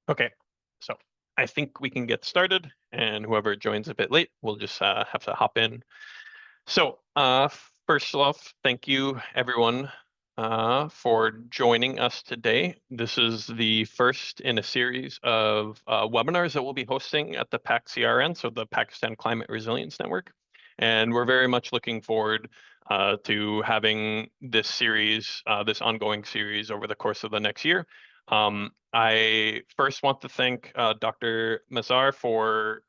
Okay, so I think we can get started, and whoever joins a bit late, we'll just have to hop in. So, first off, thank you everyone for joining us today. This is the first in a series of webinars that we'll be hosting at the Pak-CRN, so the Pakistan Climate Resilience Network. And we're very much looking forward to having this series, this ongoing series over the course of the next year. I first want to thank Dr. Mazar for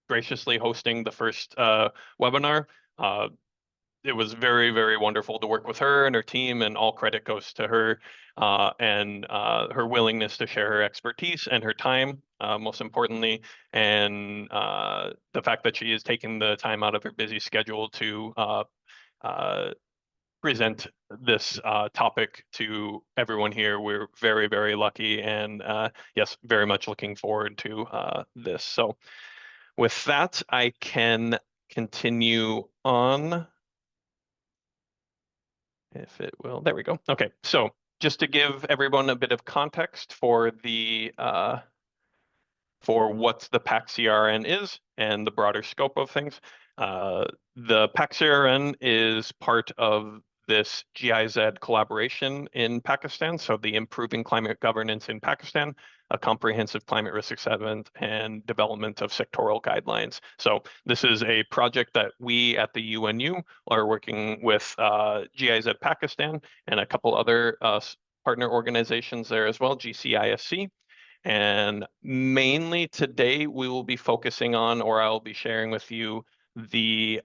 graciously hosting the first webinar. It was very, very wonderful to work with her and her team, and all credit goes to her and her willingness to share her expertise and her time, most importantly, and the fact that she is taking the time out of her busy schedule to present this topic to everyone here. We're very, very lucky, and yes, very much looking forward to this. So with that, I can continue on. If it will, there we go. Okay, so just to give everyone a bit of context for the for what the Pak-CRN is and the broader scope of things. The Pak-CRN is part of this GIZ collaboration in Pakistan, so the Improving Climate Governance in Pakistan, a comprehensive climate risk assessment and development of sectoral guidelines. So this is a project that we at the UNU are working with GIZ Pakistan and a couple other partner organizations there as well, GCISC. And mainly today we will be focusing on, or I'll be sharing with you the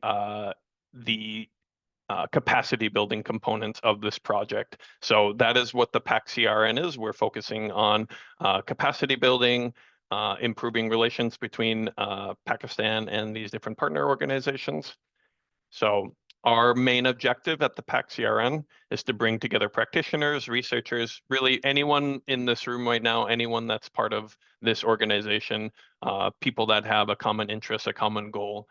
capacity building component of this project. So that is what the Pak-CRN is. We're focusing on capacity building, improving relations between Pakistan and these different partner organizations. So our main objective at the Pak-CRN is to bring together practitioners, researchers, really anyone in this room right now, anyone that's part of this organization, people that have a common interest, a common goal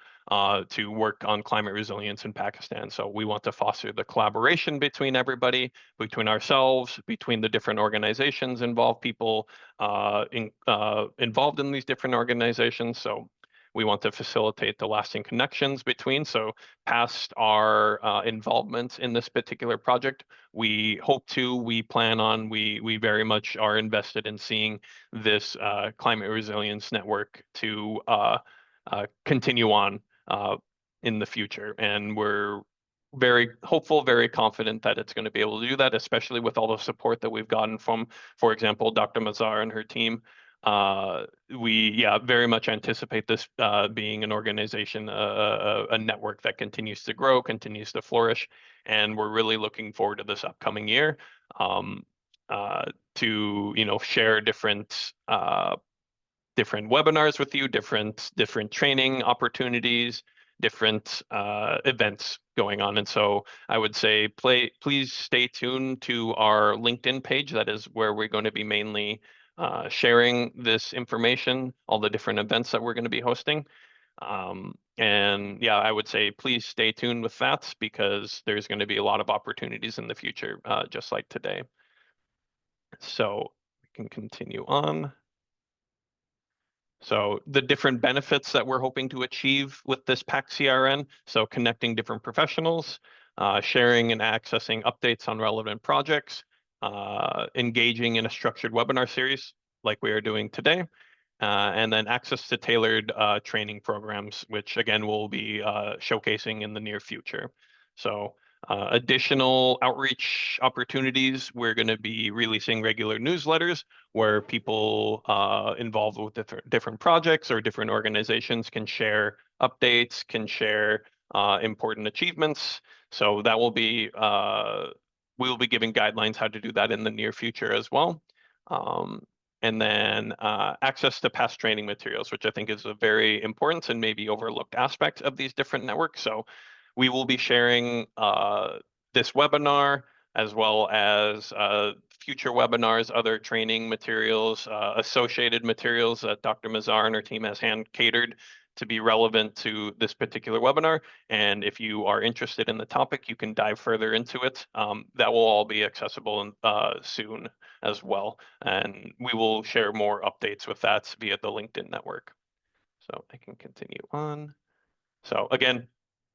to work on climate resilience in Pakistan. So we want to foster the collaboration between everybody, between ourselves, between the different organizations involved, people involved in these different organizations. So we want to facilitate the lasting connections between. So past our involvement in this particular project, we hope to, we plan on, we very much are invested in seeing this climate resilience network to continue on in the future. And we're very hopeful, very confident that it's going to be able to do that, especially with all the support that we've gotten from, for example, Dr. Mazar and her team. We very much anticipate this being an organization, a network that continues to grow, continues to flourish, and we're really looking forward to this upcoming year to share different webinars with you, different training opportunities, different events going on. And so I would say please stay tuned to our LinkedIn page. That is where we're going to be mainly sharing this information, all the different events that we're going to be hosting. And yeah, I would say please stay tuned with that because there's going to be a lot of opportunities in the future, just like today. So we can continue on. So the different benefits that we're hoping to achieve with this Pak-CRN, so connecting different professionals, sharing and accessing updates on relevant projects, engaging in a structured webinar series like we are doing today, and then access to tailored training programs, which again we'll be showcasing in the near future. So additional outreach opportunities, we're going to be releasing regular newsletters where people involved with different projects or different organizations can share updates, can share important achievements. So that will be we will be giving guidelines how to do that in the near future as well. And then access to past training materials, which I think is a very important and maybe overlooked aspect of these different networks. So we will be sharing this webinar as well as future webinars, other training materials, associated materials that Dr. Mazar and her team has hand catered to be relevant to this particular webinar. And if you are interested in the topic, you can dive further into it. That will all be accessible soon as well. And we will share more updates with that via the LinkedIn network. So I can continue on. So again,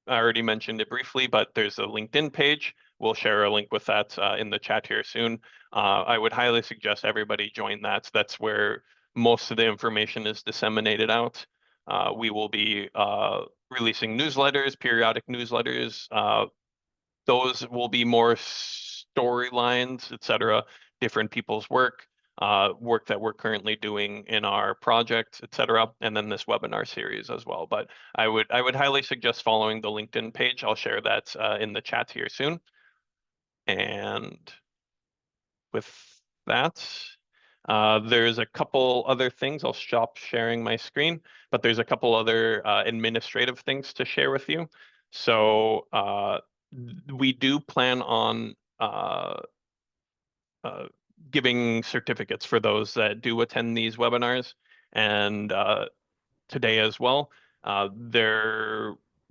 I already mentioned it briefly, but there's a LinkedIn page. We'll share a link with that in the chat here soon. I would highly suggest everybody join that. That's where most of the information is disseminated out. We will be releasing newsletters, periodic newsletters. Those will be more storylines, etc., different people's work that we're currently doing in our project, etc., and then this webinar series as well. But I would highly suggest following the LinkedIn page. I'll share that in the chat here soon. And with that, there's a couple other things. I'll stop sharing my screen, but there's a couple other administrative things to share with you. So we do plan on giving certificates for those that do attend these webinars, and today as well.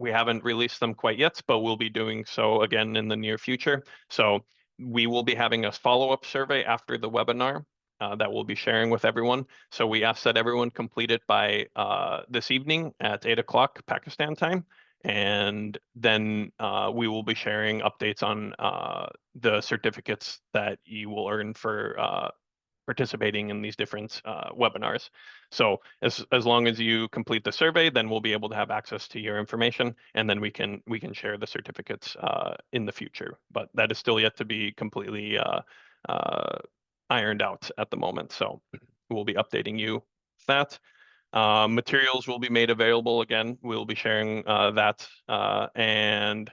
We haven't released them quite yet, but we'll be doing so again in the near future. So we will be having a follow-up survey after the webinar that we'll be sharing with everyone. So we ask that everyone complete it by this evening at 8 o'clock Pakistan time. And then we will be sharing updates on the certificates that you will earn for participating in these different webinars. So as long as you complete the survey, then we'll be able to have access to your information, and then we can share the certificates in the future. But that is still yet to be completely ironed out at the moment. So we'll be updating you with that. Materials will be made available again. We'll be sharing that. And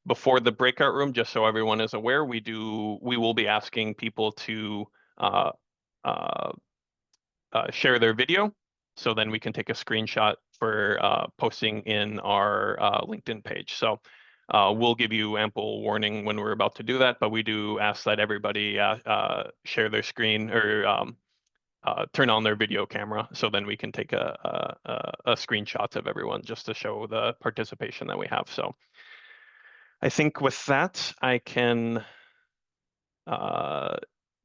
before the breakout room, just so everyone is aware, we will be asking people to share their video, so then we can take a screenshot for posting in our LinkedIn page. So we'll give you ample warning when we're about to do that, but we do ask that everybody share their screen or turn on their video camera, so then we can take a screenshot of everyone just to show the participation that we have. So I think with that, I can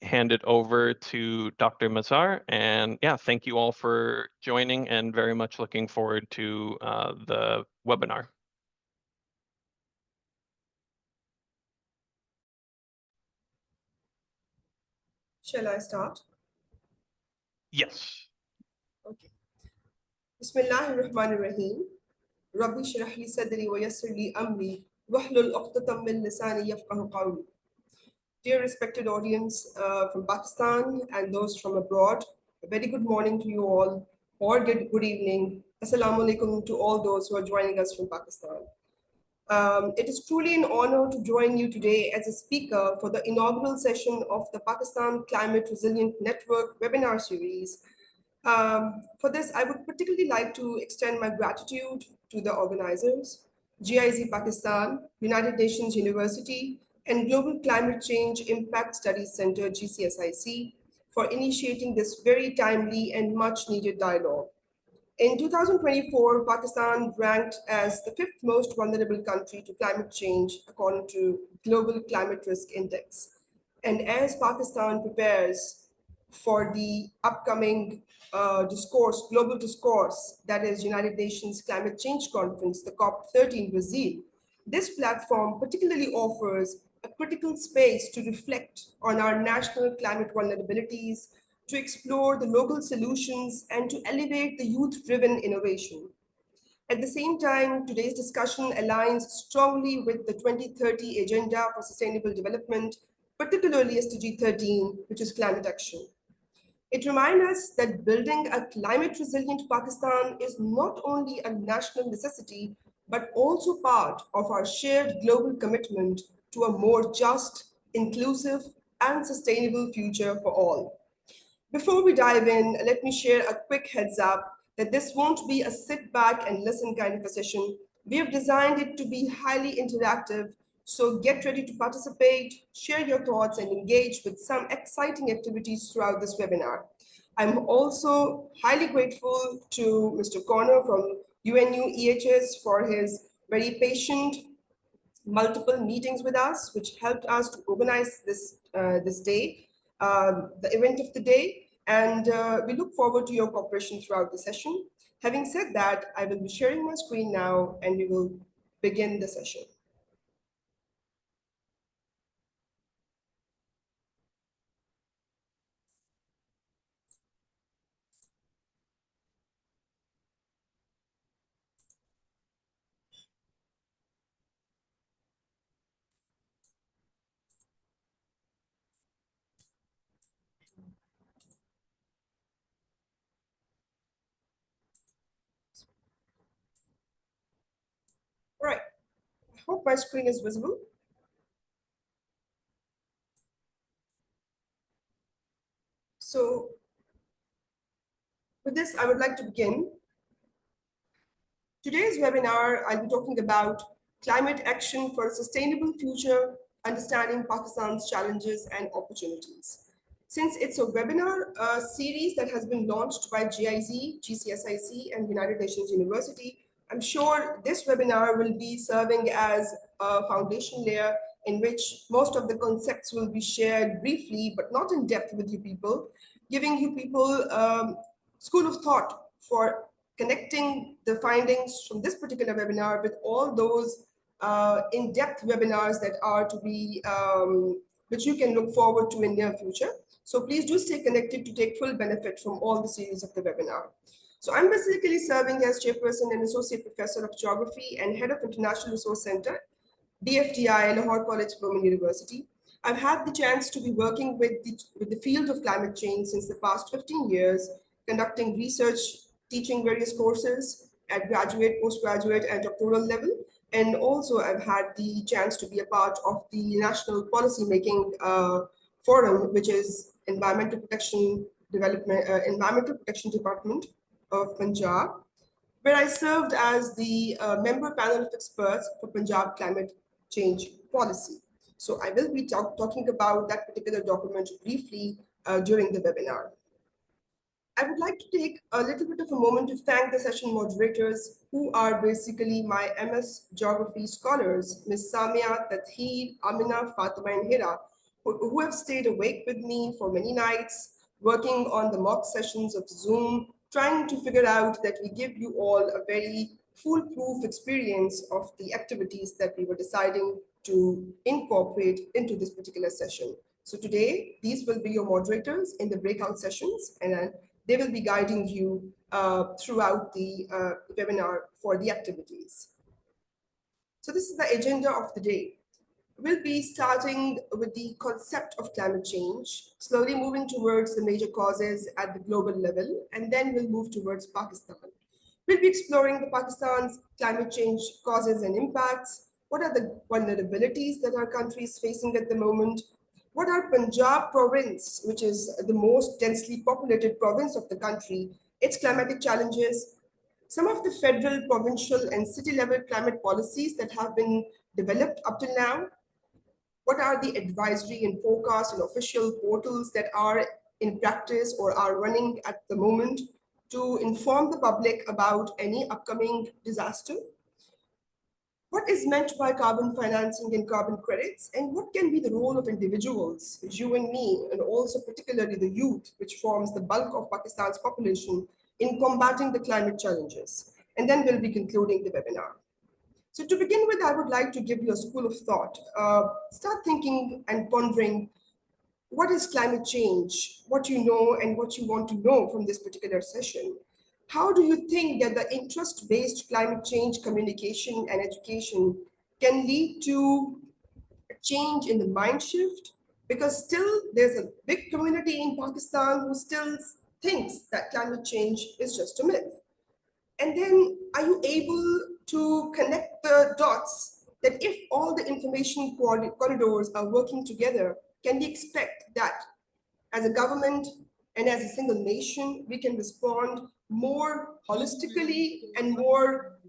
hand it over to Dr. Mazhar. And yeah, thank you all for joining, and very much looking forward to the webinar. Shall I start? Yes. Okay. Bismillahirrahmanirrahim. Rabbi shrah li sadri wa yassir li amri wahlul 'uqdatam min lisani yafqahu qawli. Dear respected audience from Pakistan and those from abroad, a very good morning to you all, or good evening. Assalamu alaikum to all those who are joining us from Pakistan. It is truly an honor to join you today as a speaker for the inaugural session of the Pakistan Climate Resilient Network webinar series. For this, I would particularly like to extend my gratitude to the organizers, GIZ Pakistan, United Nations University, and Global Climate Change Impact Studies Center, GCSIC, for initiating this very timely and much needed dialogue. In 2024, Pakistan ranked as the 5th most vulnerable country to climate change according to Global Climate Risk Index. And as Pakistan prepares for the upcoming global discourse, that is United Nations Climate Change Conference, the COP30 in Brazil, this platform particularly offers a critical space to reflect on our national climate vulnerabilities, to explore the local solutions, and to elevate the youth-driven innovation. At the same time, today's discussion aligns strongly with the 2030 Agenda for Sustainable Development, particularly SDG 13, which is climate action. It reminds us that building a climate-resilient Pakistan is not only a national necessity, but also part of our shared global commitment to a more just, inclusive, and sustainable future for all. Before we dive in, let me share a quick heads up that this won't be a sit back and listen kind of a session. We have designed it to be highly interactive, so get ready to participate, share your thoughts, and engage with some exciting activities throughout this webinar. I'm also highly grateful to Mr. Connor from UNU EHS for his very patient multiple meetings with us, which helped us to organize this day, the event of the day. And we look forward to your cooperation throughout the session. Having said that, I will be sharing my screen now and we will begin the session. All right, I hope my screen is visible. So with this, I would like to begin. Today's webinar, I'll be talking about climate action for a sustainable future, understanding Pakistan's challenges and opportunities. Since it's a webinar series that has been launched by GIZ, GCSIC, and United Nations University, I'm sure this webinar will be serving as a foundation layer in which most of the concepts will be shared briefly, but not in depth with you people, giving you people school of thought for connecting the findings from this particular webinar with all those in-depth webinars that are to be, which you can look forward to in near future. So please do stay connected to take full benefit from all the series of the webinar. So I'm basically serving as chairperson and associate professor of geography and head of International Resource Center, DFDI, Lahore College Women University. I've had the chance to be working with the field of climate change since the past 15 years, conducting research, teaching various courses at graduate, postgraduate, and doctoral level. And also I've had the chance to be a part of the National Policy Making Forum, which is Environmental Protection Department of Punjab, where I served as the member panel of experts for Punjab climate change policy. So I will be talking about that particular document briefly during the webinar. I would like to take a little bit of a moment to thank the session moderators, who are basically my MS Geography scholars, Ms. Samia, Tatheer, Amina, Fatima, and Hira, who have stayed awake with me for many nights, working on the mock sessions of Zoom, trying to figure out that we give you all a very foolproof experience of the activities that we were deciding to incorporate into this particular session. So today, these will be your moderators in the breakout sessions, and they will be guiding you throughout the webinar for the activities. So this is the agenda of the day. We'll be starting with the concept of climate change, slowly moving towards the major causes at the global level, and then we'll move towards Pakistan. We'll be exploring the Pakistan's climate change causes and impacts. What are the vulnerabilities that our country is facing at the moment? What are Punjab province, which is the most densely populated province of the country, its climatic challenges, some of the federal, provincial, and city level climate policies that have been developed up till now? What are the advisory and forecast and official portals that are in practice or are running at the moment to inform the public about any upcoming disaster? What is meant by carbon financing and carbon credits, and what can be the role of individuals, you and me, and also particularly the youth, which forms the bulk of Pakistan's population, in combating the climate challenges? And then we'll be concluding the webinar. So to begin with, I would like to give you a school of thought. Start thinking and pondering, what is climate change? What you know and what you want to know from this particular session. How do you think that the interest-based climate change communication and education can lead to a change in the mind shift? Because still there's a big community in Pakistan who still thinks that climate change is just a myth. And then are you able to connect the dots that if all the information corridors are working together, can we expect that as a government and as a single nation, we can respond more holistically and more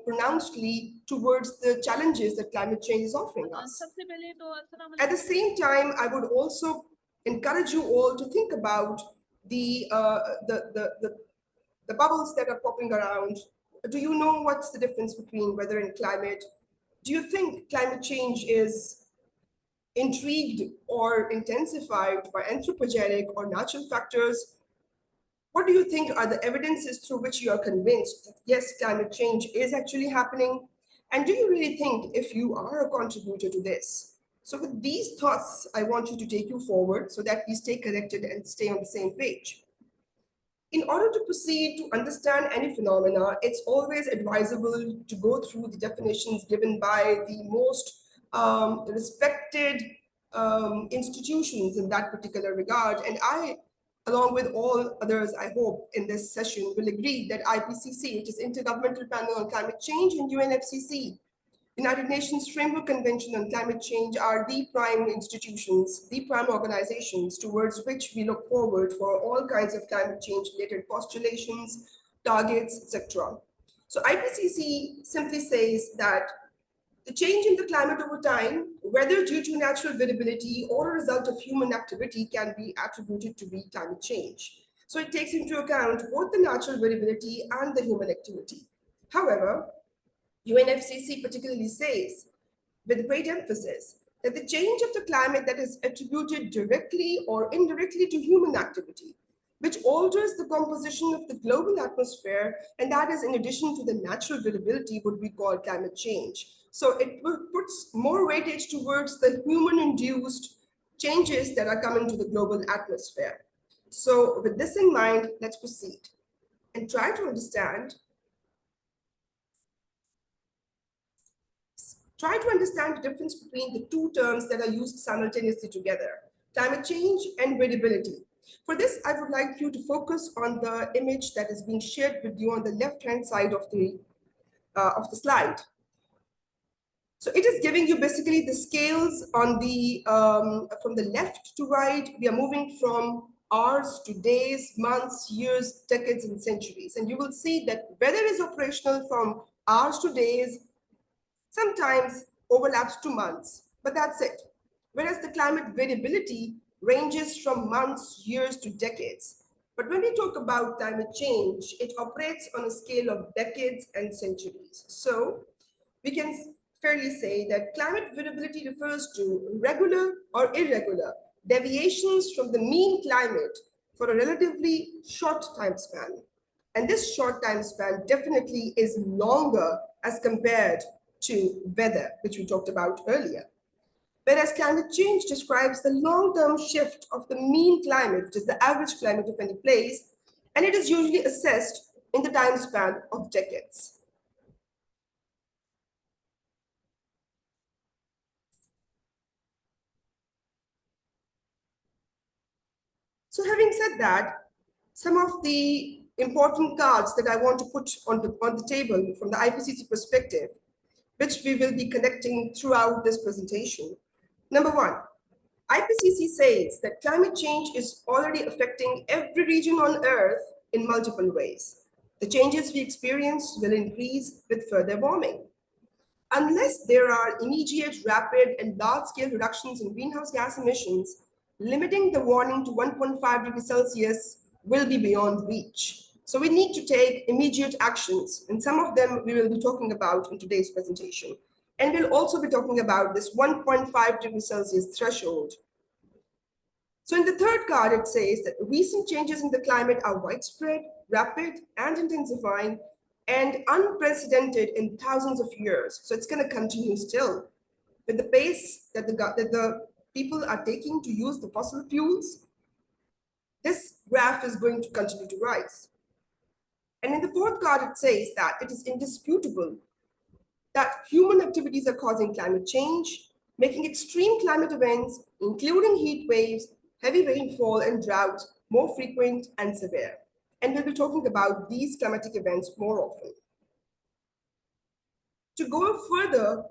pronouncedly towards the challenges that climate change is offering us? At the same time, I would also encourage you all to think about the bubbles that are popping around, Do you know what's the difference between weather and climate? Do you think climate change is intrigued or intensified by anthropogenic or natural factors? What do you think are the evidences through which you are convinced that yes, climate change is actually happening? And do you really think if you are a contributor to this? So with these thoughts, I want you to take you forward so that we stay connected and stay on the same page. In order to proceed to understand any phenomena, it's always advisable to go through the definitions given by the most respected institutions in that particular regard. And I, along with all others, I hope, in this session will agree that IPCC, which is Intergovernmental Panel on Climate Change, and UNFCCC, United Nations Framework Convention on Climate Change, are the prime institutions, the prime organizations towards which we look forward for all kinds of climate change related postulations, targets, etc. So IPCC simply says that the change in the climate over time, whether due to natural variability or a result of human activity, can be attributed to be climate change. So it takes into account both the natural variability and the human activity. However, UNFCCC particularly says, with great emphasis, that the change of the climate that is attributed directly or indirectly to human activity, which alters the composition of the global atmosphere, and that is in addition to the natural variability, would be called climate change. So it puts more weightage towards the human-induced changes that are coming to the global atmosphere. So with this in mind, let's proceed and try to understand the difference between the two terms that are used simultaneously together, climate change and variability. For this, I would like you to focus on the image that is being shared with you on the left-hand side of the slide. So it is giving you basically the scales on the from the left to right. We are moving from hours to days, months, years, decades, and centuries. And you will see that weather is operational from hours to days, sometimes overlaps to months, but that's it. Whereas the climate variability ranges from months, years to decades. But when we talk about climate change, it operates on a scale of decades and centuries. So we can fairly say that climate variability refers to regular or irregular deviations from the mean climate for a relatively short time span. And this short time span definitely is longer as compared to weather, which we talked about earlier. Whereas climate change describes the long-term shift of the mean climate, which is the average climate of any place, and it is usually assessed in the time span of decades. So having said that, some of the important cards that I want to put on the table from the IPCC perspective, which we will be connecting throughout this presentation. Number one, IPCC says that climate change is already affecting every region on Earth in multiple ways. The changes we experience will increase with further warming. Unless there are immediate, rapid, and large-scale reductions in greenhouse gas emissions, limiting the warming to 1.5 degrees Celsius will be beyond reach. So we need to take immediate actions, and some of them we will be talking about in today's presentation. And we'll also be talking about this 1.5 degrees Celsius threshold. So in the third card, it says that recent changes in the climate are widespread, rapid, and intensifying, and unprecedented in thousands of years. So it's going to continue still. With the pace that the people are taking to use the fossil fuels, this graph is going to continue to rise. And in the fourth card, it says that it is indisputable that human activities are causing climate change, making extreme climate events, including heat waves, heavy rainfall, and droughts, more frequent and severe. And we'll be talking about these climatic events more often. To go further,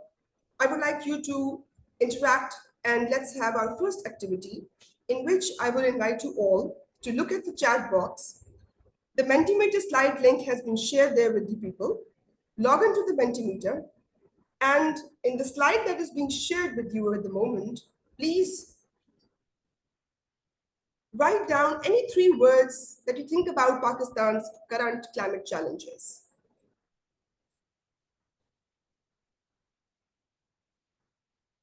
I would like you to interact, and let's have our first activity, in which I will invite you all to look at the chat box. The Mentimeter slide link has been shared there with the people. Log into the Mentimeter, and in the slide that is being shared with you at the moment, please write down any 3 words that you think about Pakistan's current climate challenges.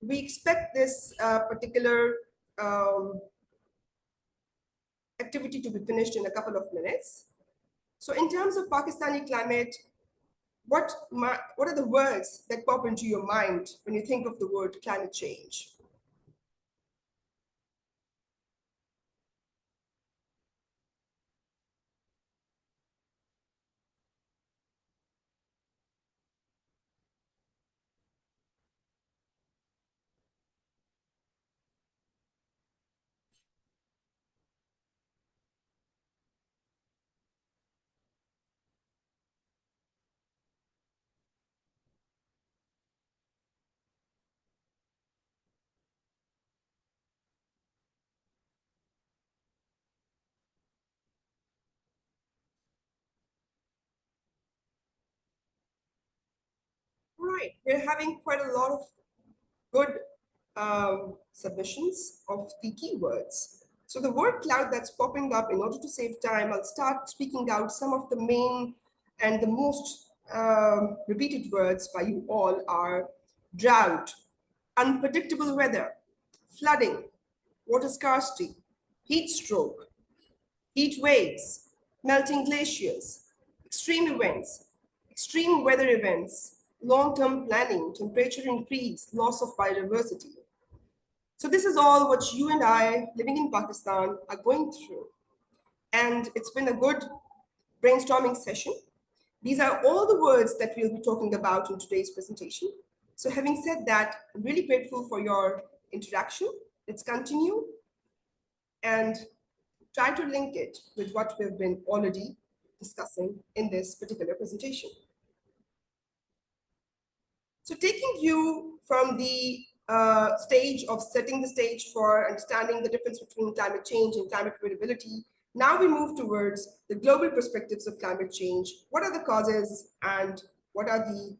We expect this particular activity to be finished in a couple of minutes. So in terms of Pakistani climate, what are the words that pop into your mind when you think of the word climate change? Right, we're having quite a lot of good submissions of the keywords. So the word cloud that's popping up, in order to save time, I'll start speaking out some of the main and the most repeated words by you all are drought, unpredictable weather, flooding, water scarcity, heat stroke, heat waves, melting glaciers, extreme events, extreme weather events, long-term planning, temperature increase, loss of biodiversity. So this is all what you and I living in Pakistan are going through. And it's been a good brainstorming session. These are all the words that we'll be talking about in today's presentation. So having said that, I'm really grateful for your interaction. Let's continue and try to link it with what we've been already discussing in this particular presentation. So taking you from the stage of setting the stage for understanding the difference between climate change and climate variability, now we move towards the global perspectives of climate change. What are the causes and what are the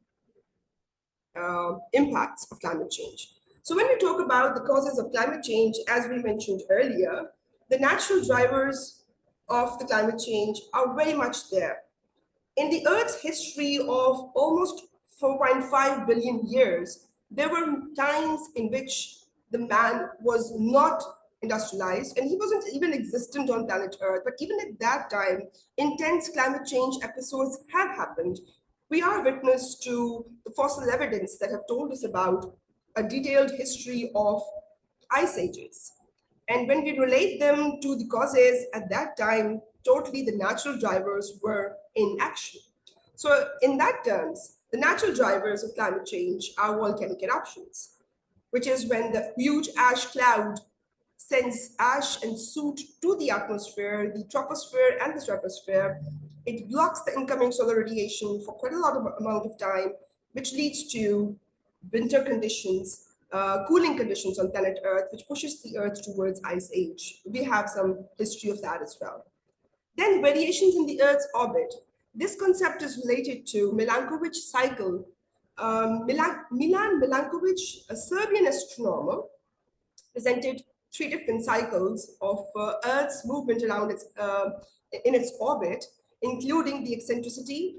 impacts of climate change? So when we talk about the causes of climate change, as we mentioned earlier, the natural drivers of the climate change are very much there. In the Earth's history of almost 4.5 billion years, there were times in which the man was not industrialized and he wasn't even existent on planet Earth. But even at that time, intense climate change episodes have happened. We are witness to the fossil evidence that have told us about a detailed history of ice ages. And when we relate them to the causes at that time, totally the natural drivers were in action. So in that terms, the natural drivers of climate change are volcanic eruptions, which is when the huge ash cloud sends ash and soot to the atmosphere, the troposphere and the stratosphere. It blocks the incoming solar radiation for quite a lot of amount of time, which leads to winter conditions, cooling conditions on planet Earth, which pushes the Earth towards ice age. We have some history of that as well. Then variations in the Earth's orbit. This concept is related to Milankovic cycle. Milan Milankovic, a Serbian astronomer, presented three different cycles of Earth's movement around in its orbit, including the eccentricity,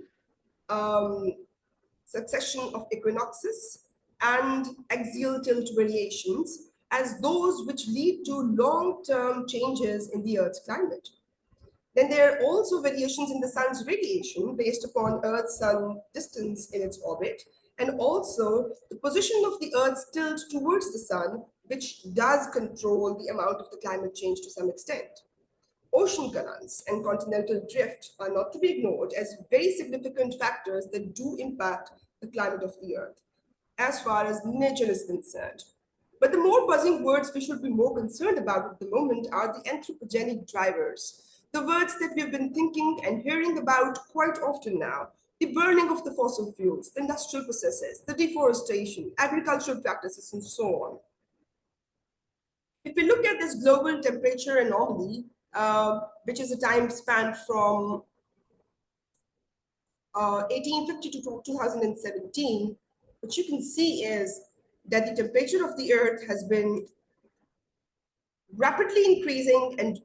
succession of equinoxes, and axial tilt variations as those which lead to long-term changes in the Earth's climate. Then there are also variations in the sun's radiation based upon Earth-Sun distance in its orbit, and also the position of the Earth's tilt towards the sun, which does control the amount of the climate change to some extent. Ocean currents and continental drift are not to be ignored as very significant factors that do impact the climate of the Earth, as far as nature is concerned. But the more buzzing words we should be more concerned about at the moment are the anthropogenic drivers, the words that we've been thinking and hearing about quite often now. The burning of the fossil fuels, the industrial processes, the deforestation, agricultural practices, and so on. If we look at this global temperature anomaly, which is a time span from 1850 to 2017, what you can see is that the temperature of the Earth has been rapidly increasing, and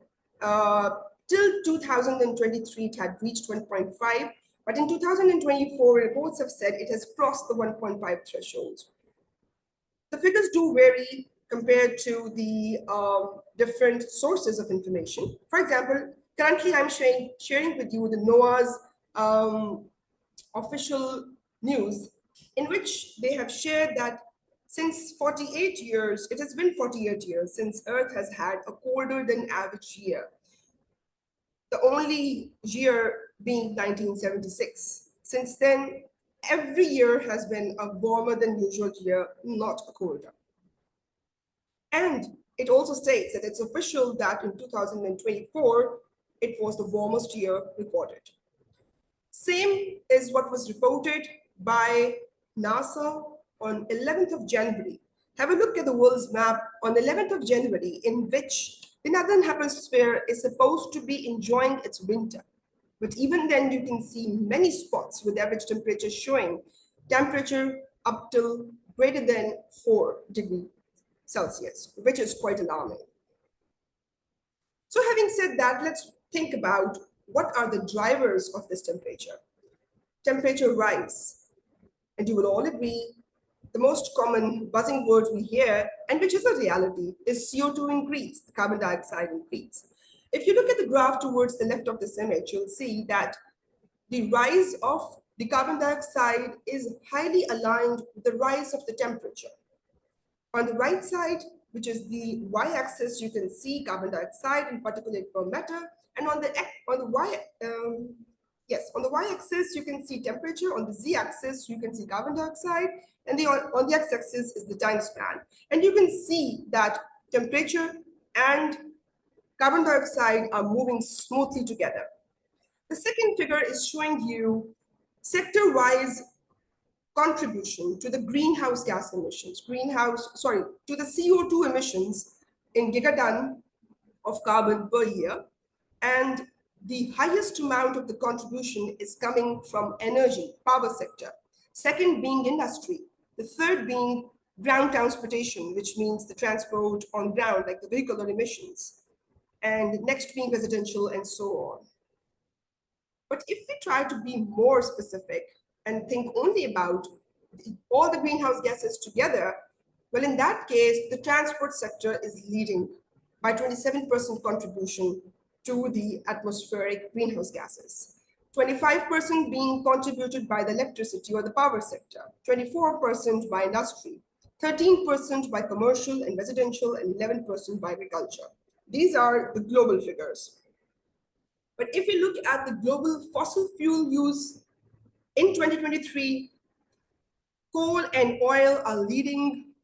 till 2023 it had reached 1.5, but in 2024 reports have said it has crossed the 1.5 threshold. The figures do vary compared to the different sources of information. For example, currently I'm sharing with you the NOAA's official news, in which they have shared that since 48 years, it has been 48 years since Earth has had a colder than average year. The only year being 1976. Since then, every year has been a warmer than usual year, not a colder. And it also states that it's official that in 2024, it was the warmest year recorded. Same is what was reported by NASA on 11th of January. Have a look at the world's map on 11th of January, in which the northern hemisphere is supposed to be enjoying its winter. But even then, you can see many spots with average temperature showing temperature up till greater than 4 degrees Celsius, which is quite alarming. So having said that, let's think about what are the drivers of this temperature. Temperature rise. And you will all agree, the most common buzzing word we hear, and which is a reality, is CO2 increase, the carbon dioxide increase. If you look at the graph towards the left of this image, you'll see that the rise of the carbon dioxide is highly aligned with the rise of the temperature. On the right side, which is the y-axis, you can see carbon dioxide in particulate per matter, and on the y-axis, you can see temperature. On the z-axis, you can see carbon dioxide, and on the x-axis is the time span. And you can see that temperature and carbon dioxide are moving smoothly together. The second figure is showing you sector-wise contribution to the greenhouse gas emissions, to the CO2 emissions in gigaton of carbon per year. And the highest amount of the contribution is coming from energy, power sector. Second being industry. The third being ground transportation, which means the transport on ground, like the vehicular emissions. And next being residential and so on. But if we try to be more specific and think only about all the greenhouse gases together, well, in that case, the transport sector is leading by 27% contribution to the atmospheric greenhouse gases. 25% being contributed by the electricity or the power sector, 24% by industry, 13% by commercial and residential, and 11% by agriculture. These are the global figures. But if we look at the global fossil fuel use in 2023, coal and oil are leading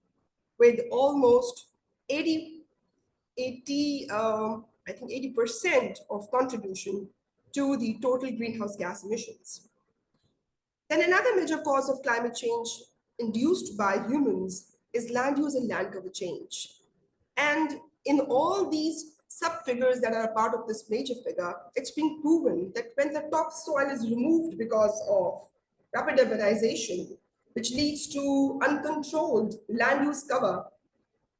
with almost 80% of contribution to the total greenhouse gas emissions. Then another major cause of climate change induced by humans is land use and land cover change. And in all these sub-figures that are a part of this major figure, it's been proven that when the topsoil is removed because of rapid urbanization, which leads to uncontrolled land use cover,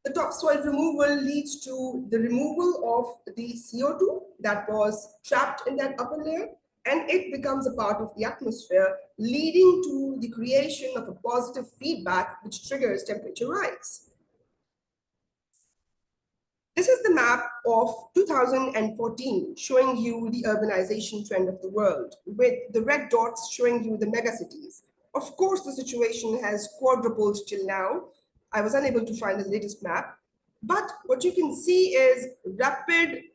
the topsoil removal leads to the removal of the CO2 that was trapped in that upper layer, and it becomes a part of the atmosphere, leading to the creation of a positive feedback which triggers temperature rise. This is the map of 2014 showing you the urbanization trend of the world, with the red dots showing you the megacities. Of course, the situation has quadrupled till now. I was unable to find the latest map, but what you can see is rapid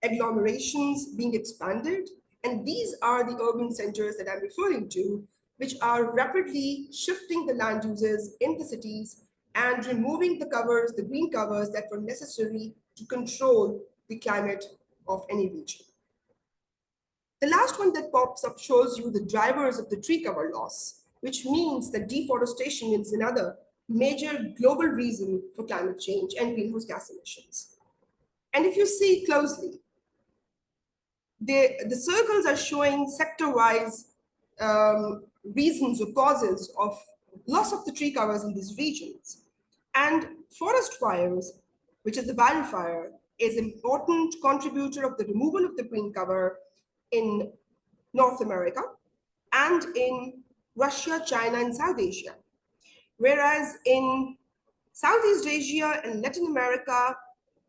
agglomerations being expanded, and these are the urban centers that I'm referring to, which are rapidly shifting the land uses in the cities and removing the covers, the green covers that were necessary to control the climate of any region. The last one that pops up shows you the drivers of the tree cover loss, which means that deforestation is another major global reason for climate change and greenhouse gas emissions. And if you see closely, the circles are showing sector-wise reasons or causes of loss of the tree covers in these regions. And forest fires, which is the wildfire, is an important contributor of the removal of the green cover in North America and in Russia, China, and South Asia. Whereas in Southeast Asia and Latin America,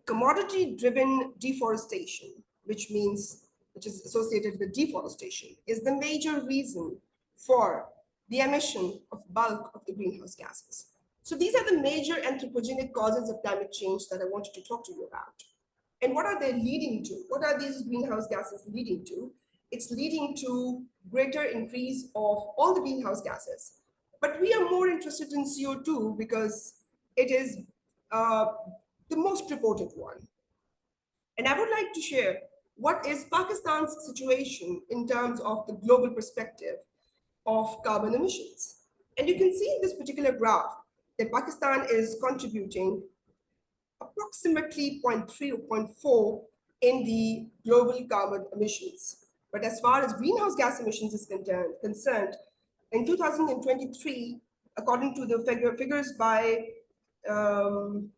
commodity-driven deforestation, which is associated with deforestation, is the major reason for the emission of bulk of the greenhouse gases. So these are the major anthropogenic causes of climate change that I wanted to talk to you about. And what are they leading to? What are these greenhouse gases leading to? It's leading to greater increase of all the greenhouse gases. But we are more interested in CO2 because it is the most reported one. And I would like to share what is Pakistan's situation in terms of the global perspective of carbon emissions. And you can see in this particular graph that Pakistan is contributing approximately 0.3 or 0.4 in the global carbon emissions. But as far as greenhouse gas emissions is concerned, in 2023, according to the figures by the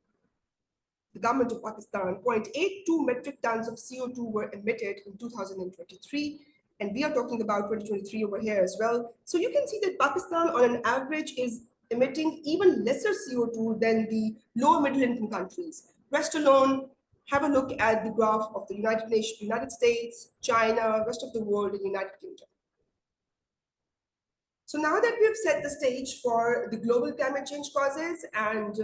government of Pakistan, 0.82 metric tons of CO2 were emitted in 2023. And we are talking about 2023 over here as well. So you can see that Pakistan on an average is emitting even lesser CO2 than the lower middle income countries. Rest alone, have a look at the graph of the United States, China, rest of the world, and United Kingdom. So now that we've set the stage for the global climate change causes and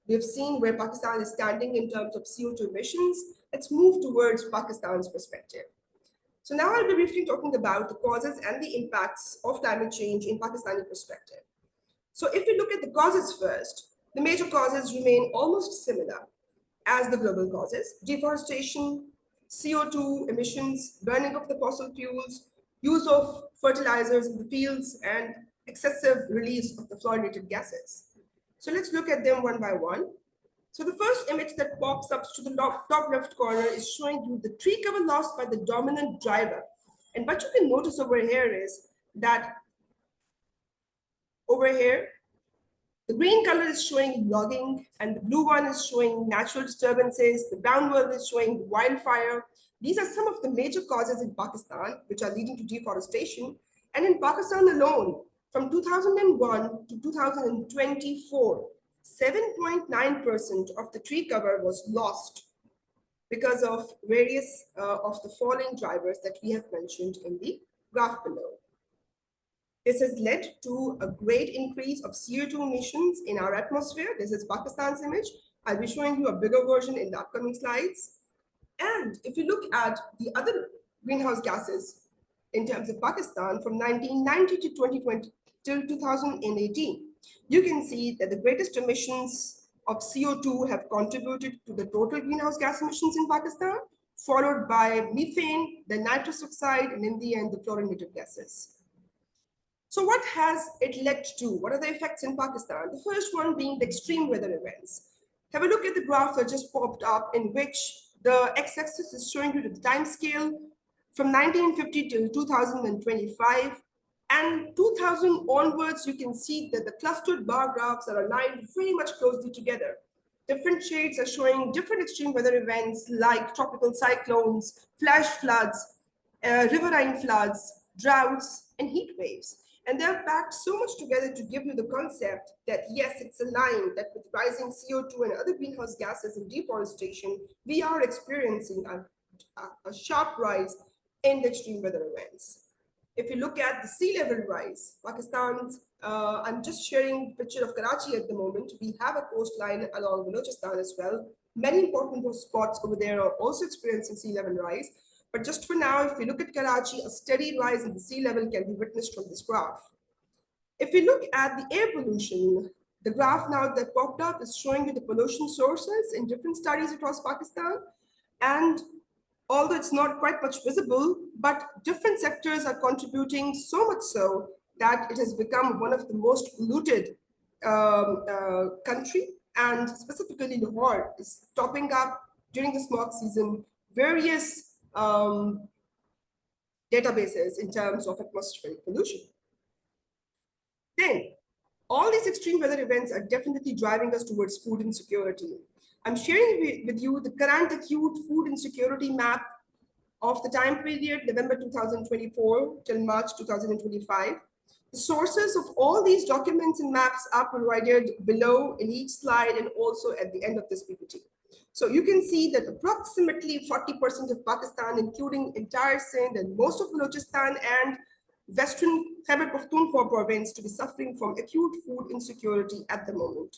we've seen where Pakistan is standing in terms of CO2 emissions, let's move towards Pakistan's perspective. So now I'll be briefly talking about the causes and the impacts of climate change in Pakistani perspective. So if we look at the causes first, the major causes remain almost similar as the global causes: deforestation, CO2 emissions, burning of the fossil fuels, use of fertilizers in the fields, and excessive release of the fluorinated gases. So let's look at them one by one. So the first image that pops up to the top left corner is showing you the tree cover lost by the dominant driver. And what you can notice over here is that over here, the green color is showing logging, and the blue one is showing natural disturbances. The brown one is showing wildfire. These are some of the major causes in Pakistan, which are leading to deforestation. And in Pakistan alone, from 2001 to 2024, 7.9% of the tree cover was lost because of various of the falling drivers that we have mentioned in the graph below. This has led to a great increase of CO2 emissions in our atmosphere. This is Pakistan's image. I'll be showing you a bigger version in the upcoming slides. And if you look at the other greenhouse gases in terms of Pakistan from 1990 to 2020 till 2018, you can see that the greatest emissions of CO2 have contributed to the total greenhouse gas emissions in Pakistan, followed by methane, then nitrous oxide, and in the end, the fluorinated gases. So what has it led to? What are the effects in Pakistan? The first one being the extreme weather events. Have a look at the graph that just popped up, in which the x-axis is showing you the time scale from 1950 till 2025. And 2000 onwards, you can see that the clustered bar graphs are aligned very much closely together. Different shades are showing different extreme weather events like tropical cyclones, flash floods, riverine floods, droughts, and heat waves. And they're packed so much together to give you the concept that yes, it's aligned, that with rising CO2 and other greenhouse gases and deforestation, we are experiencing a sharp rise in the extreme weather events. If you look at the sea level rise, Pakistan's, I'm just sharing a picture of Karachi at the moment. We have a coastline along Balochistan as well. Many important spots over there are also experiencing sea level rise. But just for now, if we look at Karachi, a steady rise in the sea level can be witnessed from this graph. If we look at the air pollution, the graph now that popped up is showing you the pollution sources in different studies across Pakistan. And although it's not quite much visible, but different sectors are contributing so much so that it has become one of the most polluted country. And specifically Lahore is topping up during the smog season various databases in terms of atmospheric pollution. Then, all these extreme weather events are definitely driving us towards food insecurity. I'm sharing with you the current acute food insecurity map of the time period November 2024 till March 2025. The sources of all these documents and maps are provided below in each slide and also at the end of this PPT. So you can see that approximately 40% of Pakistan, including entire Sindh and most of Balochistan and Western Khyber Pakhtunkhwa province, to be suffering from acute food insecurity at the moment.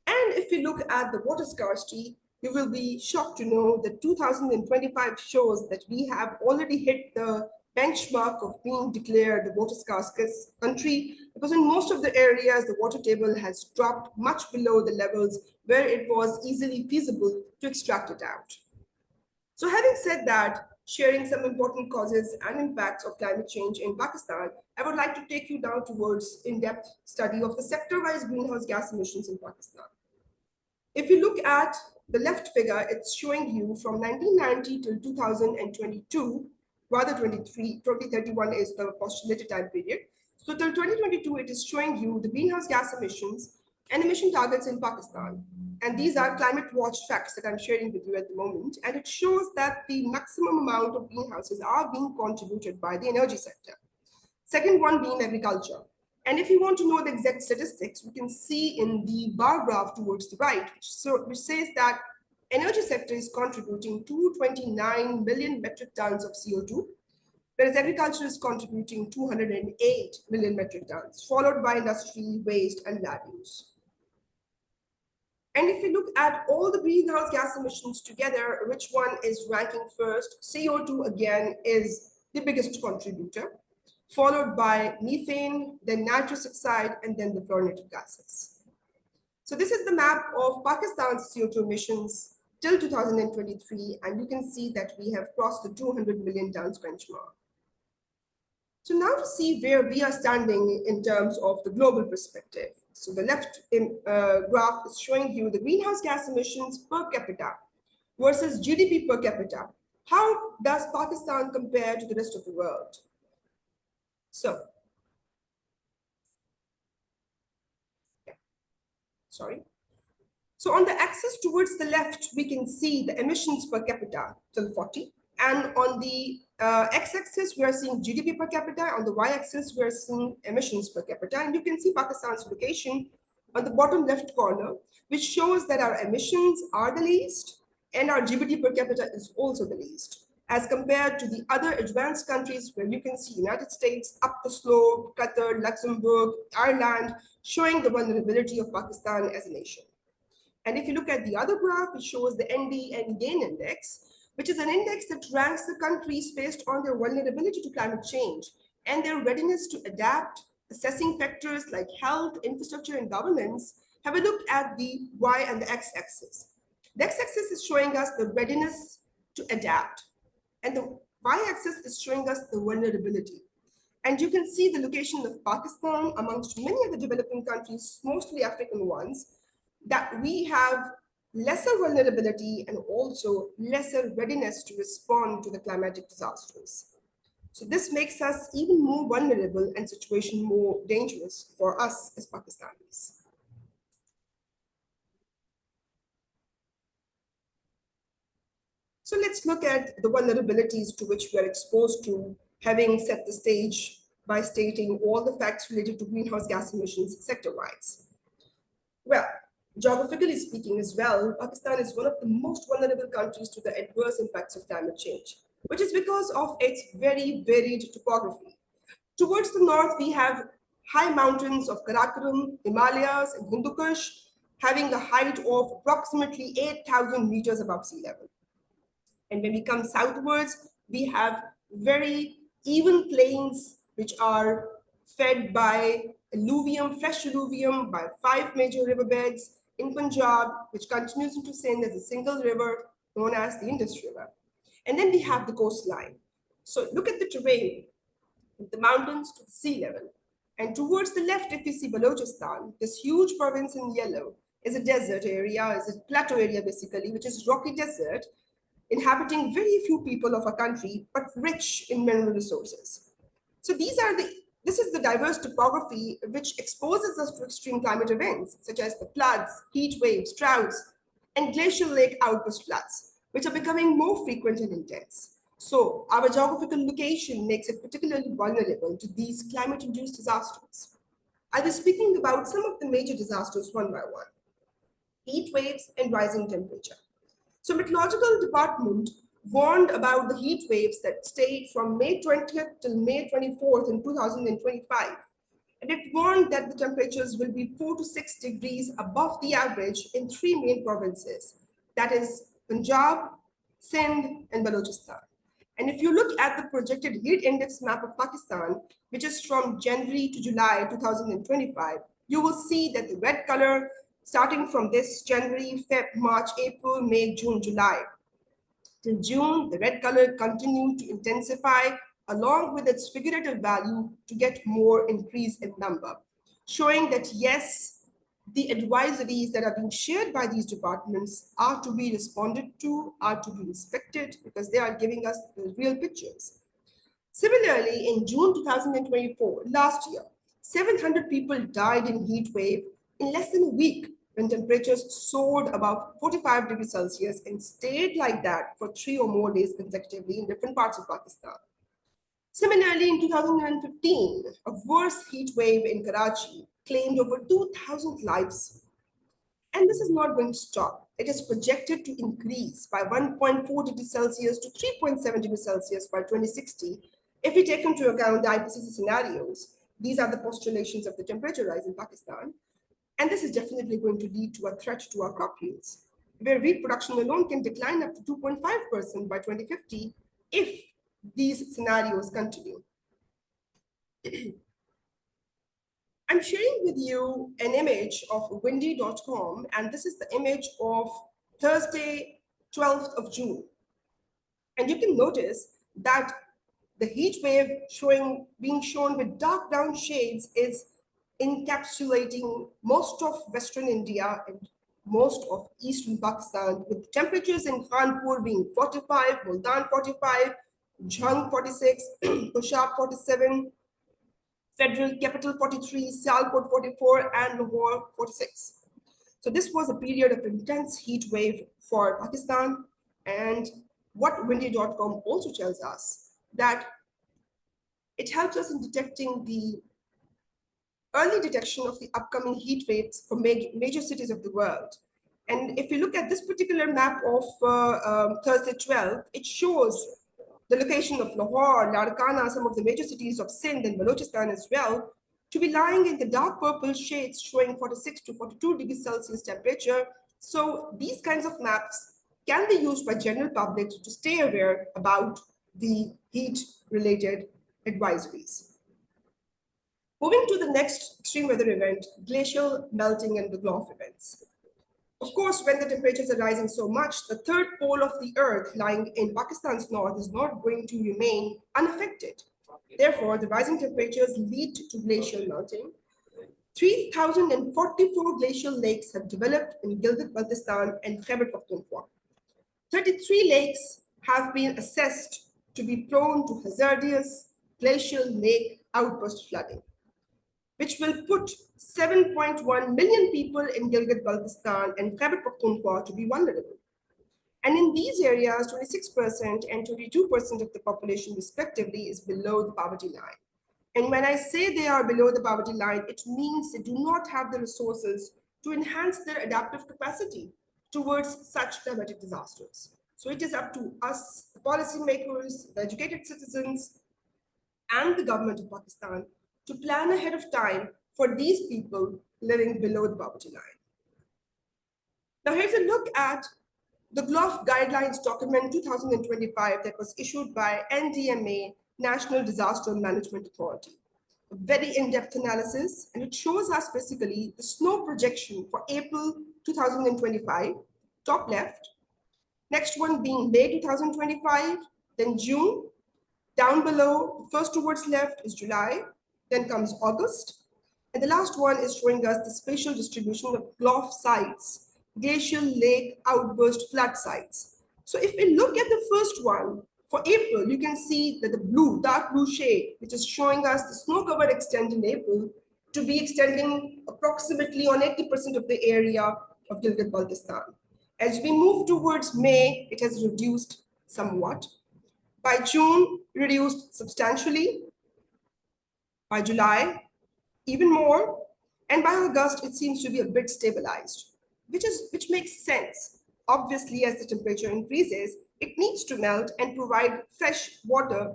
And if you look at the water scarcity, you will be shocked to know that 2025 shows that we have already hit the benchmark of being declared the water scarce country, because in most of the areas, the water table has dropped much below the levels where it was easily feasible to extract it out. So having said that, sharing some important causes and impacts of climate change in Pakistan, I would like to take you down towards in-depth study of the sector-wise greenhouse gas emissions in Pakistan. If you look at the left figure, it's showing you from 1990 till 2022, rather 2031 is the postulated time period. So till 2022, it is showing you the greenhouse gas emissions and emission targets in Pakistan. And these are climate watch facts that I'm sharing with you at the moment. And it shows that the maximum amount of greenhouses are being contributed by the energy sector. Second one being agriculture. And if you want to know the exact statistics, you can see in the bar graph towards the right, which says that energy sector is contributing 229 million metric tons of CO2, whereas agriculture is contributing 208 million metric tons, followed by industry, waste, and land use. And if you look at all the greenhouse gas emissions together, which one is ranking first? CO2 again is the biggest contributor, followed by methane, then nitrous oxide, and then the fluorinated gases. So this is the map of Pakistan's CO2 emissions till 2023, and you can see that we have crossed the 200 million tons benchmark. So now to see where we are standing in terms of the global perspective. So the left graph is showing you the greenhouse gas emissions per capita versus GDP per capita. How does Pakistan compare to the rest of the world? So, So on the axis towards the left, we can see the emissions per capita till 40. And on the x-axis, we are seeing GDP per capita. On the y-axis, we are seeing emissions per capita. And you can see Pakistan's location on the bottom left corner, which shows that our emissions are the least and our GDP per capita is also the least, as compared to the other advanced countries where you can see United States, up the slope, Qatar, Luxembourg, Ireland, showing the vulnerability of Pakistan as a nation. And if you look at the other graph, it shows the ND and GAIN index, which is an index that ranks the countries based on their vulnerability to climate change and their readiness to adapt, assessing factors like health, infrastructure, and governance. Have a look at the Y and the X-axis. The X-axis is showing us the readiness to adapt, and the Y-axis is showing us the vulnerability. And you can see the location of Pakistan amongst many of the developing countries, mostly African ones, that we have lesser vulnerability and also lesser readiness to respond to the climatic disasters. So this makes us even more vulnerable and situation more dangerous for us as Pakistanis. So let's look at the vulnerabilities to which we are exposed to, having set the stage by stating all the facts related to greenhouse gas emissions sector-wise. Well, geographically speaking as well, Pakistan is one of the most vulnerable countries to the adverse impacts of climate change, which is because of its very varied topography. Towards the north, we have high mountains of Karakoram, Himalayas, and Hindu Kush, having a height of approximately 8,000 meters above sea level. And when we come southwards, we have very even plains, which are fed by alluvium, fresh alluvium, by 5 major riverbeds in Punjab, which continues into Sindh as a single river known as the Indus River. And then we have the coastline. So look at the terrain, the mountains to the sea level. And towards the left, if you see Balochistan, this huge province in yellow is a desert area, is a plateau area basically, which is rocky desert, inhabiting very few people of a country, but rich in mineral resources. So this is the diverse topography which exposes us to extreme climate events, such as the floods, heat waves, droughts, and glacial lake outburst floods, which are becoming more frequent and intense. So our geographical location makes it particularly vulnerable to these climate-induced disasters. I'll be speaking about some of the major disasters one by one. Heat waves and rising temperature. So Meteorological Department warned about the heat waves that stayed from May 20th till May 24th in 2025. And it warned that the temperatures will be 4 to 6 degrees above the average in three main provinces, that is Punjab, Sindh, and Balochistan. And if you look at the projected heat index map of Pakistan, which is from January to July 2025, you will see that the red color starting from this January, Feb, March, April, May, June, July. Till June, the red color continued to intensify along with its figurative value to get more increase in number, showing that yes, the advisories that are being shared by these departments are to be responded to, are to be respected, because they are giving us the real pictures. Similarly, in June 2024, last year, 700 people died in heat wave in less than a week when temperatures soared above 45 degrees Celsius and stayed like that for 3 or more days consecutively in different parts of Pakistan. Similarly, in 2015, a worse heat wave in Karachi claimed over 2,000 lives. And this is not going to stop. It is projected to increase by 1.4 degrees Celsius to 3.7 degrees Celsius by 2060 if we take into account the IPCC scenarios. These are the postulations of the temperature rise in Pakistan. And this is definitely going to lead to a threat to our crop yields, where wheat production alone can decline up to 2.5% by 2050 if these scenarios continue. I'm sharing with you an image of windy.com, and this is the image of Thursday, 12th of June. And you can notice that the heat wave being shown with dark brown shades is encapsulating most of Western India and most of Eastern Pakistan, with temperatures in Kanpur being 45, Multan 45, Jhang 46, Pushab 47, Federal Capital 43, Sialkot 44, and Lahore 46. So this was a period of intense heat wave for Pakistan. And what windy.com also tells us that it helps us in detecting the early detection of the upcoming heat waves for major cities of the world. And if you look at this particular map of Thursday 12th, it shows the location of Lahore, Larkana, some of the major cities of Sindh and Balochistan as well, to be lying in the dark purple shades showing 46 to 42 degrees Celsius temperature. So these kinds of maps can be used by general public to stay aware about the heat-related advisories. Moving to the next extreme weather event, glacial melting and the Glof events. Of course, when the temperatures are rising so much, the third pole of the Earth lying in Pakistan's north is not going to remain unaffected. Therefore, the rising temperatures lead to glacial melting. 3,044 glacial lakes have developed in Gilgit-Baltistan and Khyber Pakhtunkhwa. 33 lakes have been assessed to be prone to hazardous glacial lake outburst flooding, which will put 7.1 million people in Gilgit-Baltistan and Khyber Pakhtunkhwa to be vulnerable. And in these areas, 26% and 22% of the population respectively is below the poverty line. And when I say they are below the poverty line, it means they do not have the resources to enhance their adaptive capacity towards such climatic disasters. So it is up to us, the policymakers, the educated citizens, and the government of Pakistan to plan ahead of time for these people living below the poverty line. Now here's a look at the Glof Guidelines Document 2025 that was issued by NDMA, National Disaster Management Authority. A very in-depth analysis, and it shows us basically the snow projection for April 2025, top left. Next one being May 2025, then June. Down below, first towards left is July, then comes August. And the last one is showing us the spatial distribution of Glof sites, glacial lake outburst flood sites. So if we look at the first one, for April, you can see that the blue, dark blue shade, which is showing us the snow-covered extent in April, to be extending approximately on 80% of the area of Gilgit-Baltistan. As we move towards May, it has reduced somewhat. By June, reduced substantially. By July, even more. And by August, it seems to be a bit stabilized, which makes sense. Obviously, as the temperature increases, it needs to melt and provide fresh water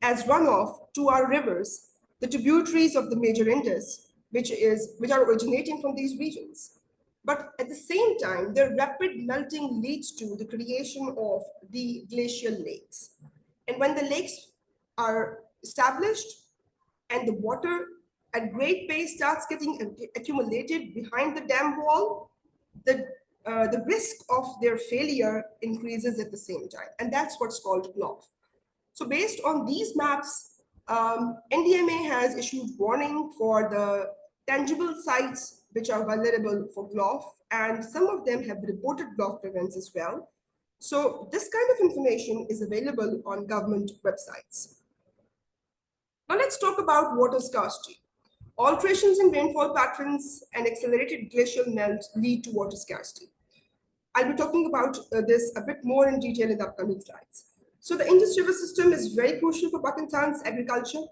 as runoff to our rivers, the tributaries of the major Indus, which are originating from these regions. But at the same time, their rapid melting leads to the creation of the glacial lakes. And when the lakes are established and the water at great pace starts getting accumulated behind the dam wall, the risk of their failure increases at the same time. And that's what's called GLOF. So based on these maps, NDMA has issued warning for the tangible sites which are vulnerable for GLOF, and some of them have reported GLOF events as well. So this kind of information is available on government websites. Now let's talk about water scarcity. Alterations in rainfall patterns and accelerated glacial melt lead to water scarcity. I'll be talking about this a bit more in detail in the upcoming slides. So the Indus River system is very crucial for Pakistan's agriculture,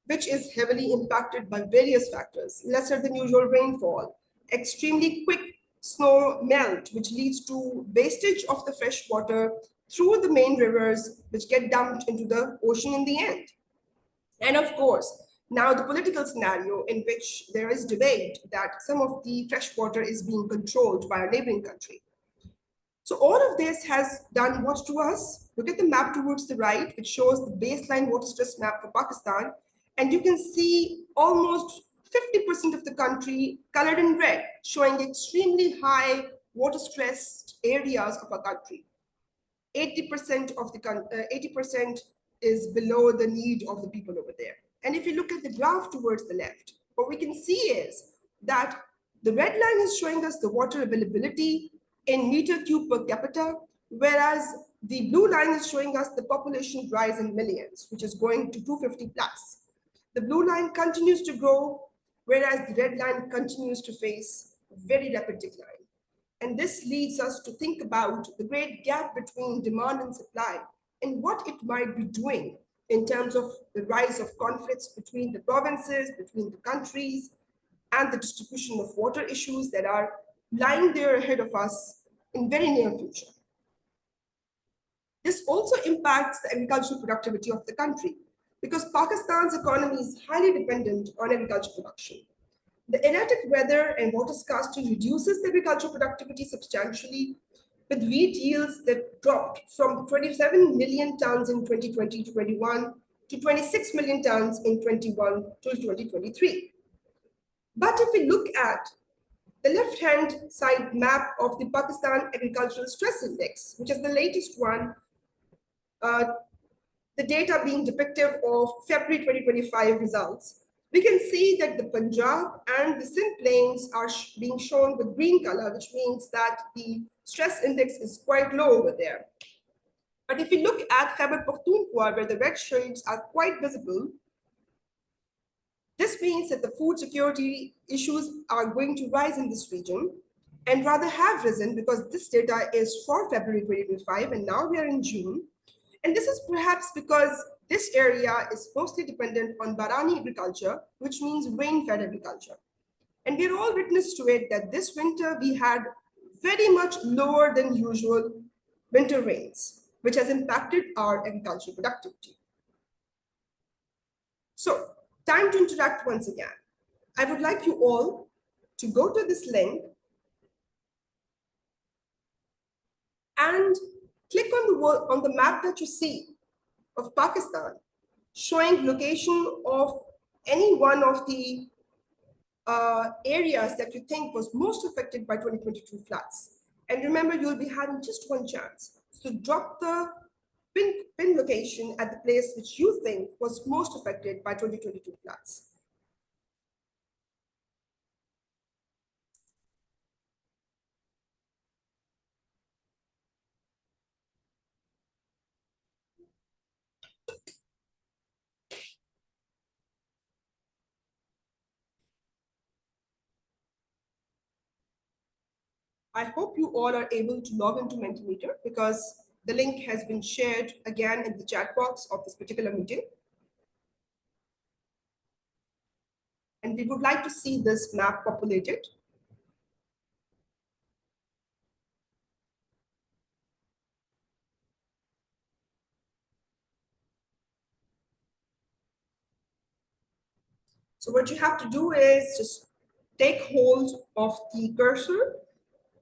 which is heavily impacted by various factors: lesser than usual rainfall, extremely quick snow melt, which leads to wastage of the fresh water through the main rivers, which get dumped into the ocean in the end. And of course, now the political scenario in which there is debate that some of the fresh water is being controlled by a neighboring country. So all of this has done what to us? Look at the map towards the right. It shows the baseline water stress map for Pakistan. And you can see almost 50% of the country colored in red, showing extremely high water stressed areas of our country. 80% of the 80% is below the need of the people over there. And if you look at the graph towards the left, what we can see is that the red line is showing us the water availability in meter cube per capita, whereas the blue line is showing us the population rise in millions, which is going to 250 plus. The blue line continues to grow, whereas the red line continues to face very rapid decline. And this leads us to think about the great gap between demand and supply and what it might be doing in terms of the rise of conflicts between the provinces, between the countries, and the distribution of water issues that are lying there ahead of us in very near future. This also impacts the agricultural productivity of the country because Pakistan's economy is highly dependent on agricultural production. The erratic weather and water scarcity reduces the agricultural productivity substantially, with wheat yields that dropped from 27 million tons in 2020 to 21 to 26 million tons in 21 to 2023. But if we look at the left-hand side map of the Pakistan Agricultural Stress Index, which is the latest one, the data being depictive of February 2025 results, we can see that the Punjab and the Sindh plains are being shown with green color, which means that the stress index is quite low over there. But if we look at Khyber Pakhtunkhwa, where the red shades are quite visible, this means that the food security issues are going to rise in this region and rather have risen because this data is for February 2025 and now we are in June. And this is perhaps because this area is mostly dependent on Barani agriculture, which means rain-fed agriculture. And we're all witness to it that this winter we had very much lower than usual winter rains, which has impacted our agricultural productivity. So, time to interact once again. I would like you all to go to this link and click on the map that you see of Pakistan, showing location of any one of the areas that you think was most affected by 2022 floods. And remember, you'll be having just one chance. So drop the pin location at the place which you think was most affected by 2022 floods. I hope you all are able to log into Mentimeter because The link has been shared again in the chat box of this particular meeting. And we would like to see this map populated. So what you have to do is just take hold of the cursor,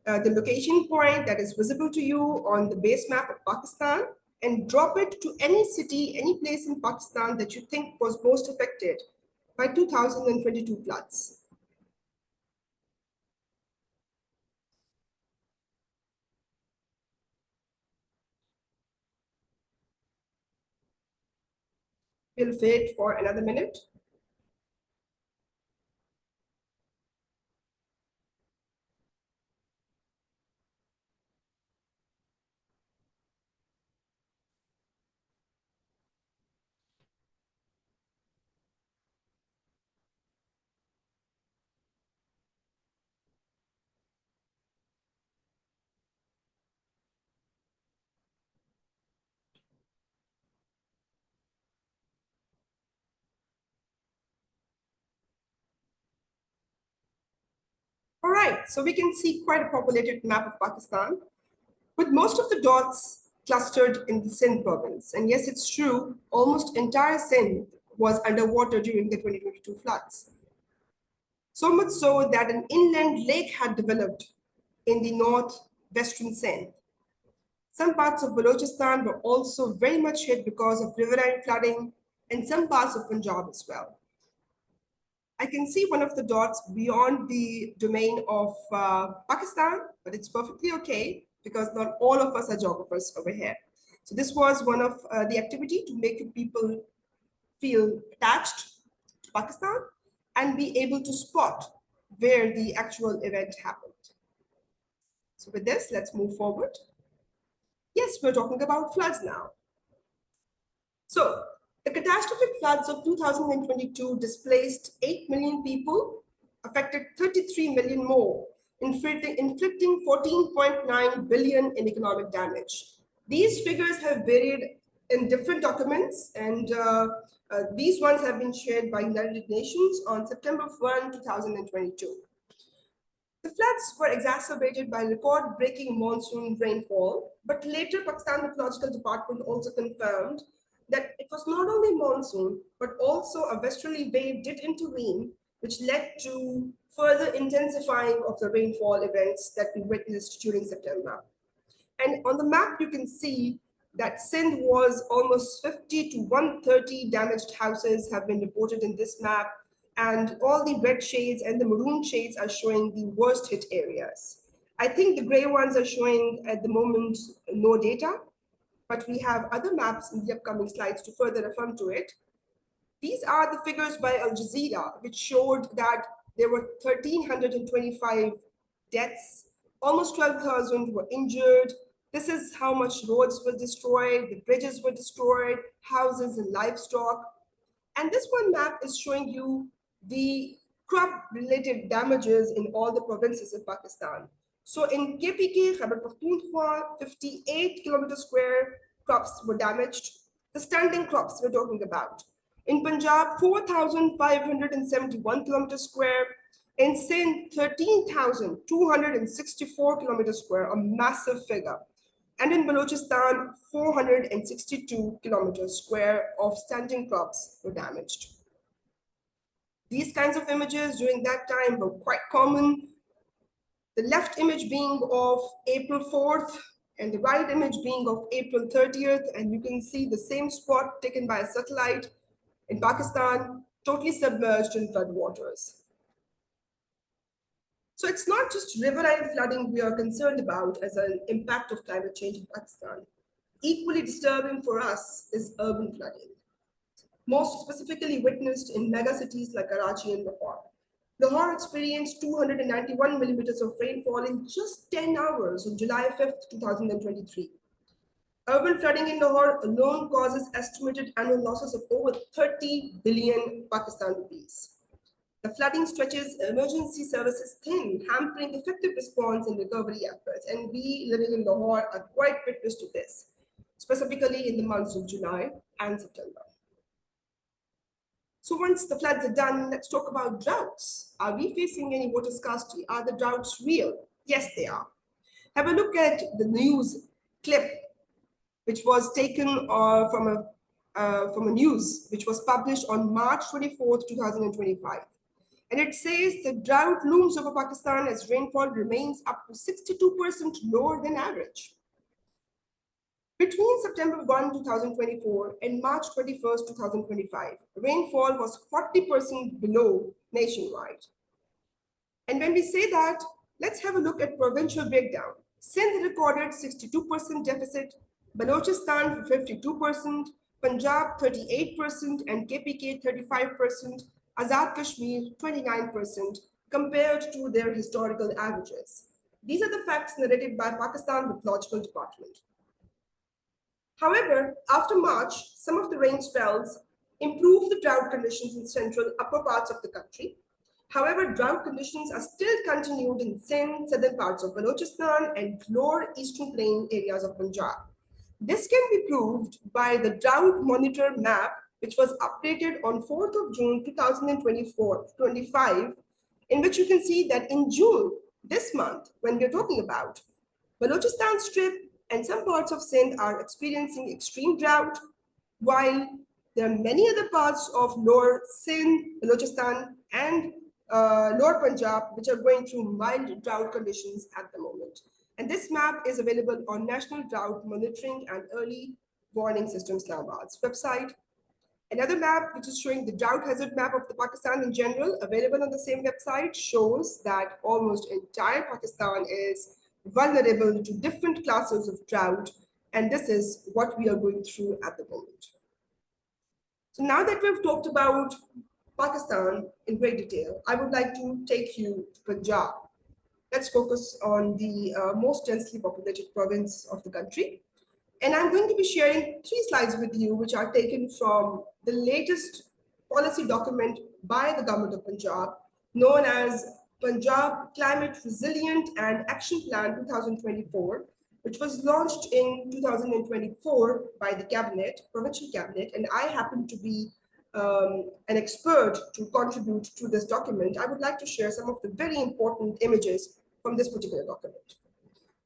the location point that is visible to you on the base map of Pakistan, and drop it to any city, any place in Pakistan that you think was most affected by 2022 floods. We'll wait for another minute. All right, so we can see quite a populated map of Pakistan, with most of the dots clustered in the Sindh province. And yes, it's true, almost entire Sindh was underwater during the 2022 floods. So much so that an inland lake had developed in the northwestern Sindh. Some parts of Balochistan were also very much hit because of riverine flooding, and some parts of Punjab as well. I can see one of the dots beyond the domain of Pakistan, but it's perfectly okay because not all of us are geographers over here. So this was one of the activity to make people feel attached to Pakistan and be able to spot where the actual event happened. So with this, let's move forward. Yes, we're talking about floods now. So the catastrophic floods of 2022 displaced 8 million people, affected 33 million more, inflicting 14.9 billion in economic damage. These figures have varied in different documents, and these ones have been shared by United Nations on September 1, 2022. The floods were exacerbated by record-breaking monsoon rainfall, but later Pakistan Meteorological Department also confirmed that it was not only monsoon, but also a westerly wave did intervene, which led to further intensifying of the rainfall events that we witnessed during September. And on the map, you can see that Sindh was almost 50 to 130 damaged houses have been reported in this map, and all the red shades and the maroon shades are showing the worst hit areas. I think the gray ones are showing at the moment no data, but we have other maps in the upcoming slides to further affirm to it. These are the figures by Al Jazeera, which showed that there were 1,325 deaths, almost 12,000 were injured. This is how much roads were destroyed, the bridges were destroyed, houses and livestock. And this one map is showing you the crop-related damages in all the provinces of Pakistan. So in KPK, Khyber Pakhtunkhwa, 58 kilometers square crops were damaged. The standing crops we're talking about. In Punjab, 4,571 kilometers square. In Sindh, 13,264 kilometers square, a massive figure. And in Balochistan, 462 kilometers square of standing crops were damaged. These kinds of images during that time were quite common. The left image being of April 4th and the right image being of April 30th. And you can see the same spot taken by a satellite in Pakistan, totally submerged in floodwaters. So it's not just riverine flooding we are concerned about as an impact of climate change in Pakistan. Equally disturbing for us is urban flooding, most specifically witnessed in megacities like Karachi and Lahore. Lahore experienced 291 millimeters of rainfall in just 10 hours on July 5th, 2023. Urban flooding in Lahore alone causes estimated annual losses of over 30 billion Pakistan rupees. The flooding stretches emergency services thin, hampering effective response and recovery efforts. And we living in Lahore are quite witness to this, specifically in the months of July and September. So once the floods are done, let's talk about droughts. Are we facing any water scarcity? Are the droughts real? Yes, they are. Have a look at the news clip, which was taken from a news which was published on March 24th, 2025. And it says the drought looms over Pakistan as rainfall remains up to 62% lower than average. Between September 1, 2024 and March 21st, 2025, rainfall was 40% below nationwide. And when we say that, let's have a look at provincial breakdown. Sindh recorded 62% deficit, Balochistan 52%, Punjab 38%, and KPK 35%, Azad Kashmir 29%, compared to their historical averages. These are the facts narrated by Pakistan Meteorological Department. However, after March, some of the rain spells improved the drought conditions in central upper parts of the country. However, drought conditions are still continued in Sindh, southern parts of Balochistan, and lower eastern plain areas of Punjab. This can be proved by the drought monitor map, which was updated on 4th of June 2024-25, in which you can see that in June, this month, when we're talking about, Balochistan Strip and some parts of Sindh are experiencing extreme drought, while there are many other parts of lower Sindh, Balochistan, and lower Punjab, which are going through mild drought conditions at the moment. And this map is available on National Drought Monitoring and Early Warning System Islamabad's website. Another map, which is showing the drought hazard map of the Pakistan in general, available on the same website, shows that almost entire Pakistan is vulnerable to different classes of drought, and this is what we are going through at the moment. So now that we've talked about Pakistan in great detail, I would like to take you to Punjab. Let's focus on the most densely populated province of the country. And I'm going to be sharing 3 slides with you, which are taken from the latest policy document by the government of Punjab, known as Punjab Climate Resilient and Action Plan 2024, which was launched in 2024 by the cabinet, provincial cabinet, and I happen to be an expert to contribute to this document. I would like to share some of the very important images from this particular document.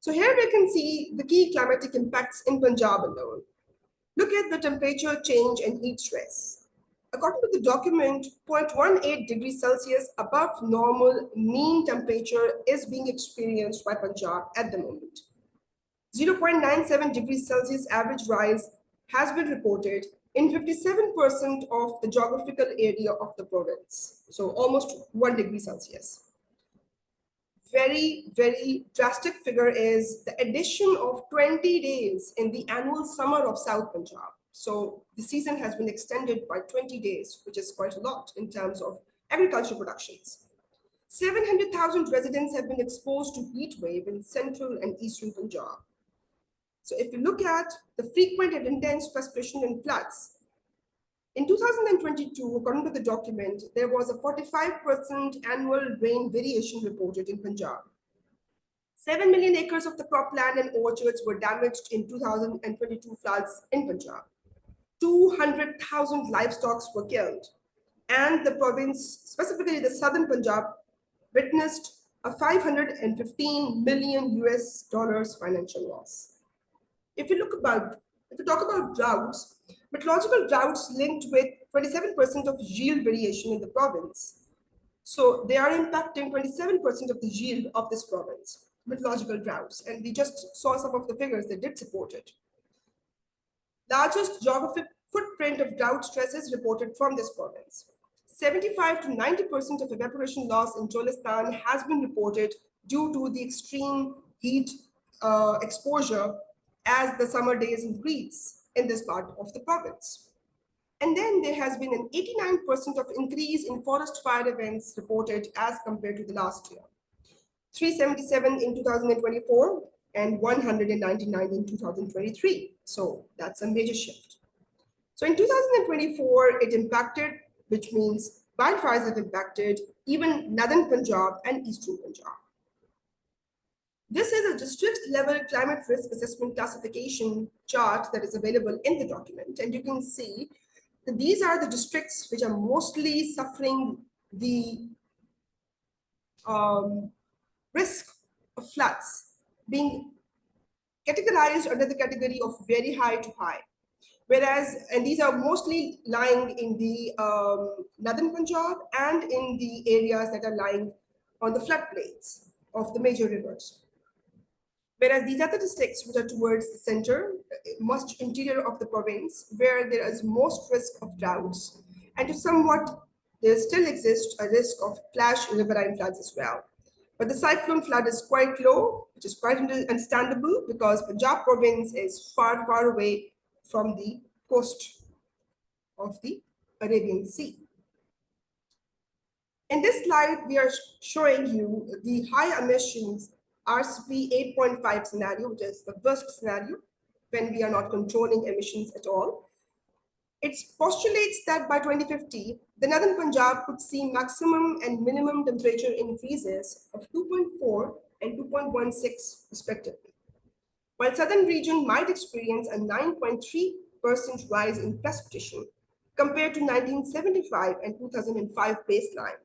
So here we can see the key climatic impacts in Punjab alone. Look at the temperature change and heat stress. According to the document, 0.18 degrees Celsius above normal mean temperature is being experienced by Punjab at the moment. 0.97 degrees Celsius average rise has been reported in 57% of the geographical area of the province, so almost 1 degree Celsius. Very, very drastic figure is the addition of 20 days in the annual summer of South Punjab. So the season has been extended by 20 days, which is quite a lot in terms of agricultural productions. 700,000 residents have been exposed to heat wave in central and eastern Punjab. So if you look at the frequent and intense precipitation and floods, in 2022, according to the document, there was a 45% annual rain variation reported in Punjab. 7 million acres of the cropland and orchards were damaged in 2022 floods in Punjab. 200,000 livestock were killed. And the province, specifically the southern Punjab, witnessed a $515 million US financial loss. If you talk about droughts, meteorological droughts linked with 27% of yield variation in the province. So they are impacting 27% of the yield of this province, meteorological droughts. And we just saw some of the figures that did support it. Largest geographic footprint of drought stress is reported from this province. 75 to 90% of evaporation loss in Cholistan has been reported due to the extreme heat exposure as the summer days increase in this part of the province. And then there has been an 89% of increase in forest fire events reported as compared to the last year. 377 in 2024 and 199 in 2023. So that's a major shift. So in 2024, it impacted, which means wildfires have impacted even northern Punjab and eastern Punjab. This is a district-level climate risk assessment classification chart that is available in the document. And you can see that these are the districts which are mostly suffering the risk of floods, being categorized under the category of very high to high. Whereas, and these are mostly lying in the northern Punjab and in the areas that are lying on the floodplains of the major rivers. Whereas these are the districts which are towards the center, most interior of the province, where there is most risk of droughts, and to somewhat, there still exists a risk of flash riverine floods as well. But the cyclone flood is quite low, which is quite understandable because Punjab province is far, far away from the coast of the Arabian Sea. In this slide, we are showing you the high emissions RCP 8.5 scenario, which is the worst scenario when we are not controlling emissions at all. It postulates that by 2050, the northern Punjab could see maximum and minimum temperature increases of 2.4 and 2.16 respectively, while southern region might experience a 9.3% rise in precipitation compared to 1975 and 2005 baseline.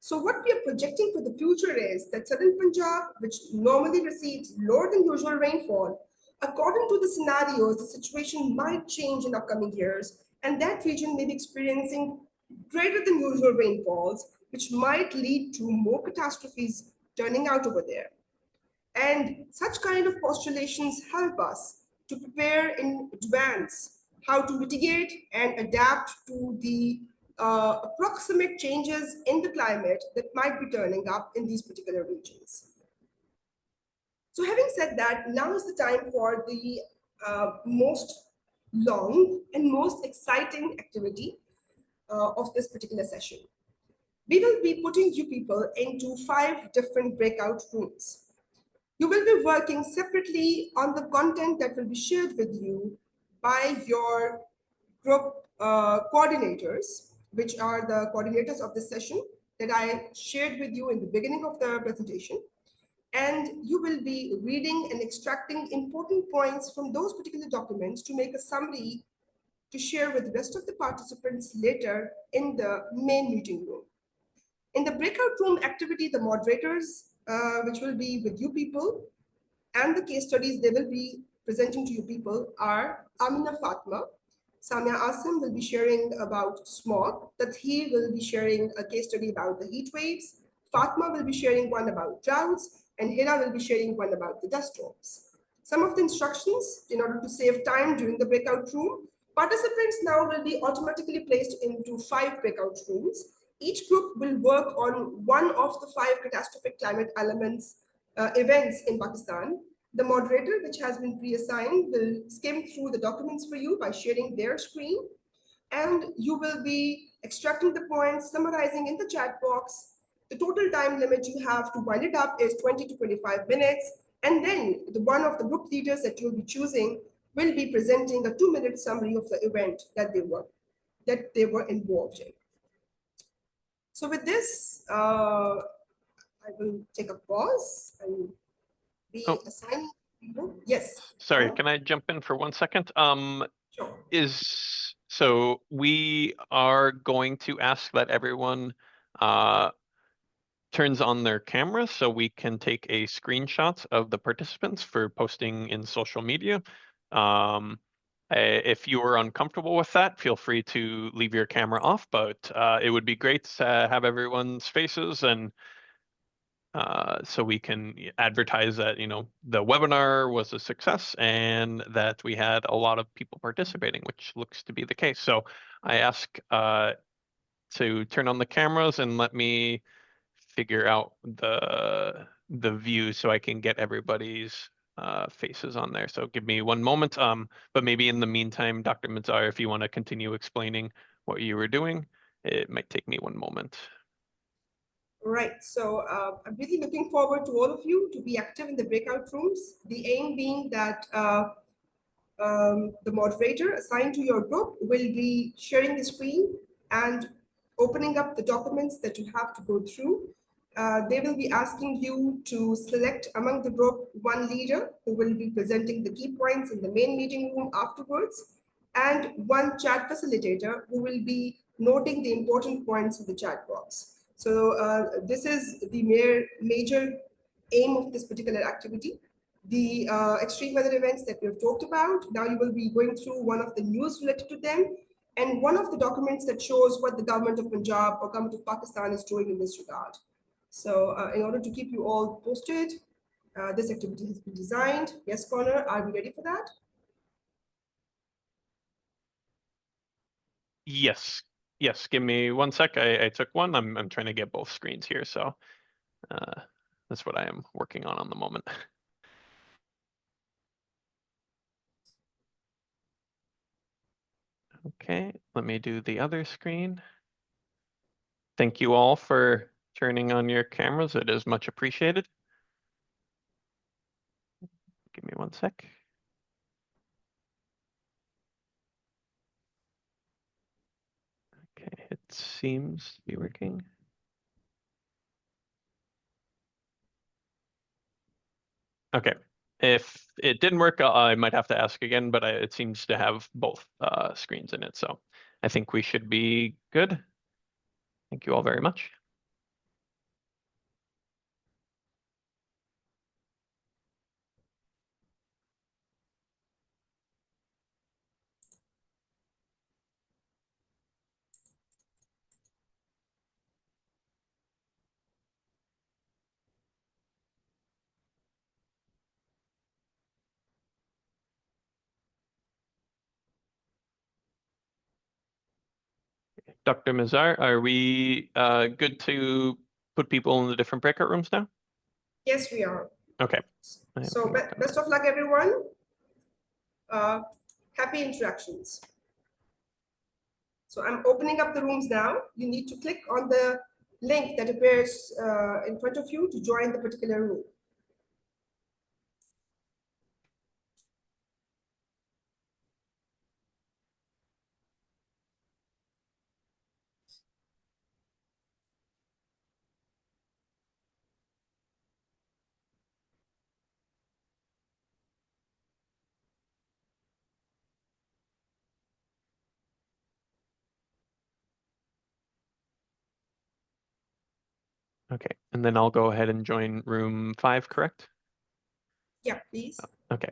So what we are projecting for the future is that southern Punjab, which normally receives lower than usual rainfall, according to the scenarios, the situation might change in upcoming years, and that region may be experiencing greater than usual rainfalls, which might lead to more catastrophes turning out over there. And such kind of postulations help us to prepare in advance how to mitigate and adapt to the approximate changes in the climate that might be turning up in these particular regions. So having said that, now is the time for the most long and most exciting activity of this particular session. We will be putting you people into 5 different breakout rooms. You will be working separately on the content that will be shared with you by your group coordinators, which are the coordinators of this session that I shared with you in the beginning of the presentation. And you will be reading and extracting important points from those particular documents to make a summary to share with the rest of the participants later in the main meeting room. In the breakout room activity, the moderators, which will be with you people, and the case studies they will be presenting to you people are Amina Fatma. Samia Asim will be sharing about smog, Tathir will be sharing a case study about the heat waves, Fatma will be sharing one about droughts, and Hira will be sharing one about the dust storms. Some of the instructions, in order to save time during the breakout room, participants now will be automatically placed into 5 breakout rooms. Each group will work on one of the 5 catastrophic climate elements events in Pakistan. The moderator, which has been pre-assigned, will skim through the documents for you by sharing their screen. And you will be extracting the points, summarizing in the chat box. The total time limit you have to wind it up is 20 to 25 minutes. And then one of the group leaders that you'll be choosing will be presenting a 2-minute summary of the event that they were involved in. So with this, I will take a pause and be assigning people. Yes. Sorry, can I jump in for 1 second? Sure. So we are going to ask that everyone turns on their camera so we can take a screenshot of the participants for posting in social media. If you are uncomfortable with that, feel free to leave your camera off, but it would be great to have everyone's faces and so we can advertise that, you know, the webinar was a success and that we had a lot of people participating, which looks to be the case. So I ask to turn on the cameras and let me figure out the view so I can get everybody's faces on there. So give me 1 moment. But maybe in the meantime, Dr. Mazar, if you want to continue explaining what you were doing, it might take me 1 moment. Right. So I'm really looking forward to all of you to be active in the breakout rooms. The aim being that the moderator assigned to your group will be sharing the screen and opening up the documents that you have to go through. They will be asking you to select among the group one leader who will be presenting the key points in the main meeting room afterwards, and one chat facilitator who will be noting the important points in the chat box. So this is the major aim of this particular activity. The extreme weather events that we've talked about, now you will be going through one of the news related to them, and one of the documents that shows what the government of Punjab or government of Pakistan is doing in this regard. So in order to keep you all posted, this activity has been designed. Yes, Connor, are we ready for that? Yes. Yes, give me one sec. I took one. I'm trying to get both screens here, so that's what I am working on the moment. Okay, let me do the other screen. Thank you all for turning on your cameras. It is much appreciated. Give me one sec. Okay, it seems to be working. Okay, if it didn't work, I might have to ask again, but it seems to have both screens in it, so I think we should be good. Thank you all very much. Dr. Mazar, are we good to put people in the different breakout rooms now? Yes, we are. Okay. So best of luck, everyone. Happy interactions. So I'm opening up the rooms now. You need to click on the link that appears in front of you to join the particular room. Okay, and then I'll go ahead and join room 5, correct? Yeah, please. Okay.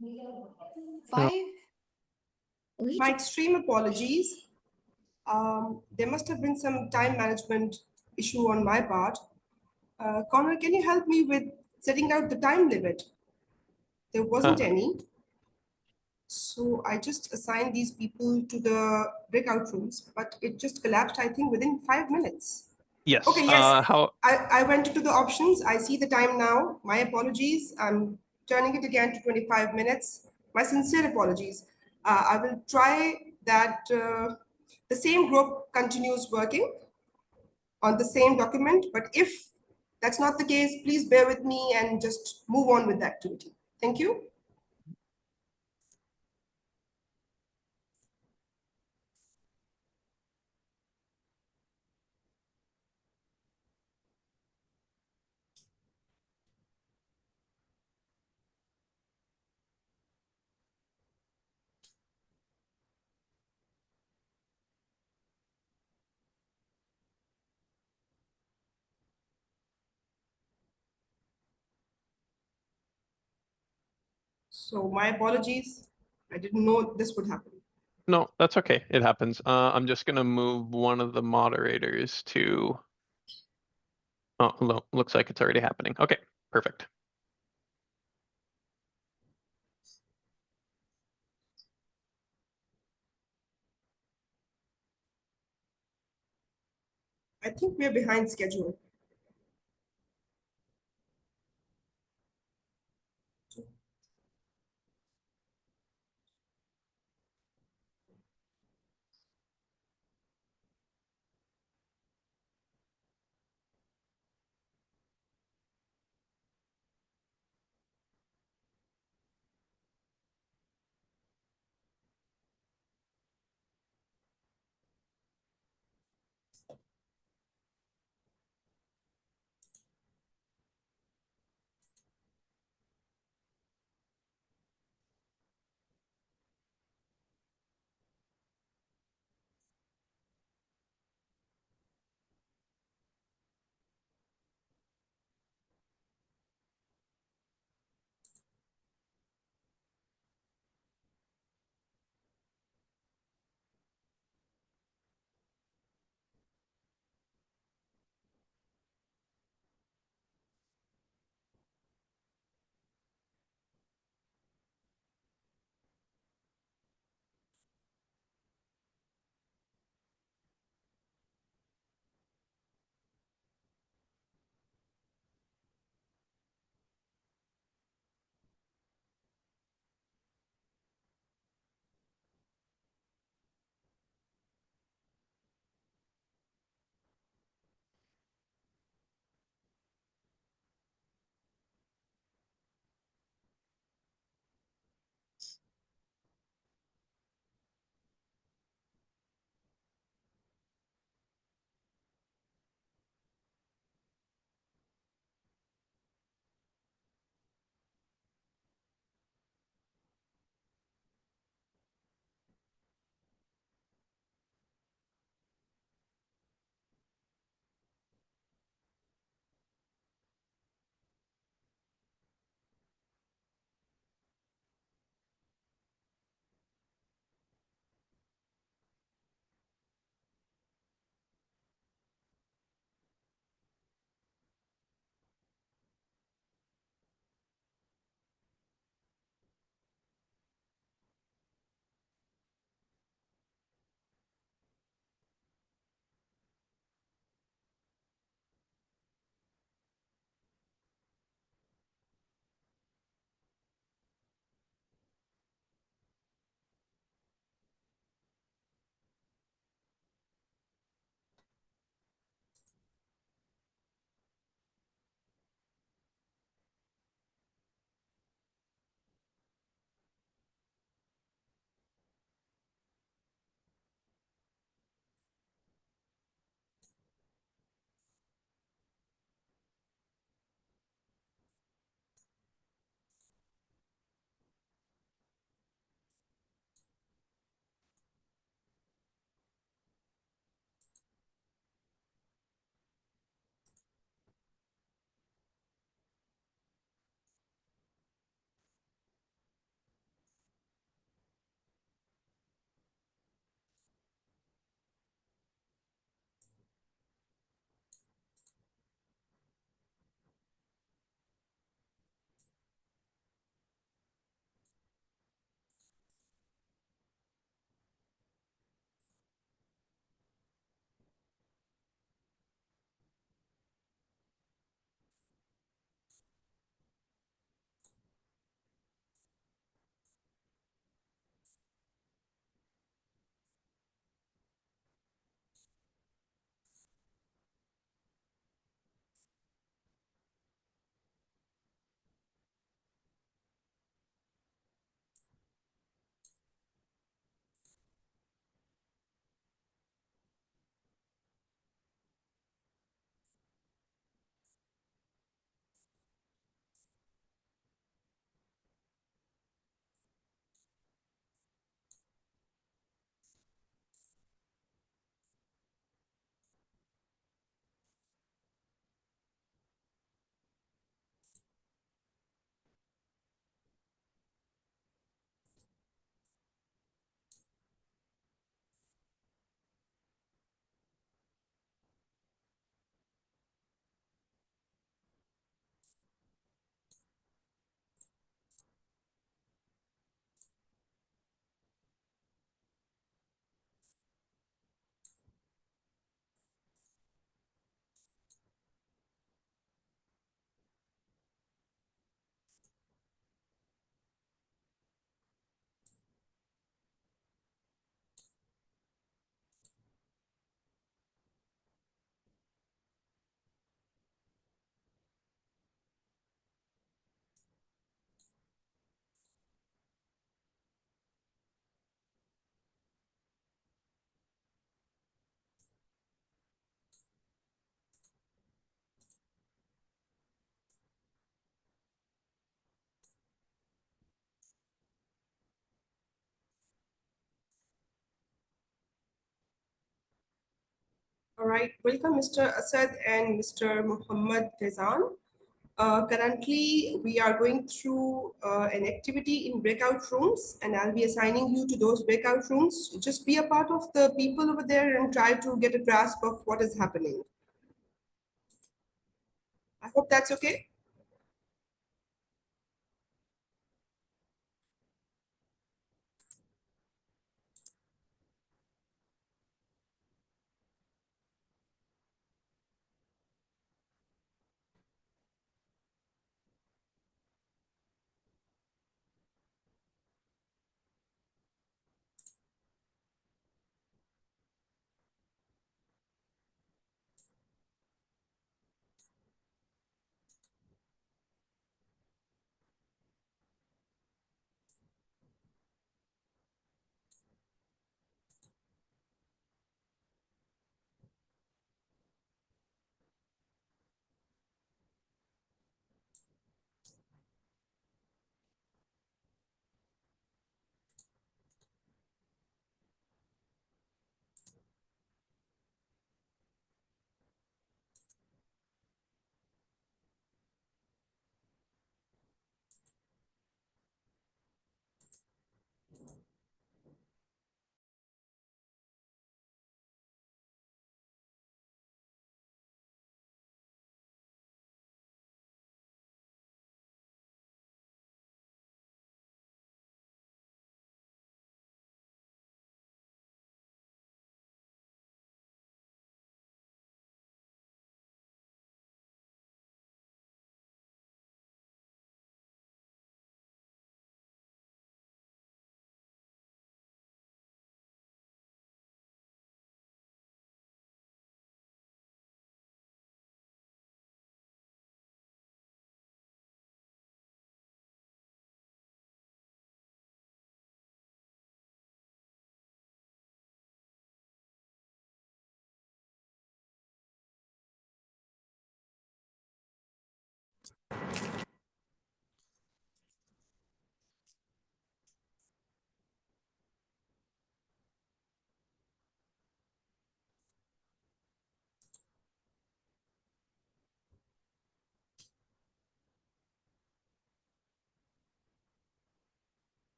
5. My extreme apologies. There must have been some time management issue on my part. Connor, can you help me with setting out the time limit? There wasn't any. So I just assigned these people to the breakout rooms, but it just collapsed, I think, within 5 minutes. Yes. Okay, yes. How? I went into the options. I see the time now. My apologies. I'm turning it again to 25 minutes. My sincere apologies. I will try that the same group continues working on the same document, but if that's not the case, please bear with me and just move on with the activity. Thank you. So my apologies. I didn't know this would happen. No, that's okay. It happens. I'm just gonna move one of the moderators to. Oh, looks like it's already happening. Okay, perfect. I think we're behind schedule. right, welcome Mr. Asad and Mr. Muhammad Fezan. Currently, we are going through an activity in breakout rooms, and I'll be assigning you to those breakout rooms. Just be a part of the people over there and try to get a grasp of what is happening. I hope that's okay.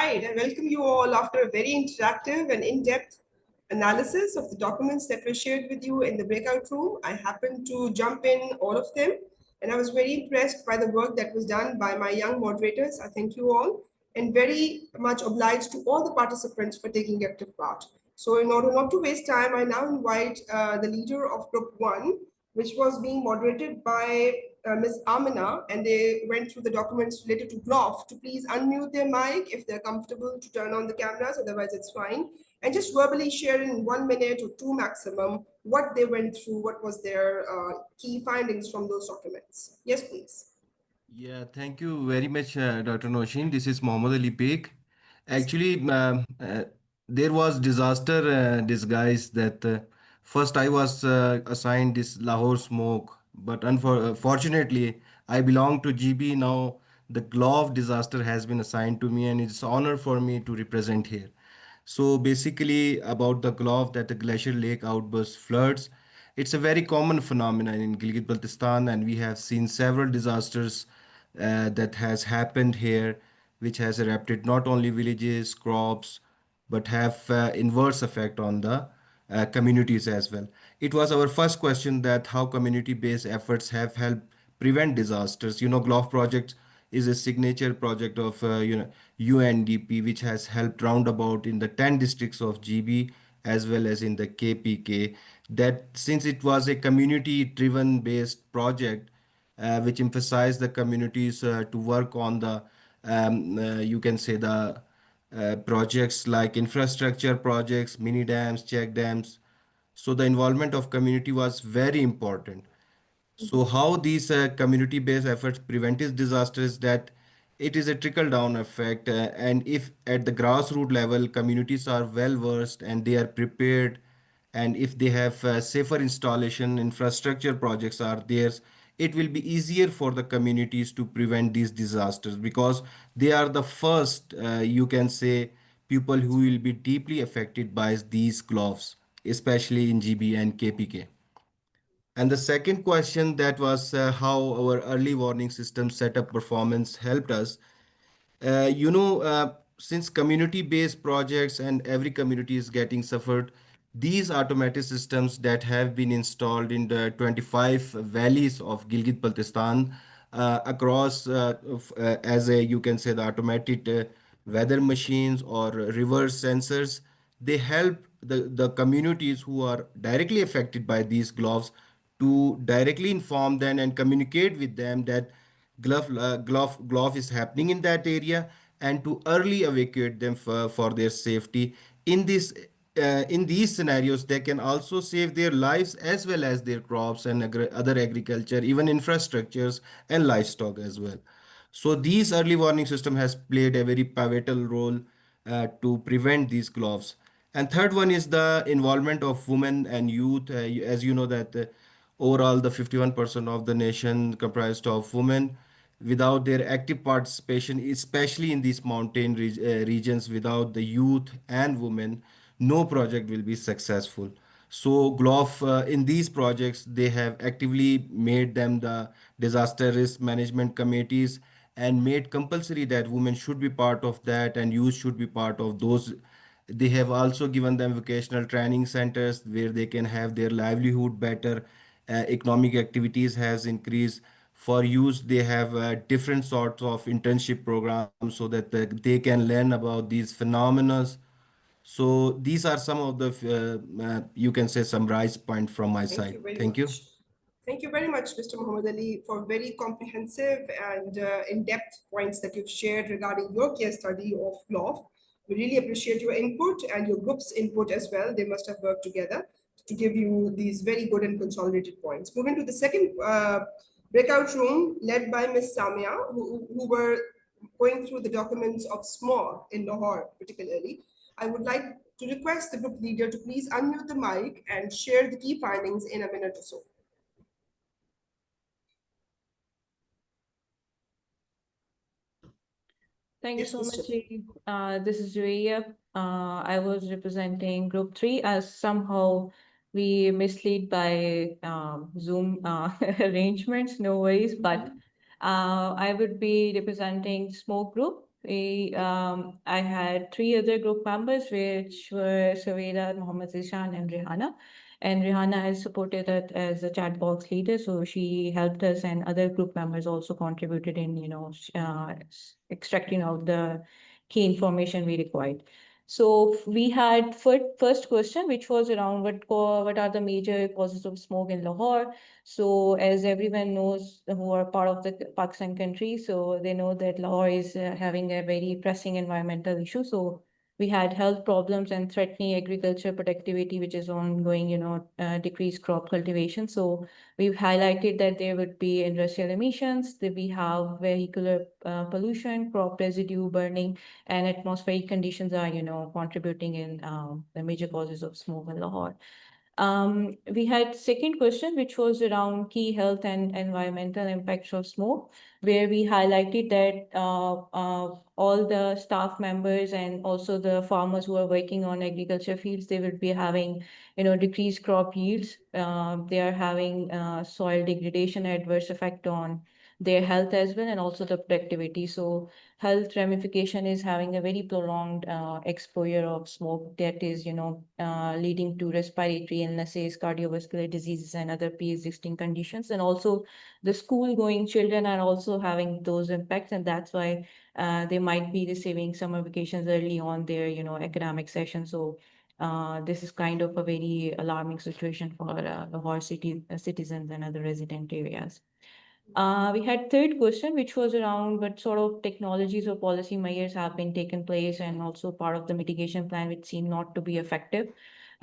right, I welcome you all after a very interactive and in-depth analysis of the documents that were shared with you in the breakout room. I happened to jump in all of them, and I was very impressed by the work that was done by my young moderators. I thank you all, and very much obliged to all the participants for taking active part. So in order not to waste time, I now invite the leader of Group 1, which was being moderated by Ms. Amina, and they went through the documents related to GLOF, to please unmute their mic if they're comfortable to turn on the cameras, otherwise it's fine. And just verbally share in 1 minute or 2 maximum what they went through, what was their key findings from those documents. Yes, please. Yeah, thank you very much, Dr. Noshin. This is Mohammed Ali Peak. Actually, there was disaster disguise that first I was assigned this Lahore smoke, but unfortunately, I belong to GB now. The glove disaster has been assigned to me, and it's honor for me to represent here. So basically, about the glove that the glacier lake outburst floods, it's a very common phenomenon in Gilgit-Baltistan, and we have seen several disasters that has happened here, which has erupted not only villages, crops, but have inverse effect on the communities as well. It was our first question that how community-based efforts have helped prevent disasters. You know, GLOF project is a signature project of UNDP, which has helped roundabout in the 10 districts of GB as well as in the KPK. That since it was a community-driven based project, which emphasized the communities to work on the you can say the projects like infrastructure projects, mini dams, check dams. So the involvement of community was very important. So how these community-based efforts prevent this disaster is that it is a trickle-down effect, and if at the grassroots level communities are well versed and they are prepared, and if they have safer installation infrastructure projects are theirs, it will be easier for the communities to prevent these disasters because they are the first, you can say, people who will be deeply affected by these gloves, especially in GB and KPK. And the second question that was how our early warning system setup performance helped us. Since community-based projects and every community is getting suffered, these automated systems that have been installed in the 25 valleys of Gilgit-Baltistan across as a you can say the automated weather machines or reverse sensors, they help the communities who are directly affected by these gloves to directly inform them and communicate with them that glove is happening in that area and to early evacuate them for their safety. In these scenarios, they can also save their lives as well as their crops and other agriculture, even infrastructures and livestock as well. So these early warning system has played a very pivotal role to prevent these gloves. And third one is the involvement of women and youth. As you know that overall the 51% of the nation comprised of women. Without their active participation, especially in these mountain regions, without the youth and women, no project will be successful. So GLOF in these projects, they have actively made them the disaster risk management committees and made compulsory that women should be part of that and youth should be part of those. They have also given them vocational training centers where they can have their livelihood better. Economic activities has increased. For youth, they have different sorts of internship programs so that they can learn about these phenomena. So these are some of the you can say summarize point from my Thank side. you very Thank you. much. Thank you very much, Mr. Muhammad Ali, for very comprehensive and in-depth points that you've shared regarding your case study of law. We really appreciate your input and your group's input as well. They must have worked together to give you these very good and consolidated points. Moving to the second breakout room led by Ms. Samia, who were going through the documents of smog in Lahore particularly. I would like to request the group leader to please unmute the mic and share the key findings in a minute or so. Thank you Yes, so Ms. much, Shibli. Lee. This is Julia. I was representing Group 3 as somehow we mislead by Zoom arrangements, no worries, but I would be representing Smoke Group, I had 3 other group members, which were Saveda, Mohammed Zishan, and Rihanna. And Rihanna has supported us as a chat box leader, so she helped us, and other group members also contributed in, extracting out the key information we required. So we had first question, which was around what are the major causes of smoke in Lahore. So as everyone knows who are part of the Pakistan country, so they know that Lahore is having a very pressing environmental issue. So we had health problems and threatening agriculture productivity, which is ongoing, decreased crop cultivation. So we've highlighted that there would be industrial emissions, that we have vehicular pollution, crop residue burning, and atmospheric conditions are, contributing in the major causes of smoke in Lahore. We had second question, which was around key health and environmental impacts of smoke, where we highlighted that all the staff members and also the farmers who are working on agriculture fields, they will be having, decreased crop yields. They are having soil degradation, adverse effect on their health as well, and also the productivity. So health ramification is having a very prolonged exposure of smoke that is, leading to respiratory illnesses, cardiovascular diseases, and other pre-existing conditions. And also the school-going children are also having those impacts, and that's why they might be receiving summer vacations early on their, academic session. So this is kind of a very alarming situation for Lahore citizens and other resident areas. We had third question, which was around what sort of technologies or policy measures have been taken place, and also part of the mitigation plan, which seem not to be effective,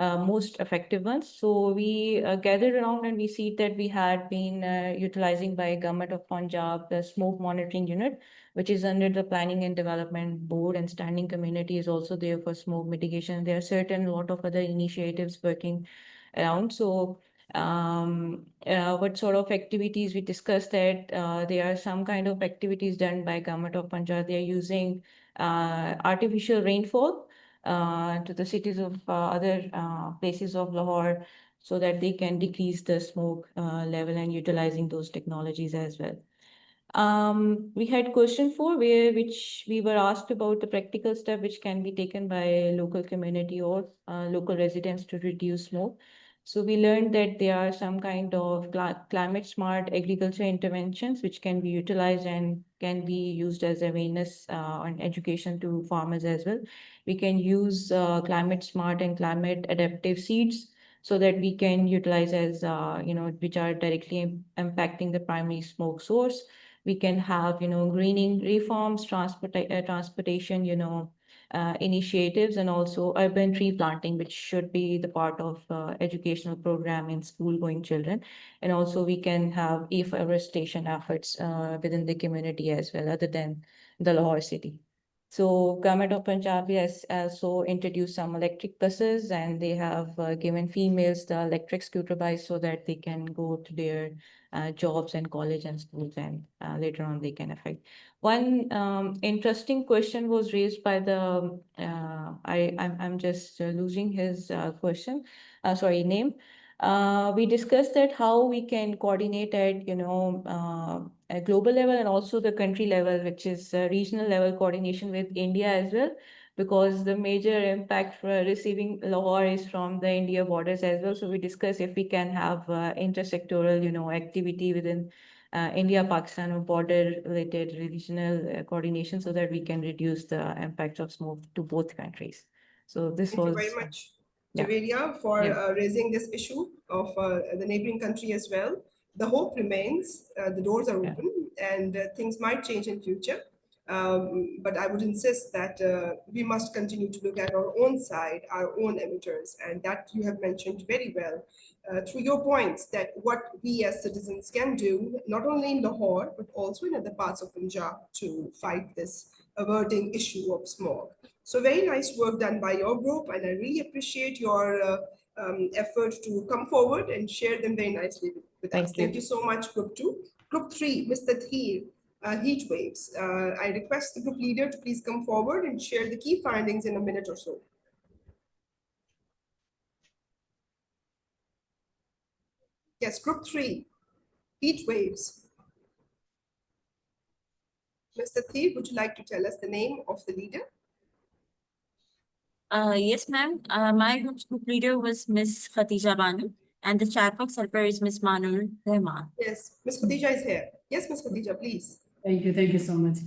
most effective ones. So we gathered around and we see that we had been utilizing by Government of Punjab the smoke monitoring unit, which is under the Planning and Development Board, and standing community is also there for smoke mitigation. There are certain lot of other initiatives working around. So what sort of activities we discussed that there are some kind of activities done by Government of Punjab. They are using artificial rainfall to the cities of other places of Lahore, so that they can decrease the smoke level, and utilizing those technologies as well. We had question 4, which we were asked about the practical step which can be taken by local community or local residents to reduce smoke. So we learned that there are some kind of climate smart agriculture interventions which can be utilized and can be used as awareness and education to farmers as well. We can use climate smart and climate adaptive seeds, so that we can utilize as, which are directly impacting the primary smoke source. We can have, greening reforms, transportation, initiatives, and also urban tree planting, which should be the part of educational program in school going children. And also we can have afforestation efforts within the community as well, other than the Lahore city. So Government of Punjab has also introduced some electric buses, and they have given females the electric scooter bikes so that they can go to their jobs and college and schools, and later on they can affect. One interesting question was raised by the, I'm just losing his question, name. We discussed that how we can coordinate at, a global level and also the country level, which is regional level coordination with India as well, because the major impact for receiving Lahore is from the India borders as well. So we discussed if we can have intersectoral, activity within India, Pakistan, or border-related regional coordination, so that we can reduce the impact of smoke to both countries. So this Thank you was. very much, Yeah. Javeria, for Yeah. raising this issue of the neighboring country as well. The hope remains, the doors are Yeah. open, and things might change in future. But I would insist that we must continue to look at our own side, our own emitters, and that you have mentioned very well through your points, that what we as citizens can do, not only in Lahore, but also in other parts of Punjab, to fight this averting issue of smog. So very nice work done by your group, and I really appreciate your effort to come forward and share them very nicely with us. Thank you so much, Group 2. Group 3, Mr. Theer, heat waves. I request the group leader to please come forward and share the key findings in a minute or so. Yes, Group 3, heat waves. Mr. Thier, would you like to tell us the name of the leader? Yes, ma'am. My group's group leader was Miss Khatija Banu, and the chatbox helper is Miss Manur Rahman. Yes, Ms. Khadija is here. Yes, Ms. Khadija, please. Thank you so much.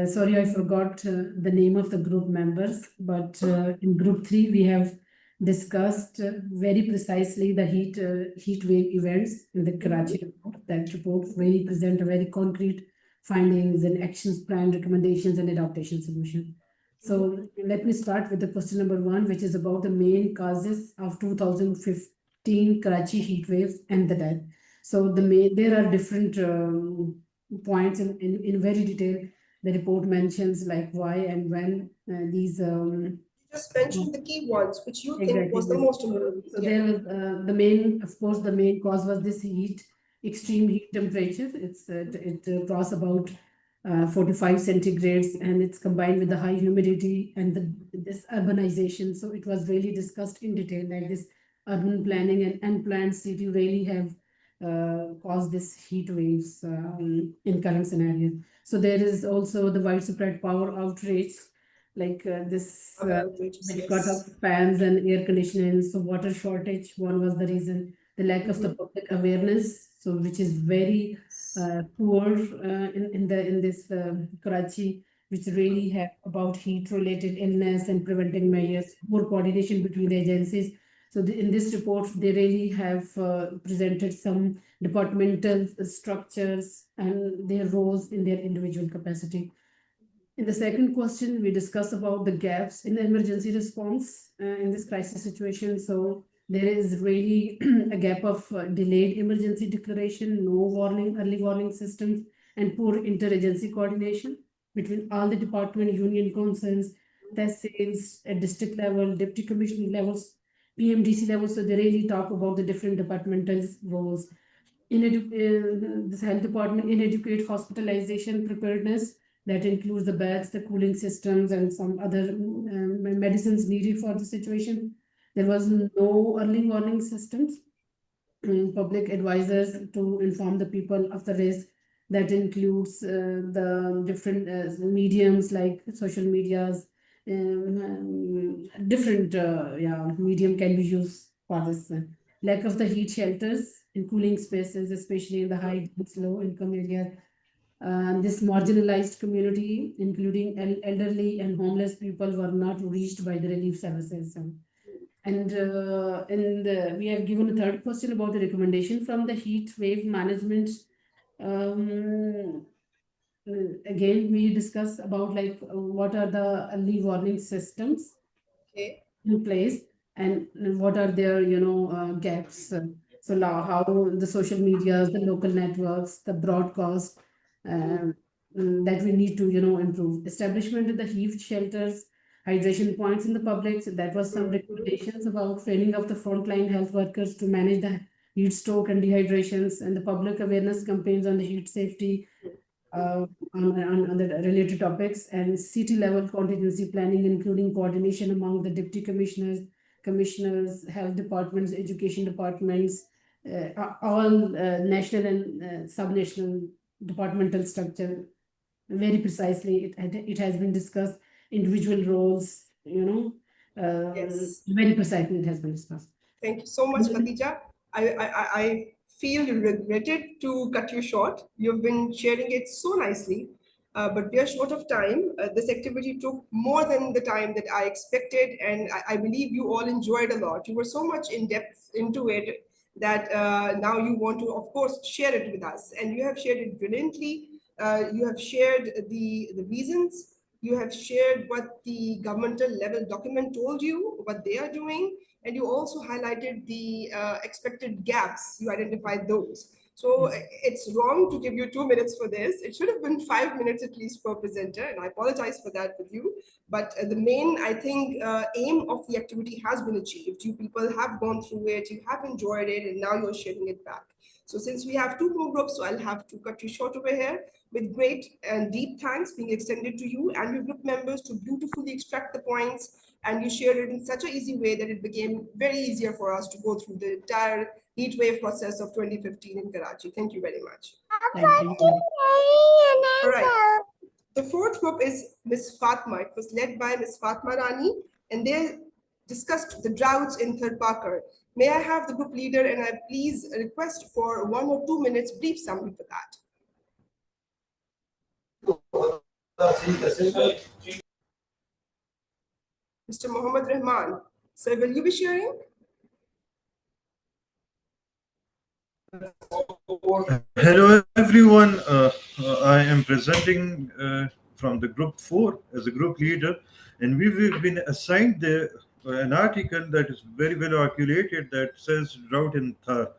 Sorry, I forgot the name of the group members, but in group 3, we have discussed very precisely the heat wave events in the Karachi report. That report really present a very concrete findings and actions plan, recommendations and adaptation solution. So let me start with the question number 1, which is about the main causes of 2015 Karachi heat waves and the death. So there are different points in very detail. The report mentions like why and when these Just mention the key ones which you think exactly was the this. most important. So Yeah. there was the main, of course, the main cause was this extreme heat temperature. It crossed about 45 centigrades, and it's combined with the high humidity and this urbanization. So it was really discussed in detail, like this urban planning and unplanned city really have caused this heat waves in current scenario. So there is also the widespread power outrage, like this Outrageous, when you yes. cut off fans and air conditioning. So water shortage, one was the reason. The lack of the public awareness, so which is very poor in this Karachi, which really have about heat related illness and preventing measures, poor coordination between the agencies. So in this report, they really have presented some departmental structures and their roles in their individual capacity. In the second question, we discuss about the gaps in the emergency response in this crisis situation. So there is really a gap of delayed emergency declaration, no warning, early warning systems, and poor interagency coordination between all the department, union concerns, tehsils at district level, deputy commissioner levels, PMDC levels. So they really talk about the different departmental roles. This health department, inadequate hospitalization preparedness, that includes the beds, the cooling systems, and some other medicines needed for the situation. There was no early warning systems, public advisors to inform the people of the risk. That includes the different mediums like social medias, different medium can be used for this. Lack of the heat shelters in cooling spaces, especially in the high and low income areas. This marginalized community, including elderly and homeless people, were not reached by the relief services. And we have given a third question about the recommendation from the heat wave management. Again, we discuss about like what are the early warning systems Okay. in place and what are their gaps. So now how the social medias, the local networks, the broadcast that we need to improve. Establishment of the heat shelters, hydration points in the public. So that was some recommendations about training of the frontline health workers to manage the heat stroke and dehydrations, and the public awareness campaigns on the heat safety on the related topics, and city level contingency planning, including coordination among the deputy commissioners, health departments, education departments, all national and sub-national departmental structure. Very precisely, it has been discussed, individual roles, Yes. very precisely it has been discussed. Thank you so much, Khadija. I feel regretted to cut you short. You've been sharing it so nicely, but we are short of time. This activity took more than the time that I expected, and I believe you all enjoyed a lot. You were so much in depth into it that now you want to, of course, share it with us, and you have shared it brilliantly. You have shared the reasons. You have shared what the governmental level document told you, what they are doing, and you also highlighted the expected gaps. You identified those. So it's wrong to give you 2 minutes for this. It should have been 5 minutes at least per presenter, and I apologize for that with you. But the main, I think, aim of the activity has been achieved. You people have gone through it, you have enjoyed it, and now you're sharing it back. So since we have 2 more groups, so I'll have to cut you short over here, with great and deep thanks being extended to you and your group members to beautifully extract the points, and you shared it in such an easy way that it became very easier for us to go through the entire heat wave process of 2015 in Karachi. Thank you very much. Thank you. All right. The fourth group is Ms. Fatma. It was led by Ms. Fatma Rani, and they discussed the droughts in Tharpakar. May I have the group leader and I please request for 1 or 2 minutes brief summary for that. Mr. Mohammad Rahman, sir, will you be sharing? Hello everyone, I am presenting from the group 4 as a group leader, and we've been assigned an article that is very well articulated that says drought in Thar.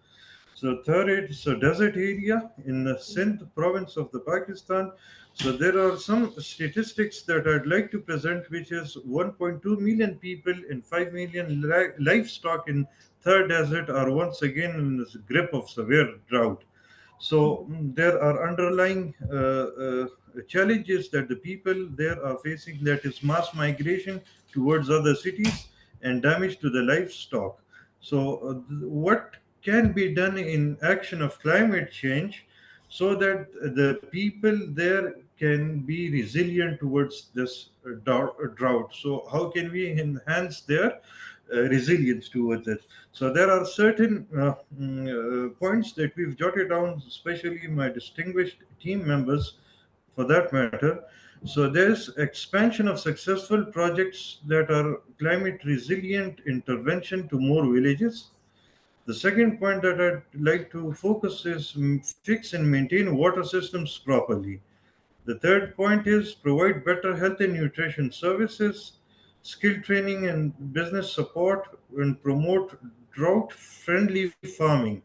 So Thar is a desert area in the Sindh province of the Pakistan. So there are some statistics that I'd like to present, which is 1.2 million people and 5 million livestock in Thar desert are once again in this grip of severe drought. So there are underlying challenges that the people there are facing, that is mass migration towards other cities and damage to the livestock. So what can be done in action of climate change so that the people there can be resilient towards this drought? So how can we enhance their resilience towards it? So there are certain points that we've jotted down, especially my distinguished team members for that matter. So there's expansion of successful projects that are climate resilient intervention to more villages. The second point that I'd like to focus is fix and maintain water systems properly. The third point is provide better health and nutrition services, skill training and business support, and promote drought-friendly farming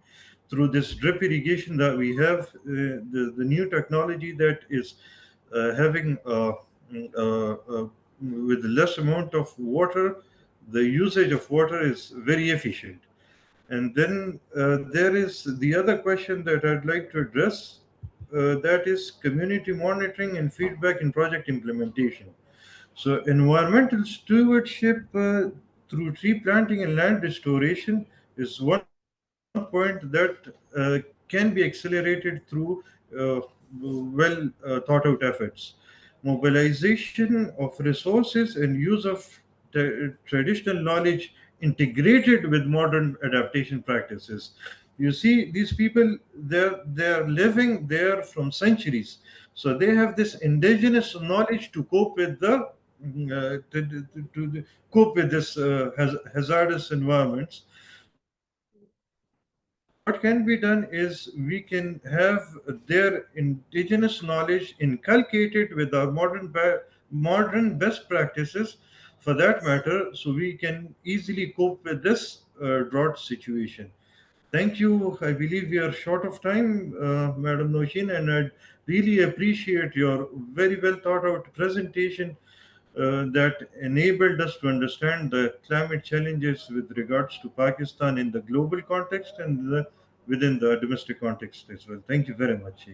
through this drip irrigation that we have, the new technology that is having with less amount of water, the usage of water is very efficient. And then there is the other question that I'd like to address, that is community monitoring and feedback in project implementation. So, environmental stewardship through tree planting and land restoration is one point that can be accelerated through well thought out efforts. Mobilization of resources and use of traditional knowledge integrated with modern adaptation practices. You see, these people, they're living there from centuries, so they have this indigenous knowledge to cope with the to cope with this hazardous environments. So what can be done is we can have their indigenous knowledge inculcated with our modern best practices for that matter, so we can easily cope with this drought situation. Thank you. I believe we are short of time, Madam Noshin, and I'd really appreciate your very well thought out presentation that enabled us to understand the climate challenges with regards to Pakistan in the global context and within the domestic context as well. Thank you very much.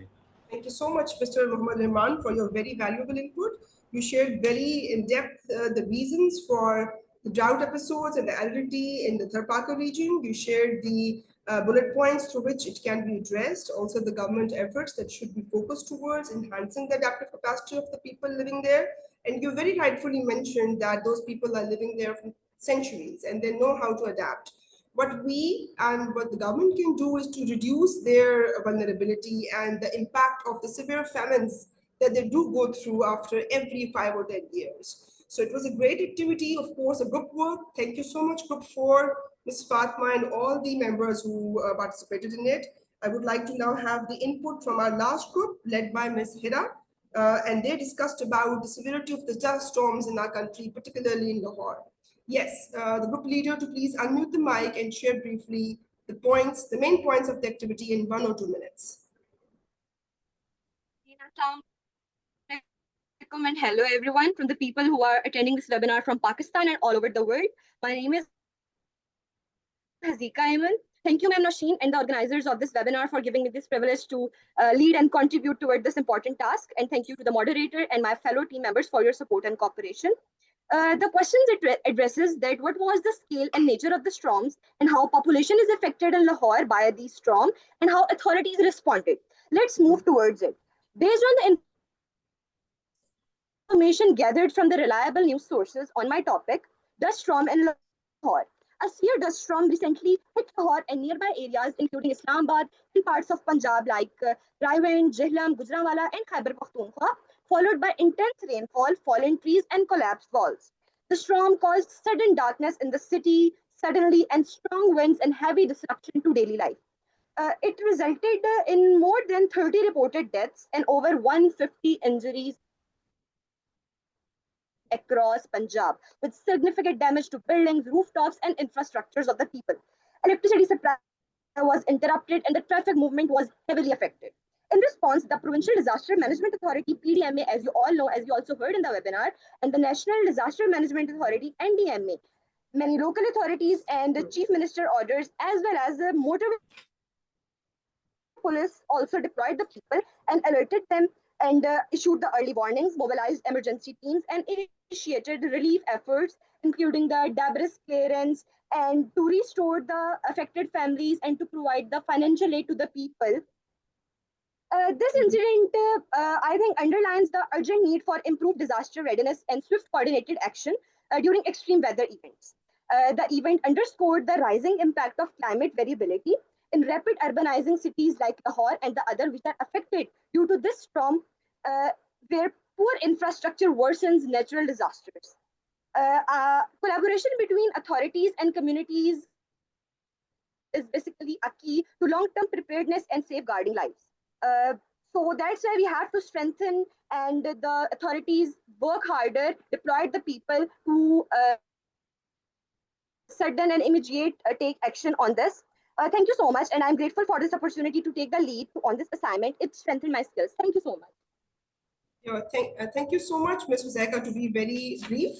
Thank you so much, Mr. Muhammad Rahman, for your very valuable input. You shared very in depth the reasons for the drought episodes and the aridity in the Tharpaka region. You shared the bullet points through which it can be addressed, also the government efforts that should be focused towards enhancing the adaptive capacity of the people living there. And you very rightfully mentioned that those people are living there for centuries and they know how to adapt. What we and what the government can do is to reduce their vulnerability and the impact of the severe famines that they do go through after every 5 or 10 years. So it was a great activity, of course, a group work. Thank you so much, Group 4, Ms. Fatma, and all the members who participated in it. I would like to now have the input from our last group, led by Ms. Hira, and they discussed about the severity of the dust storms in our country, particularly in Lahore. Yes, the group leader to please unmute the mic and share briefly the main points of the activity in 1 or 2 minutes. And hello everyone from the people who are attending this webinar from Pakistan and all over the world. My name is Hazika Ayman. Thank you, Ma'am Nosheen, and the organizers of this webinar for giving me this privilege to lead and contribute toward this important task. And thank you to the moderator and my fellow team members for your support and cooperation. The questions it addresses that what was the scale and nature of the storms and how population is affected in Lahore by these storms and how authorities responded. Let's move towards it. Based on the information gathered from the reliable news sources on my topic, dust storm in Lahore. A severe dust storm recently hit Lahore and nearby areas, including Islamabad and parts of Punjab like Raiwind, Jihlam, Gujranwala, and Khyber Pakhtunkhwa, followed by intense rainfall, fallen trees, and collapsed walls. The storm caused sudden darkness in the city suddenly and strong winds and heavy disruption to daily life. It resulted in more than 30 reported deaths and over 150 injuries across Punjab, with significant damage to buildings, rooftops, and infrastructures of the people. Electricity supply was interrupted and the traffic movement was heavily affected. In response, the Provincial Disaster Management Authority, PDMA, as you all know, as you also heard in the webinar, and the National Disaster Management Authority, NDMA, many local authorities and the Chief Minister orders, as well as the motor police also deployed the people and alerted them and issued the early warnings, mobilized emergency teams, and initiated relief efforts, including the debris clearance and to restore the affected families and to provide the financial aid to the people. This incident, I think, underlines the urgent need for improved disaster readiness and swift coordinated action during extreme weather events. The event underscored the rising impact of climate variability in rapid urbanizing cities like Lahore and the other which are affected due to this storm, where poor infrastructure worsens natural disasters. Collaboration between authorities and communities is basically a key to long-term preparedness and safeguarding lives. So that's why we have to strengthen and the authorities work harder, deploy the people to sudden and immediate take action on this. Thank you so much, and I'm grateful for this opportunity to take the lead on this assignment. It strengthened my skills. Thank you so much. Thank you so much, Ms. Huzaika, to be very brief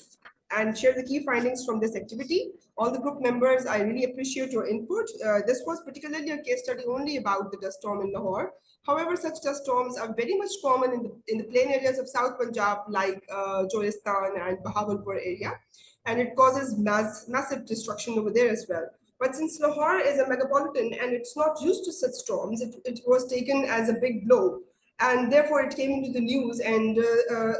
and share the key findings from this activity. All the group members, I really appreciate your input. This was particularly a case study only about the dust storm in Lahore. However, such dust storms are very much common in the plain areas of South Punjab, like Joistan and Bahawalpur area, and it causes massive destruction over there as well. But since Lahore is a metropolitan and it's not used to such storms, it was taken as a big blow. And therefore, it came into the news, and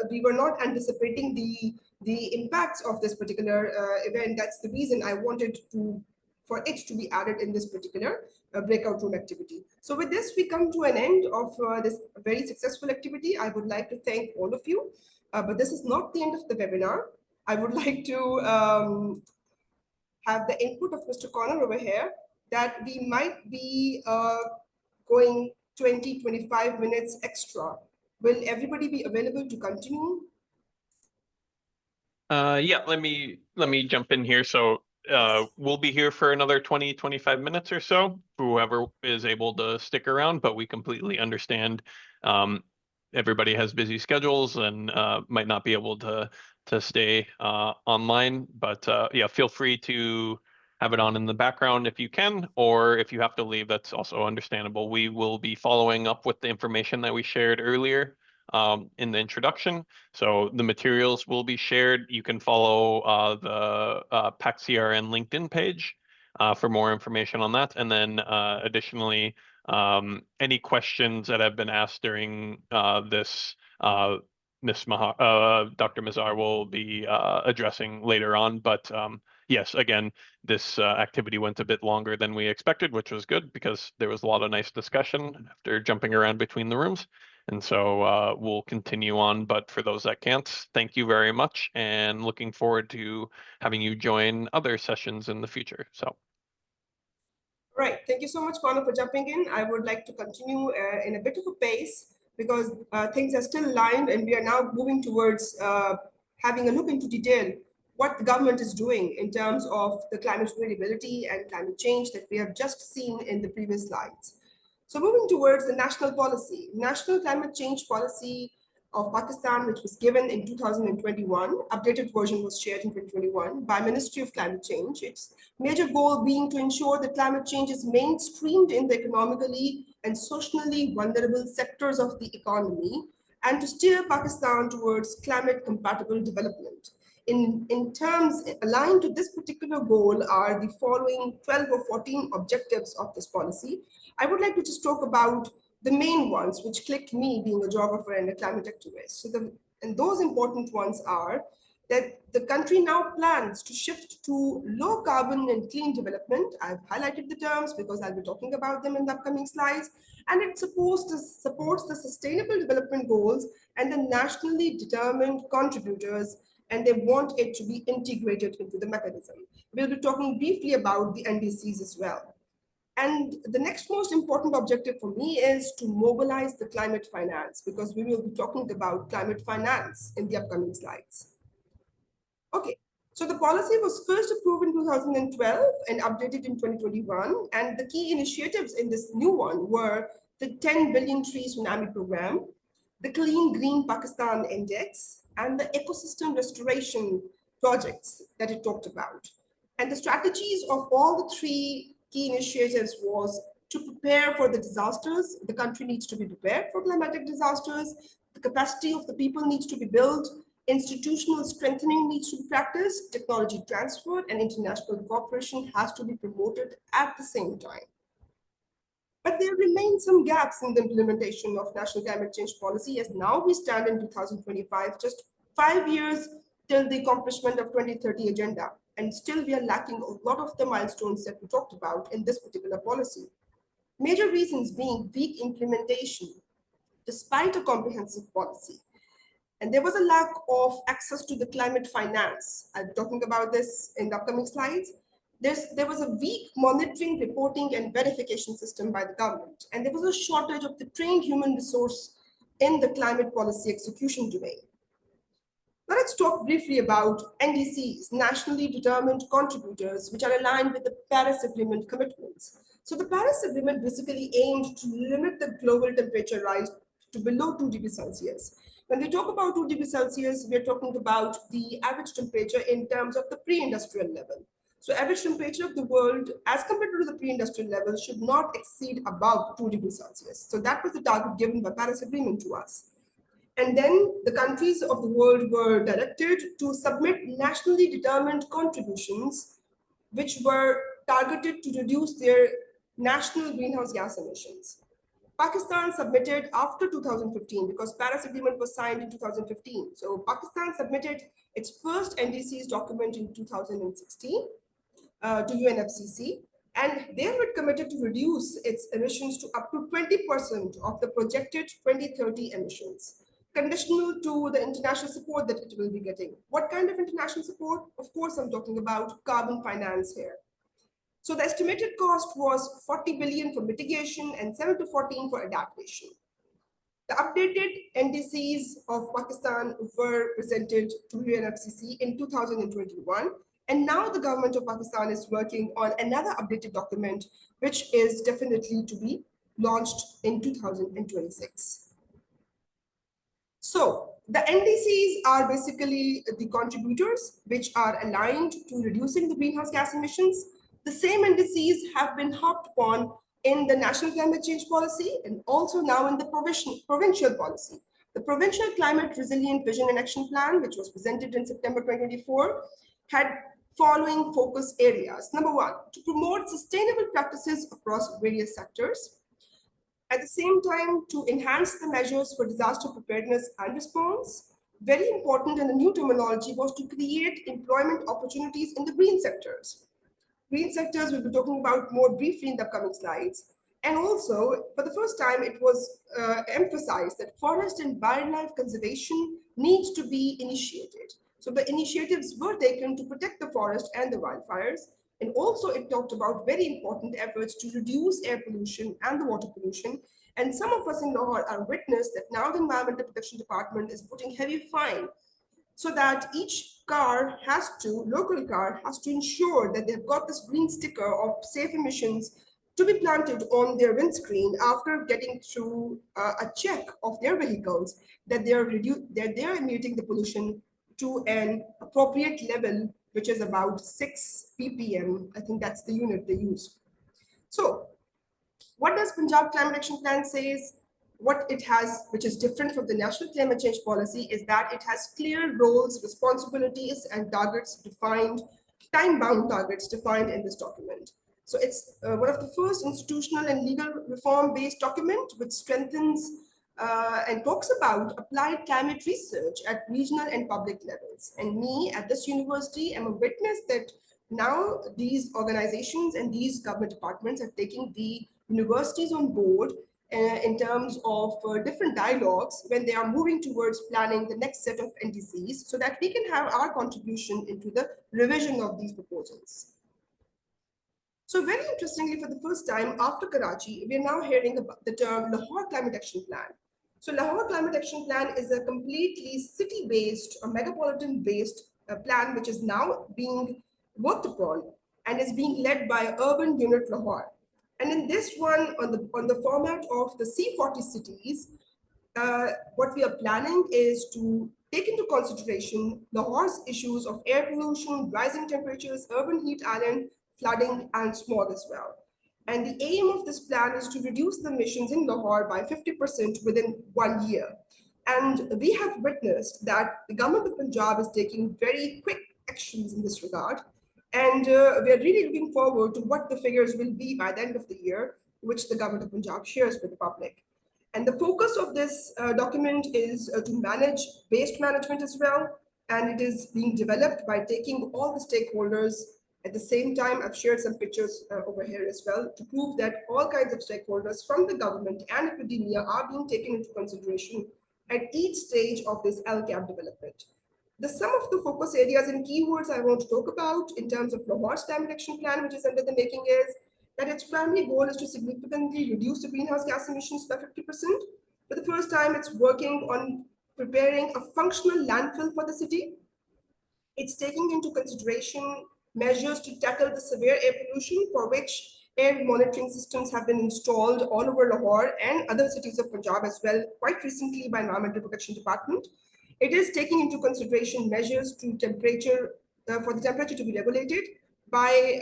we were not anticipating the impacts of this particular event. That's the reason I wanted for it to be added in this particular breakout room activity. So with this, we come to an end of this very successful activity. I would like to thank all of you, but this is not the end of the webinar. I would like to have the input of Mr. Connor over here that we might be going 20-25 minutes extra. Will everybody be available to continue? Yeah, let me jump in here. So we'll be here for another 20-25 minutes or so, whoever is able to stick around, but we completely understand everybody has busy schedules and might not be able to stay online, but yeah, feel free to have it on in the background if you can, or if you have to leave, that's also understandable. We will be following up with the information that we shared earlier in the introduction. So the materials will be shared. You can follow the Pak-CRN LinkedIn page for more information on that. And then additionally, any questions that have been asked during this, Dr. Mazar will be addressing later on. But yes, again, this activity went a bit longer than we expected, which was good because there was a lot of nice discussion after jumping around between the rooms. And so we'll continue on, but for those that can't, thank you very much and looking forward to having you join other sessions in the future. So. Right, thank you so much, Connor, for jumping in. I would like to continue in a bit of a pace because things are still aligned and we are now moving towards having a look into detail what the government is doing in terms of the climate variability and climate change that we have just seen in the previous slides. So moving towards the national policy, National Climate Change Policy of Pakistan, which was given in 2021, updated version was shared in 2021 by Ministry of Climate Change. Its major goal being to ensure that climate change is mainstreamed in the economically and socially vulnerable sectors of the economy and to steer Pakistan towards climate compatible development. In terms aligned to this particular goal are the following 12 or 14 objectives of this policy. I would like to just talk about the main ones which clicked me being a geographer and a climate activist. So the And those important ones are that the country now plans to shift to low carbon and clean development. I've highlighted the terms because I'll be talking about them in the upcoming slides. And it supports the sustainable development goals and the nationally determined contributors, and they want it to be integrated into the mechanism. We'll be talking briefly about the NDCs as well. And the next most important objective for me is to mobilize the climate finance, because we will be talking about climate finance in the upcoming slides. Okay, so the policy was first approved in 2012 and updated in 2021. And the key initiatives in this new one were the 10 billion tree tsunami program, the Clean Green Pakistan Index, and the ecosystem restoration projects that it talked about. And the strategies of all the three key initiatives was to prepare for the disasters. The country needs to be prepared for climatic disasters. The capacity of the people needs to be built. Institutional strengthening needs to be practiced. Technology transfer and international cooperation has to be promoted at the same time. But there remain some gaps in the implementation of national climate change policy, as now we stand in 2025, just 5 years till the accomplishment of 2030 agenda. And still we are lacking a lot of the milestones that we talked about in this particular policy. Major reasons being weak implementation, despite a comprehensive policy. And there was a lack of access to the climate finance. I'll be talking about this in the upcoming slides. There was a weak monitoring, reporting, and verification system by the government. And there was a shortage of the trained human resource in the climate policy execution domain. Now let's talk briefly about NDCs, nationally determined contributors, which are aligned with the Paris Agreement commitments. So the Paris Agreement basically aimed to limit the global temperature rise to below 2 degrees Celsius. When we talk about 2 degrees Celsius, we're talking about the average temperature in terms of the pre-industrial level. So average temperature of the world as compared to the pre-industrial level should not exceed above 2 degrees Celsius. So that was the target given by Paris Agreement to us. And then the countries of the world were directed to submit nationally determined contributions, which were targeted to reduce their national greenhouse gas emissions. Pakistan submitted after 2015, because Paris Agreement was signed in 2015. So Pakistan submitted its first NDCs document in 2016 to UNFCCC, and they were committed to reduce its emissions to up to 20% of the projected 2030 emissions, conditional to the international support that it will be getting. What kind of international support? Of course, I'm talking about carbon finance here. So the estimated cost was 40 billion for mitigation and 7 to 14 for adaptation. The updated NDCs of Pakistan were presented to UNFCCC in 2021. And now the government of Pakistan is working on another updated document, which is definitely to be launched in 2026. So the NDCs are basically the contributors which are aligned to reducing the greenhouse gas emissions. The same NDCs have been hopped upon in the National Climate Change Policy and also now in the provincial policy. The Provincial Climate Resilient Vision and Action Plan, which was presented in September 2024, had following focus areas. Number one, to promote sustainable practices across various sectors. At the same time, to enhance the measures for disaster preparedness and response. Very important, and the new terminology was to create employment opportunities in the green sectors. Green sectors we'll be talking about more briefly in the upcoming slides. And also, for the first time, it was emphasized that forest and wildlife conservation needs to be initiated. So the initiatives were taken to protect the forest and the wildfires. And also it talked about very important efforts to reduce air pollution and the water pollution. And some of us in Lahore are witness that now the Environmental Protection Department is putting heavy fine so that each local car has to ensure that they've got this green sticker of safe emissions to be planted on their windscreen after getting through a check of their vehicles, that they are emitting the pollution to an appropriate level, which is about 6 ppm. I think that's the unit they use. So what does Punjab Climate Action Plan says? What it has, which is different from the National Climate Change Policy, is that it has clear roles, responsibilities, and targets defined, time-bound targets defined in this document. So it's one of the first institutional and legal reform-based document which strengthens and talks about applied climate research at regional and public levels. And me at this university am a witness that now these organizations and these government departments are taking the universities on board in terms of different dialogues when they are moving towards planning the next set of NDCs so that we can have our contribution into the revision of these proposals. So very interestingly, for the first time after Karachi, we are now hearing about the term Lahore Climate Action Plan. So Lahore Climate Action Plan is a completely city-based or megapolitan-based plan which is now being worked upon and is being led by Urban Unit Lahore. And in this one, on the format of the C40 cities, what we are planning is to take into consideration Lahore's issues of air pollution, rising temperatures, urban heat island, flooding, and smog as well. And the aim of this plan is to reduce the emissions in Lahore by 50% within 1 year. And we have witnessed that the government of Punjab is taking very quick actions in this regard. And we are really looking forward to what the figures will be by the end of the year, which the government of Punjab shares with the public. And the focus of this document is to manage waste management as well. And it is being developed by taking all the stakeholders at the same time. I've shared some pictures over here as well to prove that all kinds of stakeholders from the government and academia are being taken into consideration at each stage of this LCAP development. The sum of the focus areas and keywords I want to talk about in terms of Lahore's climate action plan, which is under the making, is that its primary goal is to significantly reduce the greenhouse gas emissions by 50%. For the first time, it's working on preparing a functional landfill for the city. It's taking into consideration measures to tackle the severe air pollution, for which air monitoring systems have been installed all over Lahore and other cities of Punjab as well, quite recently by Environmental Protection Department. It is taking into consideration measures to temperature, for the temperature to be regulated by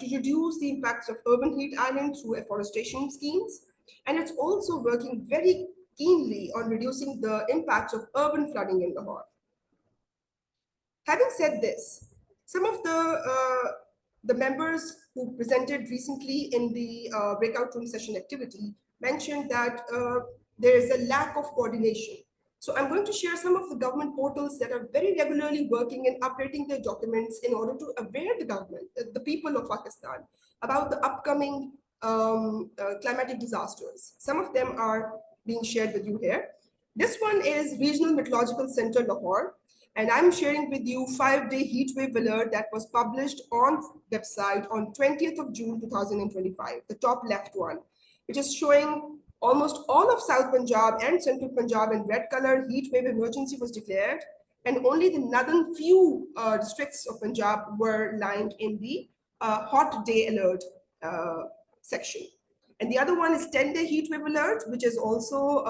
to reduce the impacts of urban heat island through afforestation schemes. And it's also working very keenly on reducing the impacts of urban flooding in Lahore. Having said this, some of the members who presented recently in the breakout room session activity mentioned that there is a lack of coordination. So I'm going to share some of the government portals that are very regularly working and updating their documents in order to aware the government, the people of Pakistan, about the upcoming climatic disasters. Some of them are being shared with you here. This one is Regional Meteorological Center, Lahore. And I'm sharing with you 5-day heat wave alert that was published on website on 20th of June 2025, the top left one, which is showing almost all of South Punjab and Central Punjab in red color. Heat wave emergency was declared, and only the northern few districts of Punjab were lined in the hot day alert section. And the other one is 10-day heat wave alert, which is also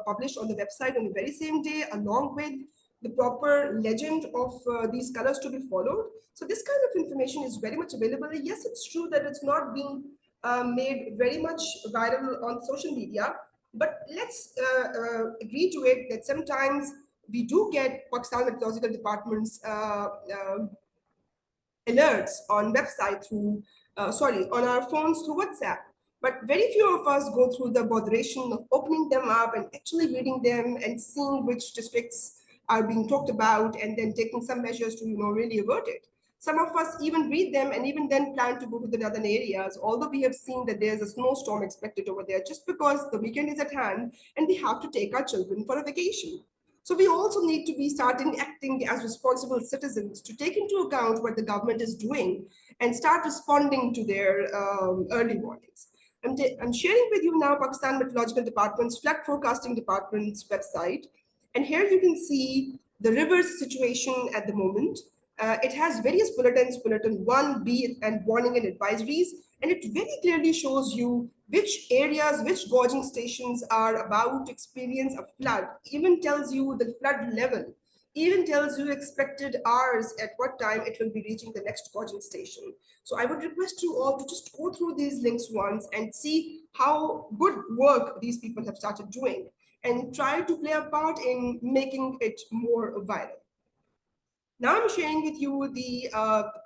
published on the website on the very same day, along with the proper legend of these colors to be followed. So this kind of information is very much available. Yes, it's true that it's not being made very much viral on social media, but let's agree to it that sometimes we do get Pakistan Meteorological Department's alerts on website through, on our phones through WhatsApp. But very few of us go through the botheration of opening them up and actually reading them and seeing which districts are being talked about and then taking some measures to really avert it. Some of us even read them and even then plan to go to the northern areas, although we have seen that there's a snowstorm expected over there just because the weekend is at hand and we have to take our children for a vacation. So we also need to be starting acting as responsible citizens to take into account what the government is doing and start responding to their early warnings. I'm sharing with you now Pakistan Meteorological Department's Flood Forecasting Department's website. And here you can see the rivers situation at the moment. It has various bulletins, bulletin 1, B, and warning and advisories. And it very clearly shows you which areas, which gauging stations are about to experience a flood, even tells you the flood level, even tells you expected hours at what time it will be reaching the next gauging station. So I would request you all to just go through these links once and see how good work these people have started doing and try to play a part in making it more viral. Now I'm sharing with you the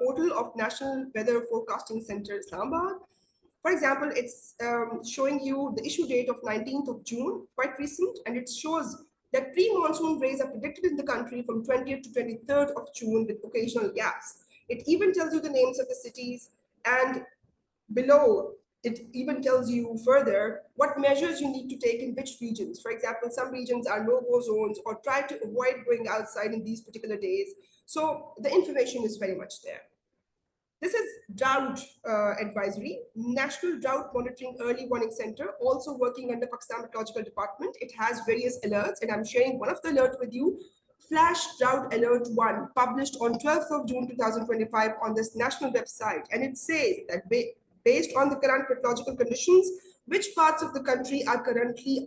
portal of National Weather Forecasting Center, Islamabad. For example, it's showing you the issue date of 19th of June, quite recent, and it shows that pre-monsoon rains are predicted in the country from 20th to 23rd of June with occasional gaps. It even tells you the names of the cities, and below it even tells you further what measures you need to take in which regions. For example, some regions are no-go zones or try to avoid going outside in these particular days. So the information is very much there. This is drought advisory, National Drought Monitoring Early Warning Center, also working under Pakistan Meteorological Department. It has various alerts, and I'm sharing one of the alerts with you. Flash Drought Alert 1, published on 12th of June 2025 on this national website. And it says that based on the current meteorological conditions, which parts of the country are currently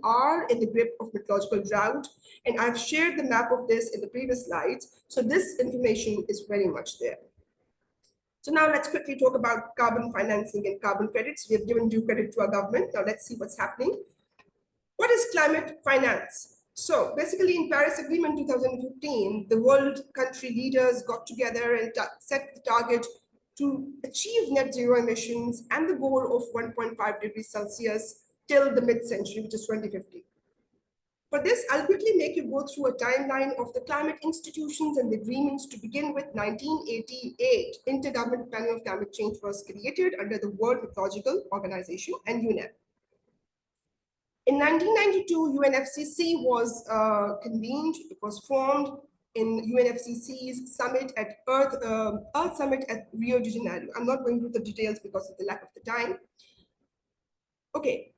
in the grip of meteorological drought. And I've shared the map of this in the previous slides. So this information is very much there. So now let's quickly talk about carbon financing and carbon credits. We have given due credit to our government. Now let's see what's happening. What is climate finance? So basically in Paris Agreement 2015, the world country leaders got together and set the target to achieve net zero emissions and the goal of 1.5 degrees Celsius till the mid-century, which is 2050. For this, I'll quickly make you go through a timeline of the climate institutions and the agreements. To begin with, 1988, Intergovernmental Panel of Climate Change was created under the World Meteorological Organization and UNEP. In 1992, UNFCCC was convened. It was formed in UNFCCC's summit at Earth Summit at Rio de Janeiro. I'm not going through the details because of the lack of the time. Okay.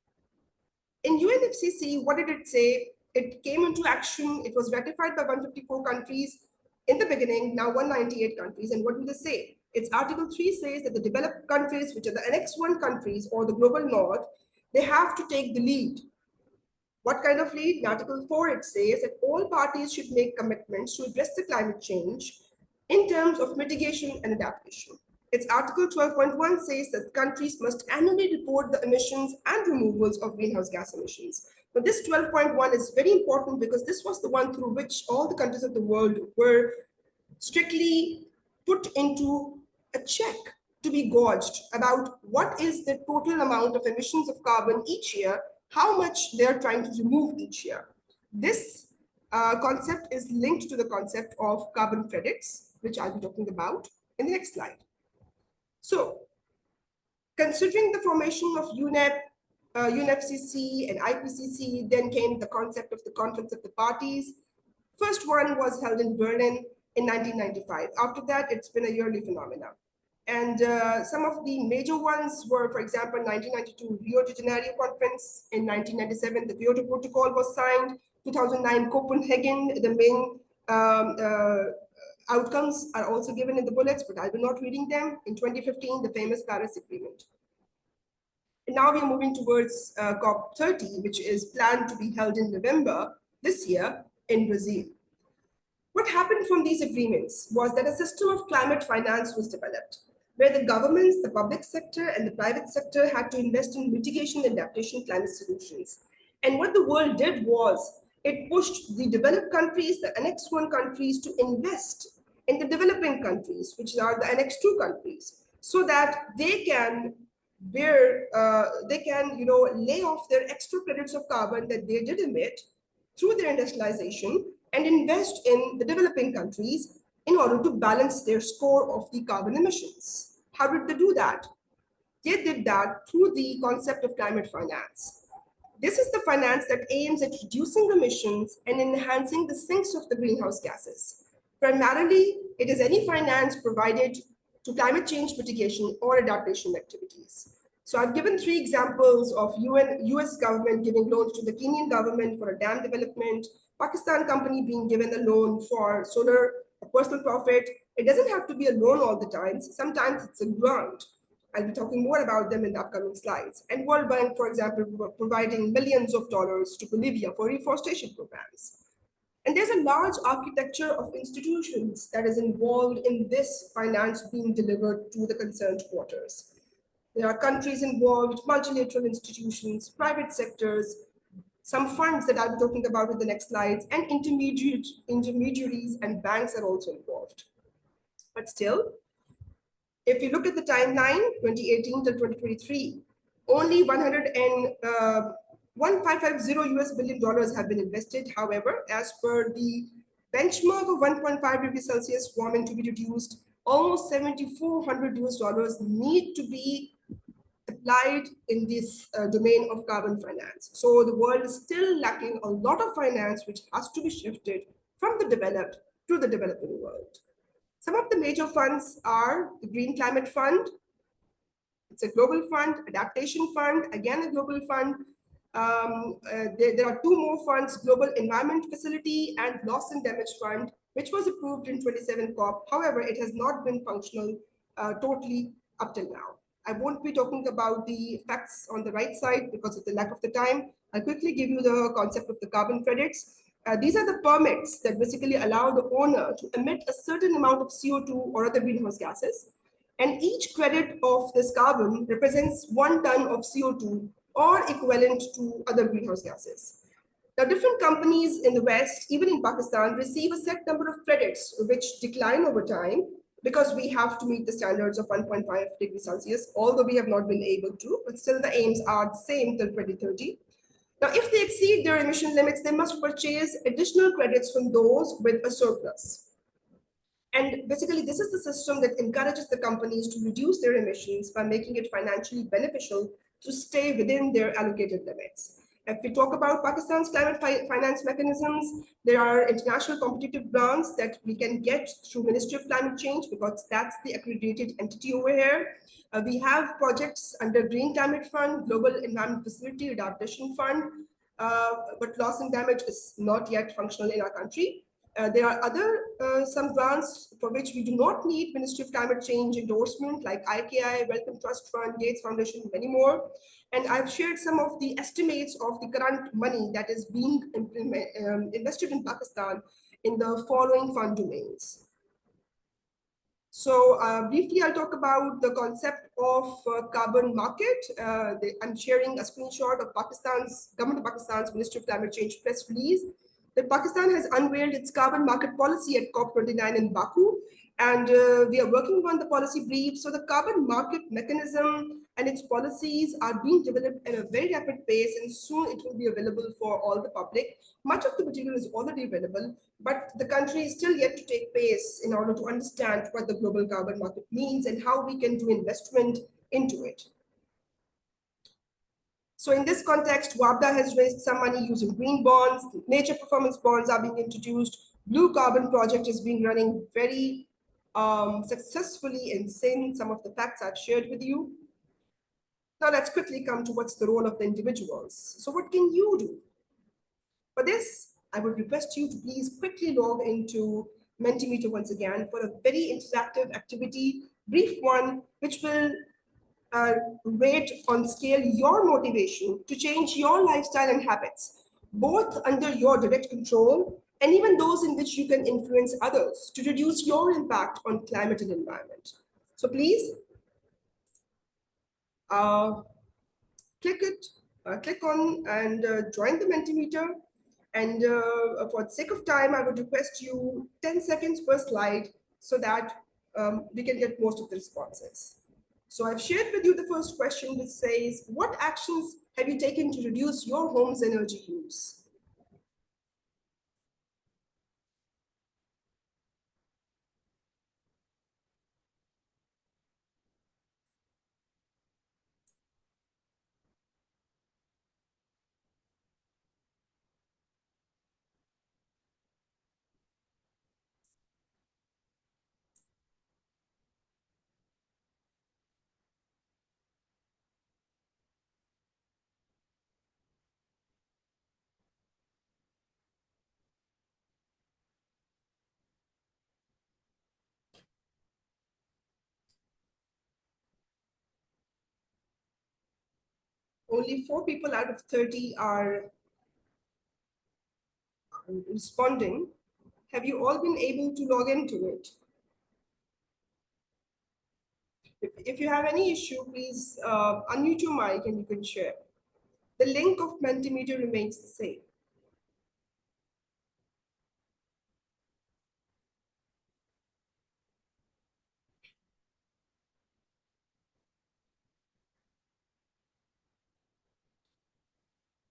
In UNFCCC, what did it say? It came into action. It was ratified by 154 countries in the beginning, now 198 countries. And what do they say? Its Article 3 says that the developed countries, which are the Annex 1 countries or the global north, they have to take the lead. What kind of lead? In Article 4, it says that all parties should make commitments to address the climate change in terms of mitigation and adaptation. Its Article 12.1 says that countries must annually report the emissions and removals of greenhouse gas emissions. But this 12.1 is very important because this was the one through which all the countries of the world were strictly put into a check to be gauged about what is the total amount of emissions of carbon each year, how much they're trying to remove each year. This concept is linked to the concept of carbon credits, which I'll be talking about in the next slide. So, considering the formation of UNEP, UNFCCC and IPCC, then came the concept of the Conference of the Parties. First one was held in Berlin in 1995. After that, it's been a yearly phenomenon. And some of the major ones were, for example, 1992 Rio de Janeiro Conference. In 1997, the Kyoto Protocol was signed. 2009 Copenhagen, the main outcomes are also given in the bullets, but I will not reading them. In 2015, the famous Paris Agreement. And now we are moving towards COP30, which is planned to be held in November this year in Brazil. What happened from these agreements was that a system of climate finance was developed, where the governments, the public sector, and the private sector had to invest in mitigation and adaptation climate solutions. And what the world did was it pushed the developed countries, the Annex 1 countries, to invest in the developing countries, which are the Annex 2 countries, so that they can lay off their extra credits of carbon that they did emit through their industrialization and invest in the developing countries in order to balance their score of the carbon emissions. How did they do that? They did that through the concept of climate finance. This is the finance that aims at reducing emissions and enhancing the sinks of the greenhouse gases. Primarily, it is any finance provided to climate change mitigation or adaptation activities. So I've given 3 examples of US government giving loans to the Kenyan government for a dam development, Pakistan company being given a loan for solar personal profit. It doesn't have to be a loan all the time. Sometimes it's a grant. I'll be talking more about them in the upcoming slides. And World Bank, for example, providing millions of dollars to Bolivia for reforestation programs. And there's a large architecture of institutions that is involved in this finance being delivered to the concerned quarters. There are countries involved, multilateral institutions, private sectors, some funds that I'll be talking about in the next slides, and intermediaries and banks are also involved. But still, if you look at the timeline, 2018 to 2023, only 1,550 US billion dollars have been invested. However, as per the benchmark of 1.5 degrees Celsius warming to be reduced, almost 7,400 US dollars need to be applied in this domain of carbon finance. So the world is still lacking a lot of finance, which has to be shifted from the developed to the developing world. Some of the major funds are the Green Climate Fund. It's a global fund. Adaptation Fund, again a global fund. There are two more funds, Global Environment Facility and Loss and Damage Fund, which was approved in 27 COP. However, it has not been functional totally up till now. I won't be talking about the facts on the right side because of the lack of the time. I'll quickly give you the concept of the carbon credits. These are the permits that basically allow the owner to emit a certain amount of CO2 or other greenhouse gases. And each credit of this carbon represents 1 ton of CO2 or equivalent to other greenhouse gases. Now, different companies in the West, even in Pakistan, receive a set number of credits which decline over time because we have to meet the standards of 1.5 degrees Celsius, although we have not been able to, but still the aims are the same till 2030. Now, if they exceed their emission limits, they must purchase additional credits from those with a surplus. And basically, this is the system that encourages the companies to reduce their emissions by making it financially beneficial to stay within their allocated limits. If we talk about Pakistan's climate finance mechanisms, there are international competitive grants that we can get through Ministry of Climate Change because that's the accredited entity over here. We have projects under Green Climate Fund, Global Environment Facility, Adaptation Fund, but loss and damage is not yet functional in our country. There are some grants for which we do not need Ministry of Climate Change endorsement, like IKI, Wellcome Trust Fund, Gates Foundation, many more. And I've shared some of the estimates of the current money that is being invested in Pakistan in the following fund domains. So briefly, I'll talk about the concept of carbon market. I'm sharing a screenshot of Government of Pakistan's Ministry of Climate Change press release that Pakistan has unveiled its carbon market policy at COP29 in Baku. And we are working on the policy brief. So the carbon market mechanism and its policies are being developed at a very rapid pace, and soon it will be available for all the public. Much of the material is already available, but the country is still yet to take pace in order to understand what the global carbon market means and how we can do investment into it. So in this context, WABDA has raised some money using green bonds. Nature performance bonds are being introduced. Blue Carbon Project is being running very successfully in Sindh. Some of the facts I've shared with you. Now let's quickly come to what's the role of the individuals. So what can you do? For this, I would request you to please quickly log into Mentimeter once again for a very interactive activity, brief one, which will rate on scale your motivation to change your lifestyle and habits, both under your direct control and even those in which you can influence others to reduce your impact on climate and environment. So please click on and join the Mentimeter. And for the sake of time, I would request you 10 seconds per slide so that we can get most of the responses. So I've shared with you the first question, which says, what actions have you taken to reduce your home's energy use? Only 4 people out of 30 are responding. Have you all been able to log into it? If you have any issue, please unmute your mic and you can share. The link of Mentimeter remains the same.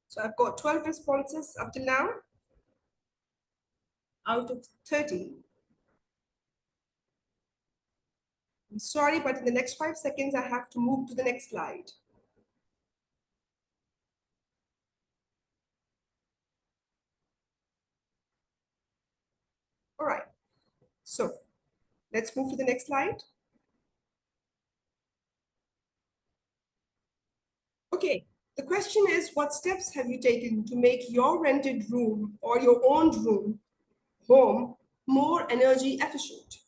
So I've got 12 responses up till now out of 30. I'm sorry, but in the next 5 seconds, I have to move to the next slide. All right, so let's move to the next slide. Okay, the question is, what steps have you taken to make your rented room or your owned room, home, more energy efficient?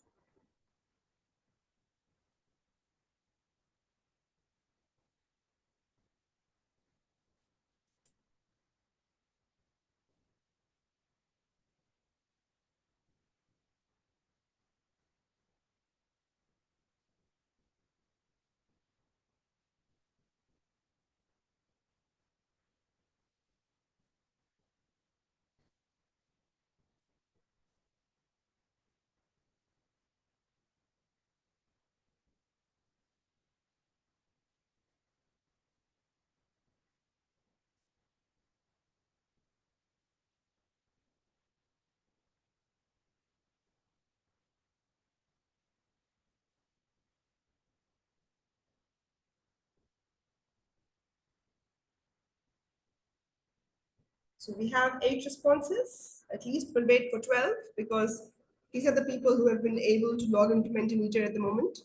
So we have 8 responses, at least we'll wait for 12 because these are the people who have been able to log into Mentimeter at the moment.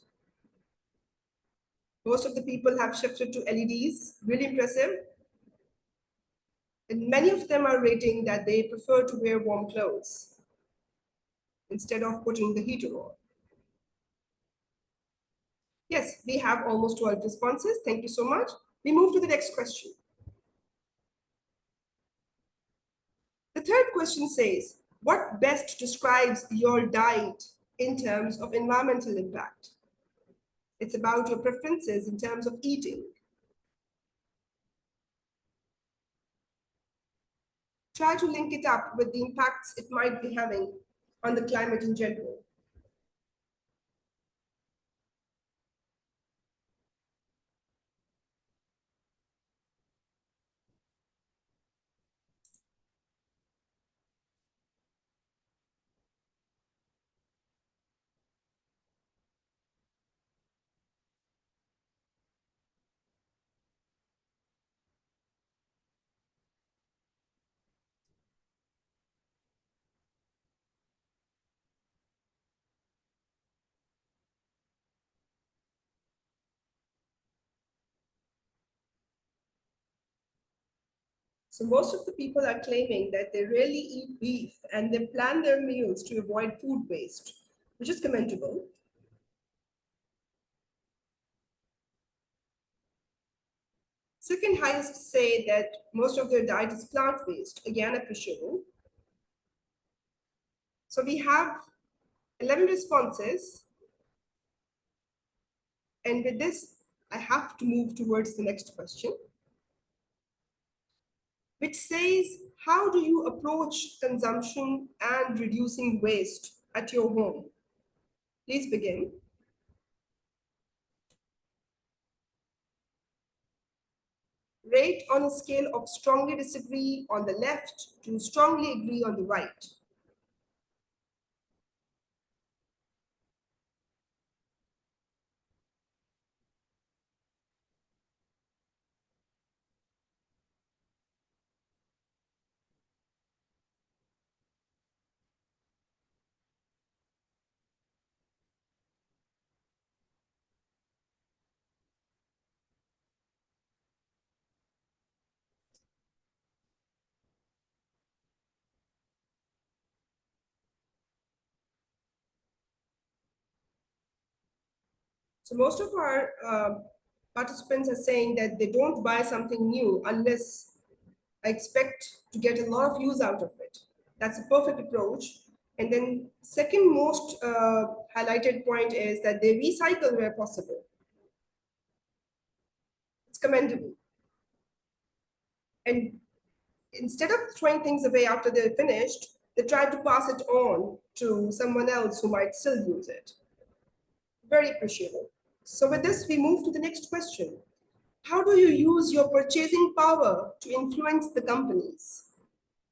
Most of the people have shifted to LEDs, really impressive. And many of them are rating that they prefer to wear warm clothes instead of putting the heater on. Yes, we have almost 12 responses. Thank you so much. We move to the next question. The third question says, what best describes your diet in terms of environmental impact? It's about your preferences in terms of eating. Try to link it up with the impacts it might be having on the climate in general. So most of the people are claiming that they rarely eat beef and they plan their meals to avoid food waste, which is commendable. Second highest say that most of their diet is plant-based, again appreciable. So we have 11 responses. And with this, I have to move towards the next question, which says, how do you approach consumption and reducing waste at your home? Please begin. Rate on a scale of strongly disagree on the left to strongly agree on the right. So most of our participants are saying that they don't buy something new unless I expect to get a lot of use out of it. That's a perfect approach. And then second most highlighted point is that they recycle where possible. It's commendable. And instead of throwing things away after they're finished, they try to pass it on to someone else who might still use it. Very appreciable. So with this, we move to the next question. How do you use your purchasing power to influence the companies?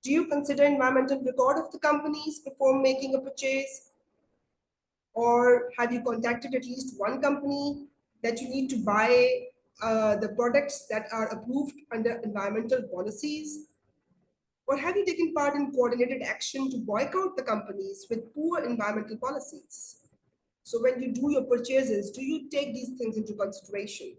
Do you consider environmental record of the companies before making a purchase? Or have you contacted at least one company that you need to buy the products that are approved under environmental policies? Or have you taken part in coordinated action to boycott the companies with poor environmental policies? So when you do your purchases, do you take these things into consideration?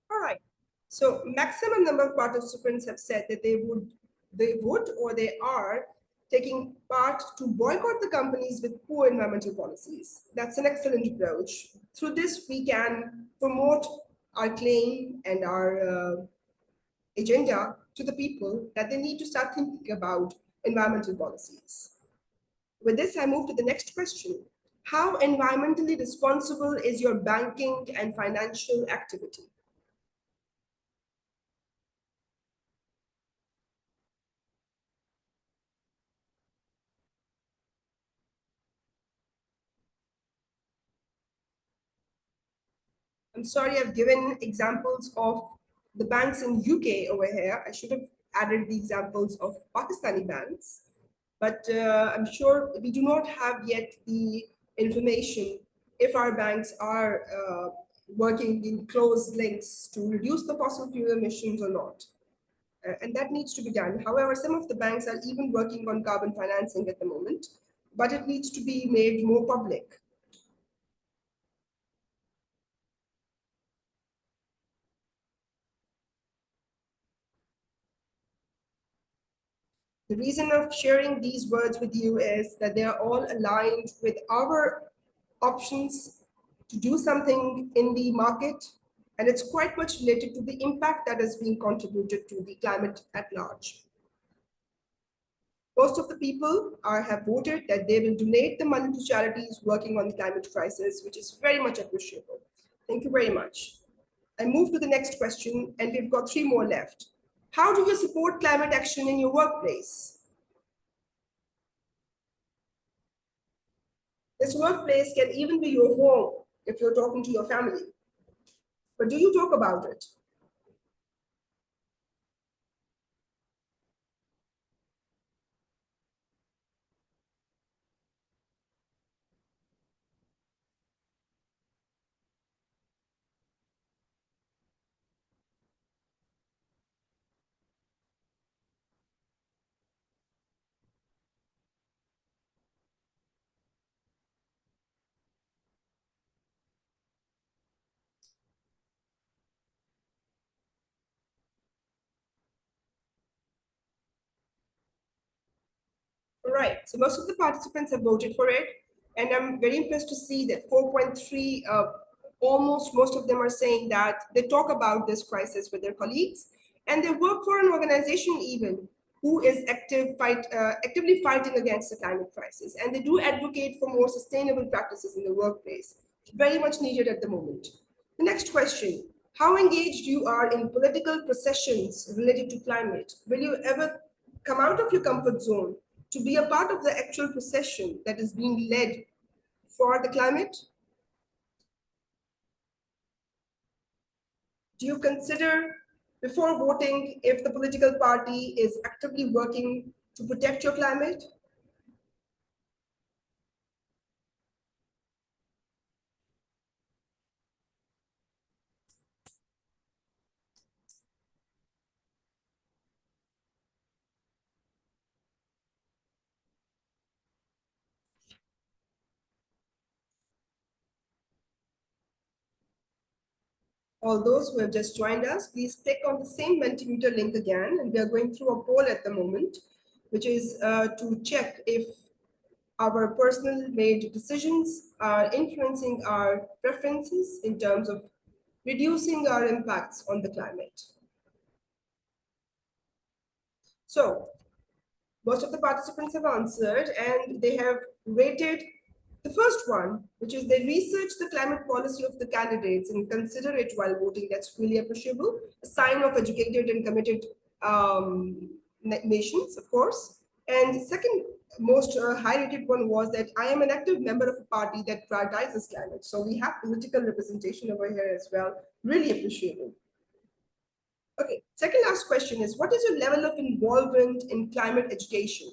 All right. So maximum number of participants have said that they would or they are taking part to boycott the companies with poor environmental policies. That's an excellent approach. Through this, we can promote our claim and our agenda to the people that they need to start thinking about environmental policies. With this, I move to the next question. How environmentally responsible is your banking and financial activity? I'm sorry, I've given examples of the banks in UK over here. I should have added the examples of Pakistani banks, but I'm sure we do not have yet the information if our banks are working in close links to reduce the fossil fuel emissions or not. And that needs to be done. However, some of the banks are even working on carbon financing at the moment, but it needs to be made more public. The reason of sharing these words with you is that they are all aligned with our options to do something in the market, and it's quite much related to the impact that is being contributed to the climate at large. Most of the people have voted that they will donate the money to charities working on the climate crisis, which is very much appreciable. Thank you very much. I move to the next question, and we've got 3 more left. How do you support climate action in your workplace? This workplace can even be your home if you're talking to your family. But do you talk about it? Right, so most of the participants have voted for it, and I'm very impressed to see that 4.3, almost most of them are saying that they talk about this crisis with their colleagues, and they work for an organization even who is actively fighting against the climate crisis, and they do advocate for more sustainable practices in the workplace, very much needed at the moment. The next question, how engaged you are in political processions related to climate? Will you ever come out of your comfort zone to be a part of the actual procession that is being led for the climate? Do you consider before voting if the political party is actively working to protect your climate? All those who have just joined us, please click on the same Mentimeter link again, and we are going through a poll at the moment, which is to check if our personal made decisions are influencing our preferences in terms of reducing our impacts on the climate. So most of the participants have answered, and they have rated The first one, which is they research the climate policy of the candidates and consider it while voting. That's really appreciable. A sign of educated and committed nations, of course. And the second most high-rated one was that I am an active member of a party that prioritizes climate. So we have political representation over here as well. Really appreciable. Okay, second last question is, what is your level of involvement in climate education?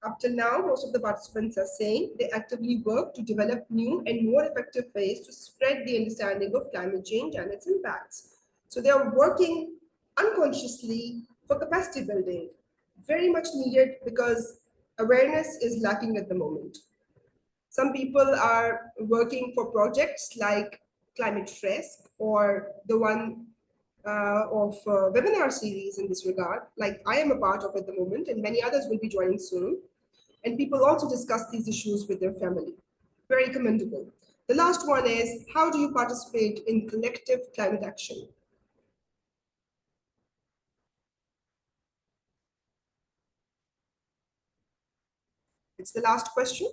Up till now, most of the participants are saying they actively work to develop new and more effective ways to spread the understanding of climate change and its impacts. So they are working unconsciously for capacity building, very much needed because awareness is lacking at the moment. Some people are working for projects like Climate Risk or the one of webinar series in this regard, like I am a part of at the moment, and many others will be joining soon. And people also discuss these issues with their family. Very commendable. The last one is, how do you participate in collective climate action? It's the last question.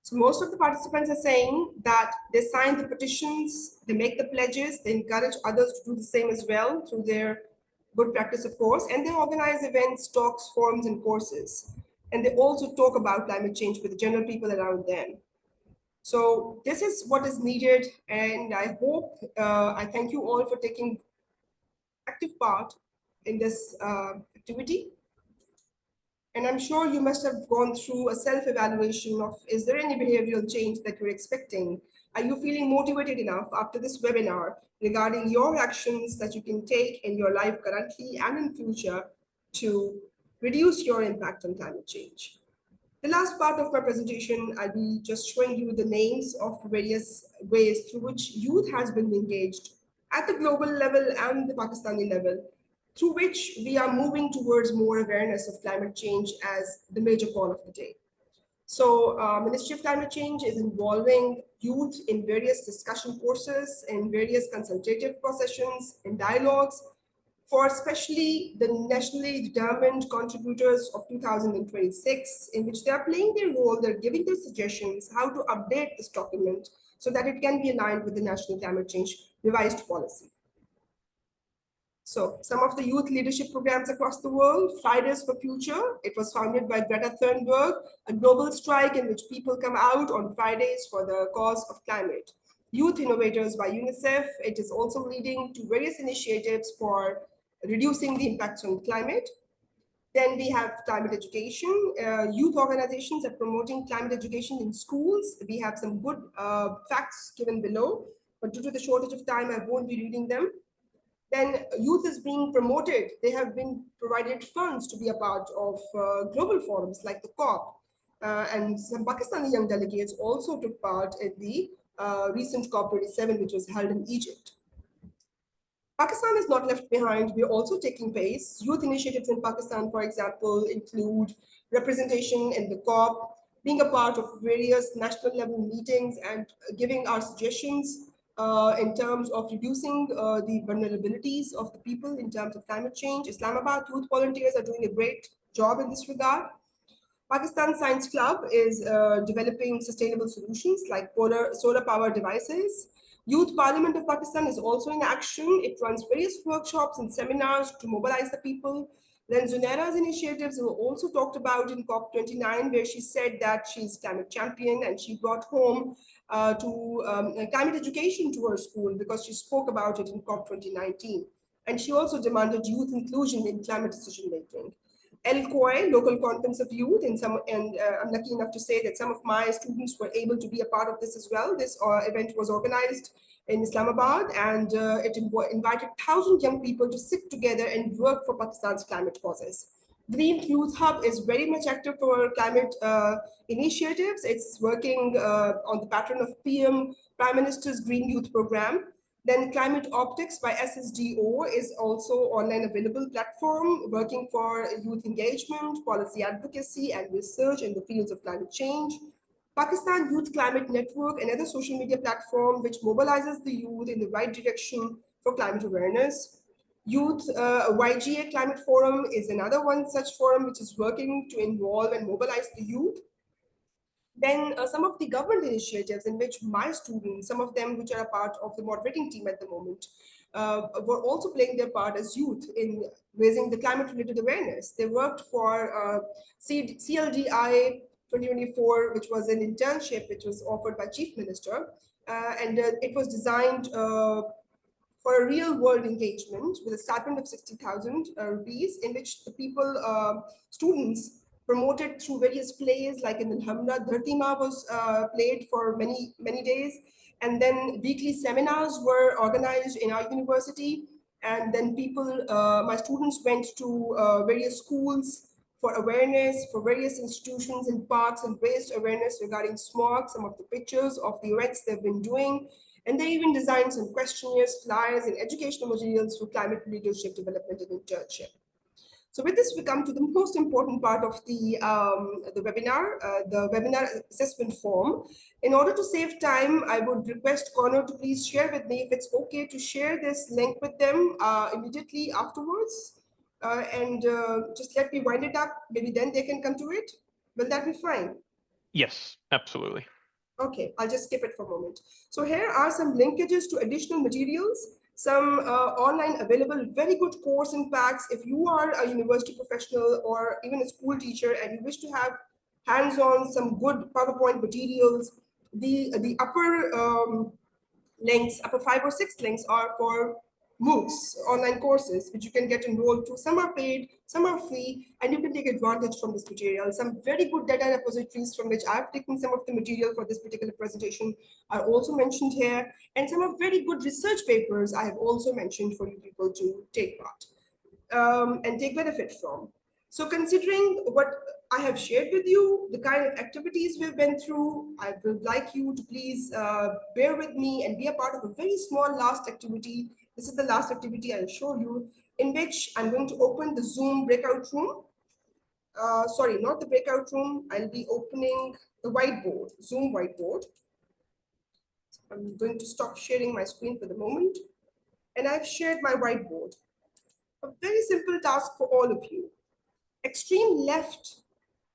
So most of the participants are saying that they sign the petitions, they make the pledges, they encourage others to do the same as well through their good practice, of course, and they organize events, talks, forums, and courses. And they also talk about climate change with the general people around them. So this is what is needed, and I hope, I thank you all for taking active part in this activity. And I'm sure you must have gone through a self-evaluation of, is there any behavioral change that you're expecting? Are you feeling motivated enough after this webinar regarding your actions that you can take in your life currently and in future to reduce your impact on climate change? The last part of my presentation, I'll be just showing you the names of various ways through which youth has been engaged at the global level and the Pakistani level, through which we are moving towards more awareness of climate change as the major call of the day. So Ministry of Climate Change is involving youth in various discussion courses, in various consultative sessions, in dialogues, for especially the nationally determined contributors of 2026, in which they are playing their role, they're giving their suggestions, how to update this document so that it can be aligned with the National Climate Change revised policy. So some of the youth leadership programs across the world, Fridays for Future, it was founded by Greta Thunberg, a global strike in which people come out on Fridays for the cause of climate. Youth Innovators by UNICEF, it is also leading to various initiatives for reducing the impacts on climate. Then we have climate education. Youth organizations are promoting climate education in schools. We have some good facts given below, but due to the shortage of time, I won't be reading them. Then youth is being promoted. They have been provided funds to be a part of global forums like the COP. And some Pakistani young delegates also took part in the recent COP27, which was held in Egypt. Pakistan is not left behind. We're also taking pace. Youth initiatives in Pakistan, for example, include representation in the COP, being a part of various national level meetings and giving our suggestions in terms of reducing the vulnerabilities of the people in terms of climate change. Islamabad youth volunteers are doing a great job in this regard. Pakistan Science Club is developing sustainable solutions like solar power devices. Youth Parliament of Pakistan is also in action. It runs various workshops and seminars to mobilize the people. Then Zunaira's initiatives were also talked about in COP29, where she said that she's climate champion and she brought home climate education to her school because she spoke about it in COP 2019. And she also demanded youth inclusion in climate decision making. LCOI, Local Conference of Youth, and I'm lucky enough to say that some of my students were able to be a part of this as well. This event was organized in Islamabad, and it invited 1,000 young people to sit together and work for Pakistan's climate causes. Green Youth Hub is very much active for climate initiatives. It's working on the pattern of Prime Minister's Green Youth Program. Then Climate Optics by SSDO is also online available platform working for youth engagement, policy advocacy, and research in the fields of climate change. Pakistan Youth Climate Network, another social media platform which mobilizes the youth in the right direction for climate awareness. Youth YGA Climate Forum is another one such forum which is working to involve and mobilize the youth. Then some of the government initiatives in which my students, some of them which are a part of the moderating team at the moment, were also playing their part as youth in raising the climate-related awareness. They worked for CLDI 2024, which was an internship which was offered by Chief Minister, and it was designed for a real-world engagement with a stipend of 60,000 rupees, in which the people, students, promoted through various plays, like in the Hamra, Dhartima was played for many days. And then weekly seminars were organized in our university. And then people, my students went to various schools for awareness, for various institutions and parks, and raised awareness regarding smog, some of the pictures of the events they've been doing. And they even designed some questionnaires, flyers, and educational materials for climate leadership development and internship. So with this, we come to the most important part of the webinar assessment form. In order to save time, I would request Connor to please share with me if it's okay to share this link with them immediately afterwards. Just let me wind it up. Maybe then they can come to it. Will that be fine? Yes, absolutely. Okay, I'll just skip it for a moment. So here are some linkages to additional materials, some online available very good course impacts. If you are a university professional or even a school teacher and you wish to have hands-on some good PowerPoint materials, the upper links, upper 5 or 6 links are for MOOCs, online courses, which you can get enrolled to. Some are paid, some are free, and you can take advantage from this material. Some very good data repositories from which I've taken some of the material for this particular presentation are also mentioned here. And some of very good research papers I have also mentioned for you people to take part and take benefit from. So considering what I have shared with you, the kind of activities we've been through, I would like you to please bear with me and be a part of a very small last activity. This is the last activity I'll show you, in which I'm going to open the Zoom breakout room. Sorry, not the breakout room. I'll be opening the whiteboard, Zoom whiteboard. I'm going to stop sharing my screen for the moment. And I've shared my whiteboard. A very simple task for all of you. Extreme left,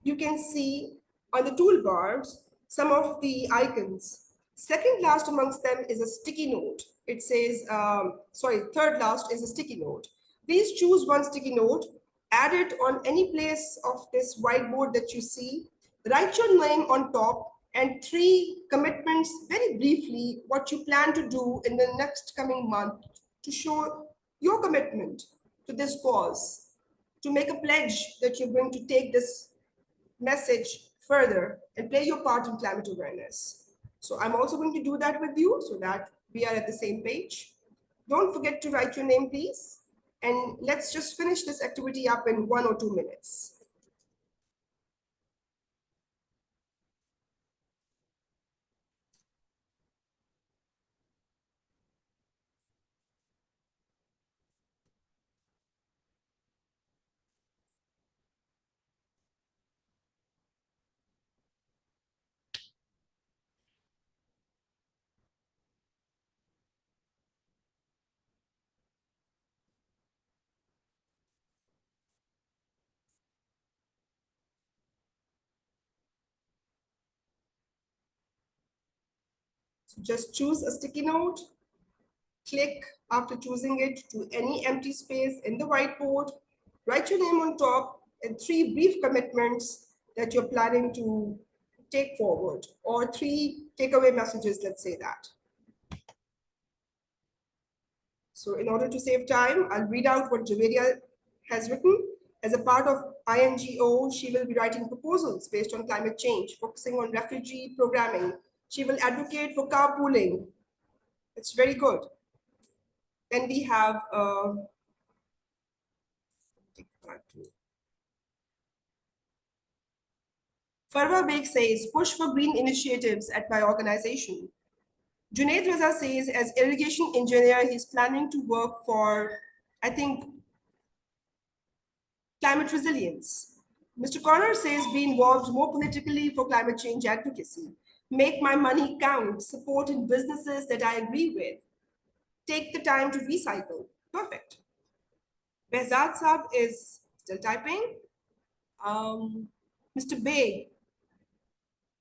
you can see on the toolbars some of the icons. Second last amongst them is a sticky note. It says, third last is a sticky note. Please choose one sticky note, add it on any place of this whiteboard that you see, write your name on top, and 3 commitments, very briefly, what you plan to do in the next coming month to show your commitment to this cause, to make a pledge that you're going to take this message further and play your part in climate awareness. So I'm also going to do that with you so that we are at the same page. Don't forget to write your name, please. And let's just finish this activity up in 1 or 2 minutes. So just choose a sticky note, click after choosing it to any empty space in the whiteboard, write your name on top, and 3 brief commitments that you're planning to take forward, or 3 takeaway messages, let's say that. So in order to save time, I'll read out what Javeria has written. As a part of INGO, she will be writing proposals based on climate change, focusing on refugee programming. She will advocate for carpooling. It's very good. Then we have Farwa Beg says, push for green initiatives at my organization. Junaid Raza says, as irrigation engineer, he's planning to work for, I think, climate resilience. Mr. Connor says, be involved more politically for climate change advocacy. Make my money count, support in businesses that I agree with. Take the time to recycle. Perfect. Behzad Saab is still typing. Mr. Beg,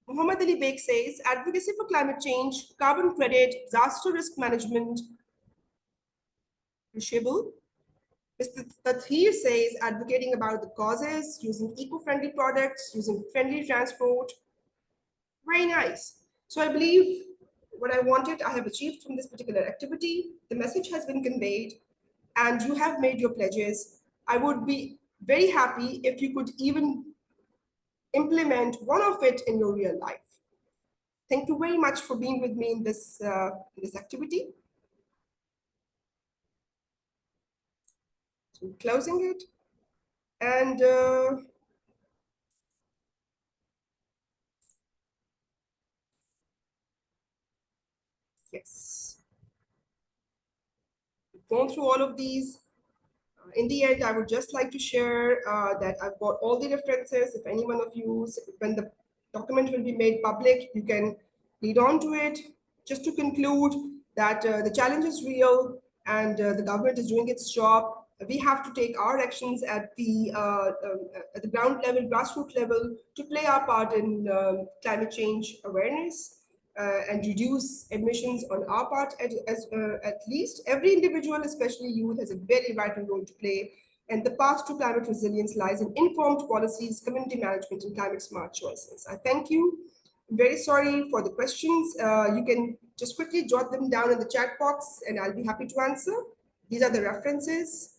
Muhammad Ali Beg says, advocacy for climate change, carbon credit, disaster risk management. Rishable. Mr. Tathir says, advocating about the causes, using eco-friendly products, using friendly transport. Very nice. So I believe what I wanted, I have achieved from this particular activity. The message has been conveyed and you have made your pledges. I would be very happy if you could even implement one of it in your real life. Thank you very much for being with me in this activity. So closing it. And yes, we've gone through all of these. In the end, I would just like to share that I've got all the references. If any one of you, when the document will be made public, you can lead on to it. Just to conclude that the challenge is real and the government is doing its job. We have to take our actions at the ground level, grassroots level, to play our part in climate change awareness. And reduce emissions on our part at least. Every individual, especially youth, has a very vital role to play. And the path to climate resilience lies in informed policies, community management, and climate smart choices. I thank you. I'm very sorry for the questions. You can just quickly jot them down in the chat box and I'll be happy to answer. These are the references.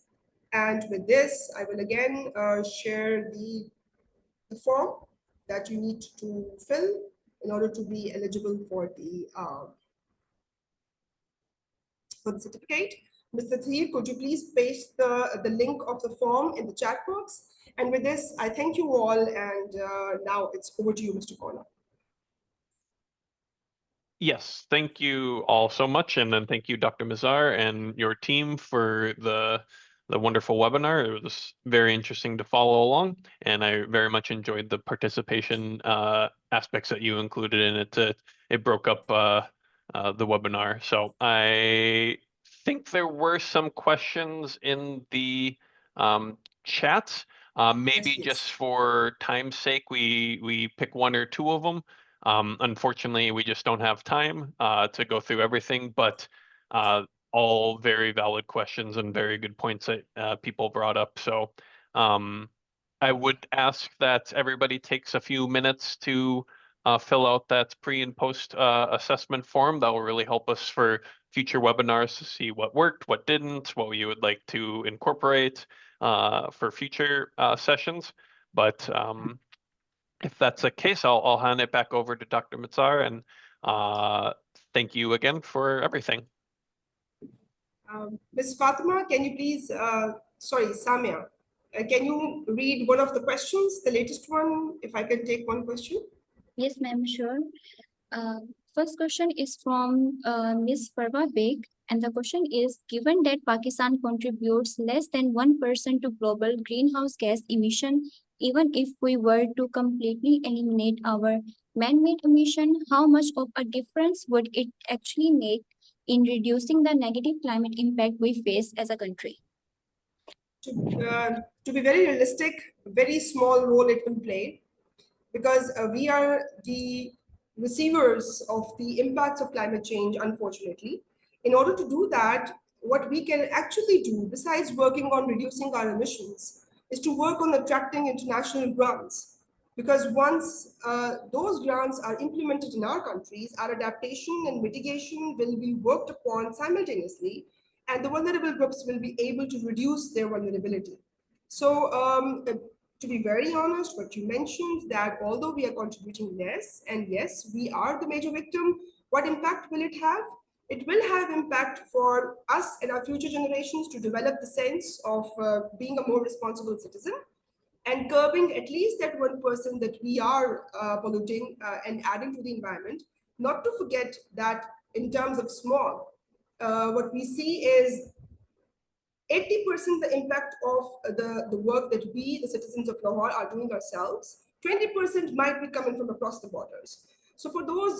And with this, I will again share the form that you need to fill in order to be eligible for the certificate. Mr. Thier, could you please paste the link of the form in the chat box? And with this, I thank you all. And now it's over to you, Mr. Corner. Yes, thank you all so much. And then thank you, Dr. Mazar and your team for the wonderful webinar. It was very interesting to follow along. And I very much enjoyed the participation aspects that you included in it. It broke up the webinar. So I think there were some questions in the chat. Maybe Yes, please. just for time's sake, we pick one or two of them. Unfortunately, we just don't have time to go through everything, but all very valid questions and very good points that people brought up. So I would ask that everybody takes a few minutes to fill out that pre and post assessment form. That will really help us for future webinars to see what worked, what didn't, what you would like to incorporate for future sessions. But if that's the case, I'll hand it back over to Dr. Mazar and thank you again for everything. Ms. Fatima, can you please, sorry, Samia, can you read one of the questions, the latest one, if I can take one question? Yes, ma'am, sure. First question is from Ms. Farwa Beg, and the question is, given that Pakistan contributes less than 1% to global greenhouse gas emission, even if we were to completely eliminate our man-made emission, how much of a difference would it actually make in reducing the negative climate impact we face as a country? To be very realistic, a very small role it will play, because we are the receivers of the impacts of climate change, unfortunately. In order to do that, what we can actually do, besides working on reducing our emissions, is to work on attracting international grants. Because once those grants are implemented in our countries, our adaptation and mitigation will be worked upon simultaneously, and the vulnerable groups will be able to reduce their vulnerability. So to be very honest, what you mentioned, that although we are contributing less, and yes, we are the major victim, what impact will it have? It will have impact for us and our future generations to develop the sense of being a more responsible citizen and curbing at least that 1% that we are polluting and adding to the environment. Not to forget that in terms of smog, what we see is 80% the impact of the work that we, the citizens of Lahore, are doing ourselves. 20% might be coming from across the borders. So for those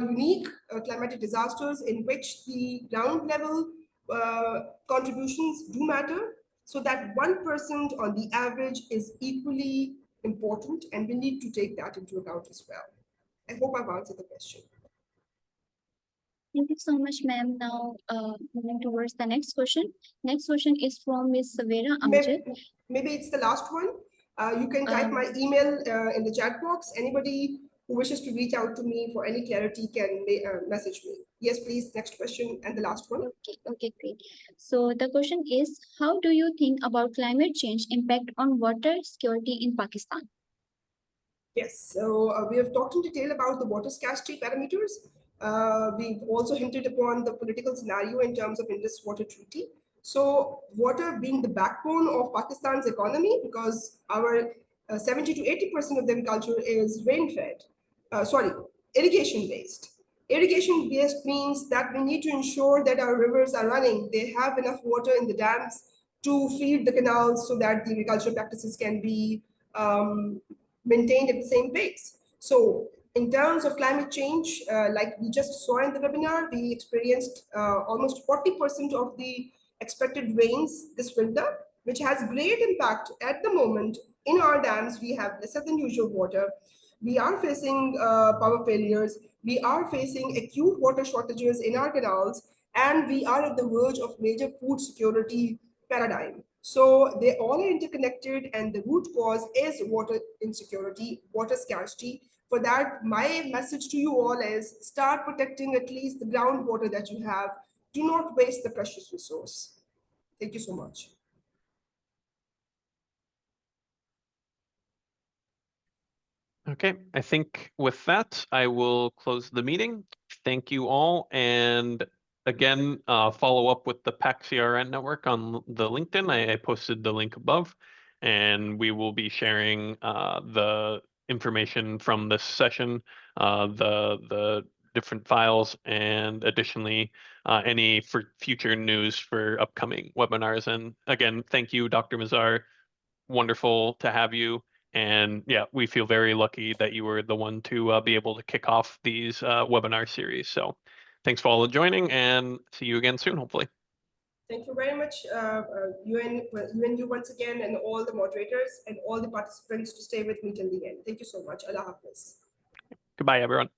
unique climatic disasters in which the ground level contributions do matter, so that 1% on the average is equally important, and we need to take that into account as well. I hope I've answered the question. Thank you so much, ma'am. Now, moving towards the next question. Next question is from Ms. Savera Amjad. Maybe it's the last one. You can type my email in the chat box. Anybody who wishes to reach out to me for any clarity can message me. Yes, please. Next question and the last one. Okay, great. So the question is, how do you think about climate change impact on water security in Pakistan? Yes, so we have talked in detail about the water scarcity parameters. We've also hinted upon the political scenario in terms of Indus Water Treaty. So water being the backbone of Pakistan's economy, because our 70 to 80% of the agriculture is rain-fed, irrigation-based. Irrigation-based means that we need to ensure that our rivers are running. They have enough water in the dams to feed the canals so that the agricultural practices can be maintained at the same pace. So in terms of climate change, like we just saw in the webinar, we experienced almost 40% of the expected rains this winter, which has great impact at the moment. In our dams, we have lesser than usual water. We are facing power failures. We are facing acute water shortages in our canals, and we are at the verge of major food security paradigm. So they all are interconnected, and the root cause is water insecurity, water scarcity. For that, my message to you all is start protecting at least the groundwater that you have. Do not waste the precious resource. Thank you so much. Okay, I think with that, I will close the meeting. Thank you all. And again, follow up with the Pak-CRN network on the LinkedIn. I posted the link above, and we will be sharing the information from this session, the different files, and additionally, any for future news for upcoming webinars. And again, thank you, Dr. Mazar. Wonderful to have you. And yeah, we feel very lucky that you were the one to be able to kick off these webinar series. So thanks for all joining, and see you again soon, hopefully. Thank you very much, you and you once again, and all the moderators and all the participants to stay with me till the end. Thank you so much. Allah Hafiz. Goodbye, everyone.